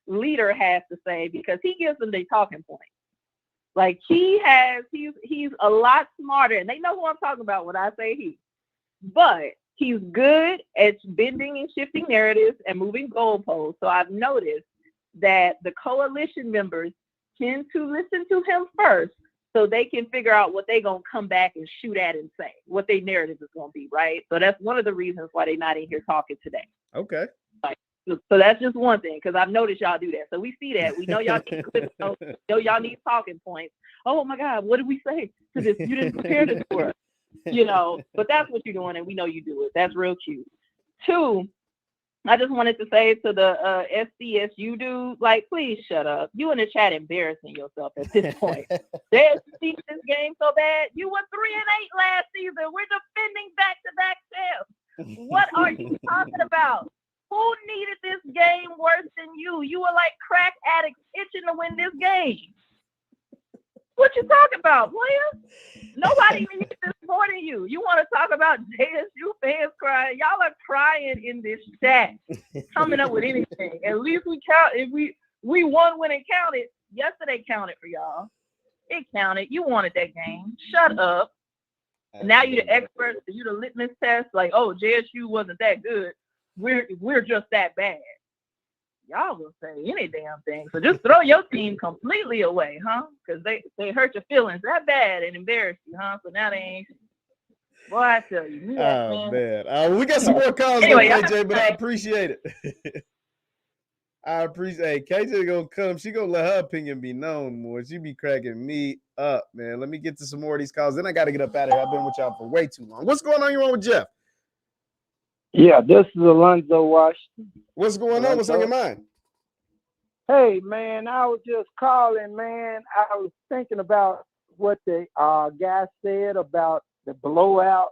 V: leader has to say, because he gives them their talking points. Like he's a lot smarter, and they know who I'm talking about when I say he. But he's good at bending and shifting narratives and moving goalposts. So I've noticed that the coalition members tend to listen to him first, so they can figure out what they're going to come back and shoot at and say, what their narrative is going to be, right? So that's one of the reasons why they're not in here talking today.
A: Okay.
V: So that's just one thing, because I've noticed y'all do that. So we see that. We know y'all need clips. Know y'all need talking points. Oh, my God, what did we say to this? You didn't prepare this for us. But that's what you're doing, and we know you do it. That's real cute. Two, I just wanted to say to the SCSU dude, like, please shut up. You in the chat embarrassing yourself at this point. There's this game so bad. You were 3-8 last season. We're defending back-to-back champs. What are you talking about? Who needed this game worse than you? You were like crack addicts itching to win this game. What you talking about, player? Nobody needs this more than you. You want to talk about JSU fans crying? Y'all are crying in this chat, coming up with anything. At least we count. If we won when it counted. Yesterday counted for y'all. It counted. You wanted that game. Shut up. Now you're the expert. You the litmus test. Like, oh, JSU wasn't that good. We're just that bad. Y'all will say any damn thing. So just throw your team completely away, huh? Because they hurt your feelings that bad and embarrass you, huh? So now they ain't. Boy, I tell you.
A: Man. We got some more calls,
V: anyway,
A: KJ, but I appreciate it. I appreciate KJ gonna come. She gonna let her opinion be known more. She be cracking me up, man. Let me get to some more of these calls. Then I got to get up out of here. I've been with y'all for way too long. What's going on? You on with Jeff?
D: Yeah, this is Alonzo Washington.
A: What's going on? What's on your mind?
D: Hey, man, I was just calling, man. I was thinking about what the guy said about the blowout.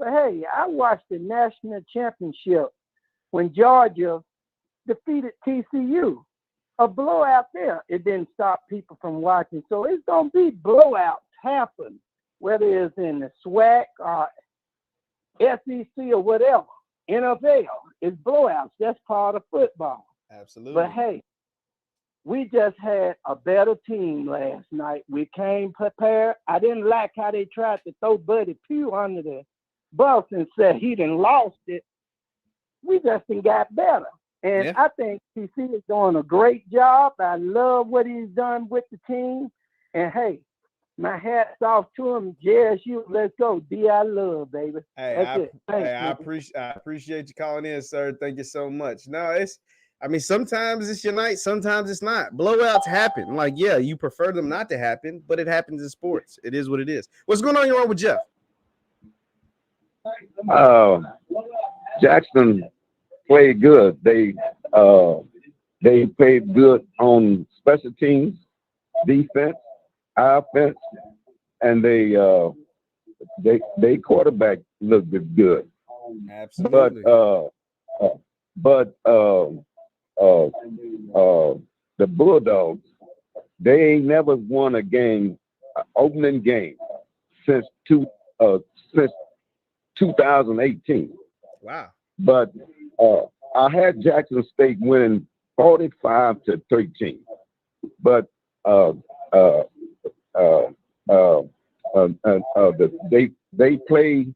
D: But, hey, I watched the national championship when Georgia defeated TCU. A blowout there. It didn't stop people from watching. So it's going to be blowouts happen, whether it's in the SWAC or SEC or whatever. NFL is blowouts. That's part of football.
A: Absolutely.
D: But hey, we just had a better team last night. We came prepared. I didn't like how they tried to throw Buddy Pugh under the bus and said he done lost it. We just done got better. And I think TC is doing a great job. I love what he's done with the team. And hey,
H: My hat's off to him. JSU, let's go. D.I. love, baby.
A: Hey,
H: That's it. Thanks,
A: I appreciate you calling in, sir. Thank you so much. No, sometimes it's your night, sometimes it's not. Blowouts happen. Like, yeah, you prefer them not to happen, but it happens in sports. It is what it is. What's going on? You're on with Jeff.
N: Jackson played good. They played good on special teams, defense, offense, and they quarterback looked good.
A: Absolutely.
N: But the Bulldogs, they ain't never won a game, opening game since 2018.
A: Wow.
N: But I had Jackson State winning 45-13. But they play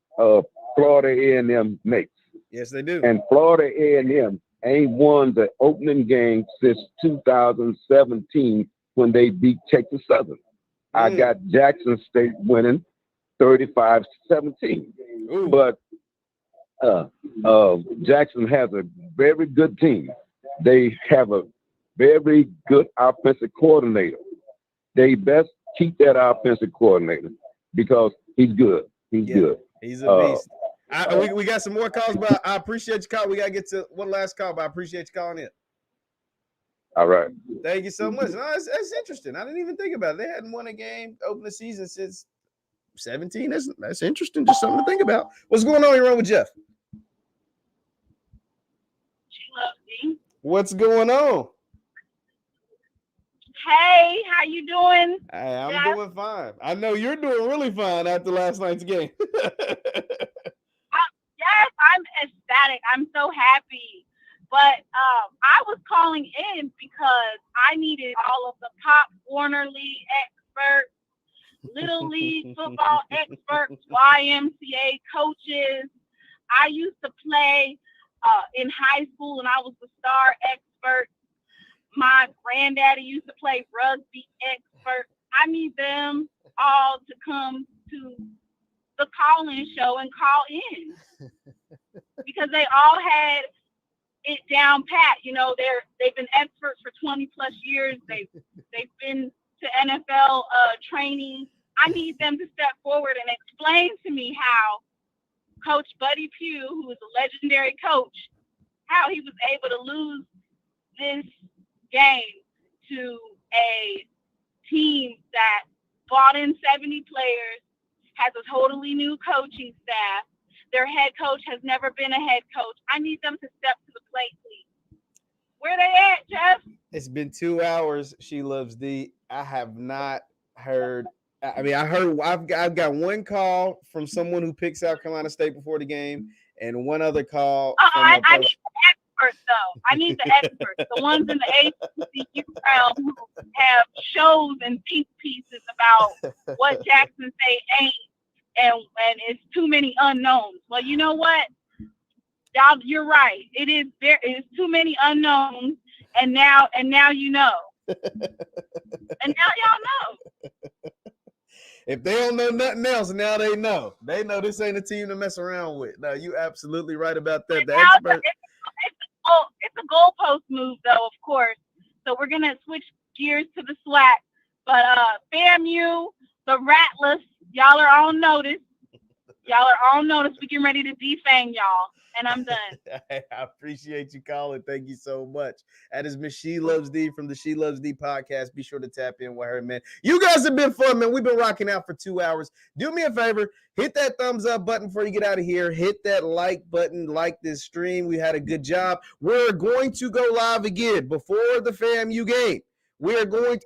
N: Florida A&M next.
A: Yes, they do.
N: And Florida A&M ain't won the opening game since 2017 when they beat Texas Southern. I got Jackson State winning 35-17. But Jackson has a very good team. They have a very good offensive coordinator. They best keep that offensive coordinator because he's good. He's good.
A: He's a beast. We got some more calls, but I appreciate you calling. We got to get to one last call, but I appreciate you calling in.
N: All right.
A: Thank you so much. No, that's interesting. I didn't even think about it. They hadn't won a game open the season since 17. That's interesting. Just something to think about. What's going on? You're on with Jeff. What's going on?
K: Hey, how you doing?
A: Hey, I'm doing fine. I know you're doing really fine after last night's game.
K: Yes, I'm ecstatic. I'm so happy. But I was calling in because I needed all of the Pop Warner League experts, Little League football experts, YMCA coaches. I used to play in high school and I was the star expert. My granddaddy used to play rugby expert. I need them all to come to the call-in show and call in because they all had it down pat. You know, they've been experts for 20 plus years. They've been to NFL training. I need them to step forward and explain to me how Coach Buddy Pugh, who is a legendary coach, how he was able to lose this game to a team that bought in 70 players, has a totally new coaching staff. Their head coach has never been a head coach. I need them to step to the plate, please. Where they at, Jeff?
A: It's been 2 hours. She loves D. I have not heard. I mean, I've got one call from someone who picks South Carolina State before the game, and one other call.
K: I need the experts, though. I need the experts, the ones in the HBCU realm who have shows and think pieces about what Jackson State ain't, and it's too many unknowns. Well, you know what? Y'all, you're right. It is too many unknowns, and now you know. And now y'all know.
A: If they don't know nothing else, now they know. They know this ain't a team to mess around with. No, you absolutely right about that. The expert.
K: It's a goalpost move, though, of course. So we're gonna switch gears to the SWAC. But FAMU, the Rattlers, y'all are on notice. Y'all are on notice. We getting ready to defang y'all. And I'm done.
A: I appreciate you calling. Thank you so much. That is Miss She Loves D from the She Loves D podcast. Be sure to tap in with her, man. You guys have been fun, man. We've been rocking out for 2 hours. Do me a favor. Hit that thumbs up button before you get out of here. Hit that like button. Like this stream. We had a good job. We're going to go live again before the FAMU game.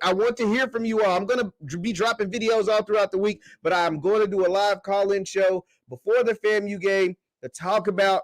A: I want to hear from you all. I'm going to be dropping videos all throughout the week, but I'm going to do a live call-in show before the FAMU game to talk about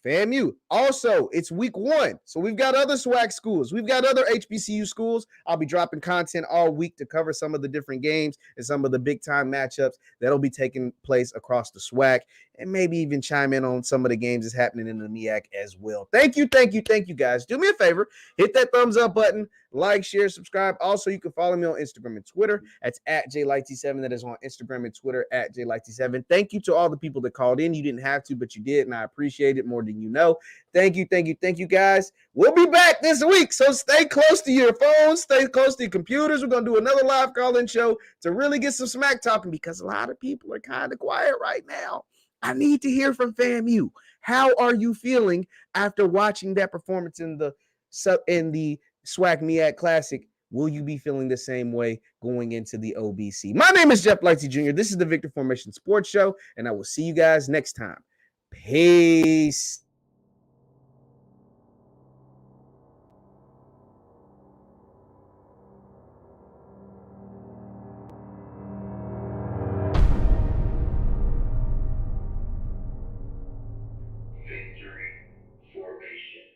A: FAMU. Also, it's week 1. So we've got other SWAC schools. We've got other HBCU schools. I'll be dropping content all week to cover some of the different games and some of the big time matchups that'll be taking place across the SWAC. and maybe even chime in on some of the games that's happening in the MEAC as well. Thank you, guys. Do me a favor, hit that thumbs up button, like, share, subscribe. Also, you can follow me on Instagram and Twitter. That's at JLightsy7. That is on Instagram and Twitter at JLightsy7. Thank you to all the people that called in. You didn't have to, but you did, and I appreciate it more than you know. Thank you, guys. We'll be back this week, so stay close to your phones, stay close to your computers. We're going to do another live call-in show to really get some smack talking because a lot of people are kind of quiet right now. I need to hear from FAMU. How are you feeling after watching that performance in the SWAC MEAC Classic? Will you be feeling the same way going into the OBC? My name is JeffLightsyJr. This is the Victor Formation Sports Show, and I will see you guys next time. Peace.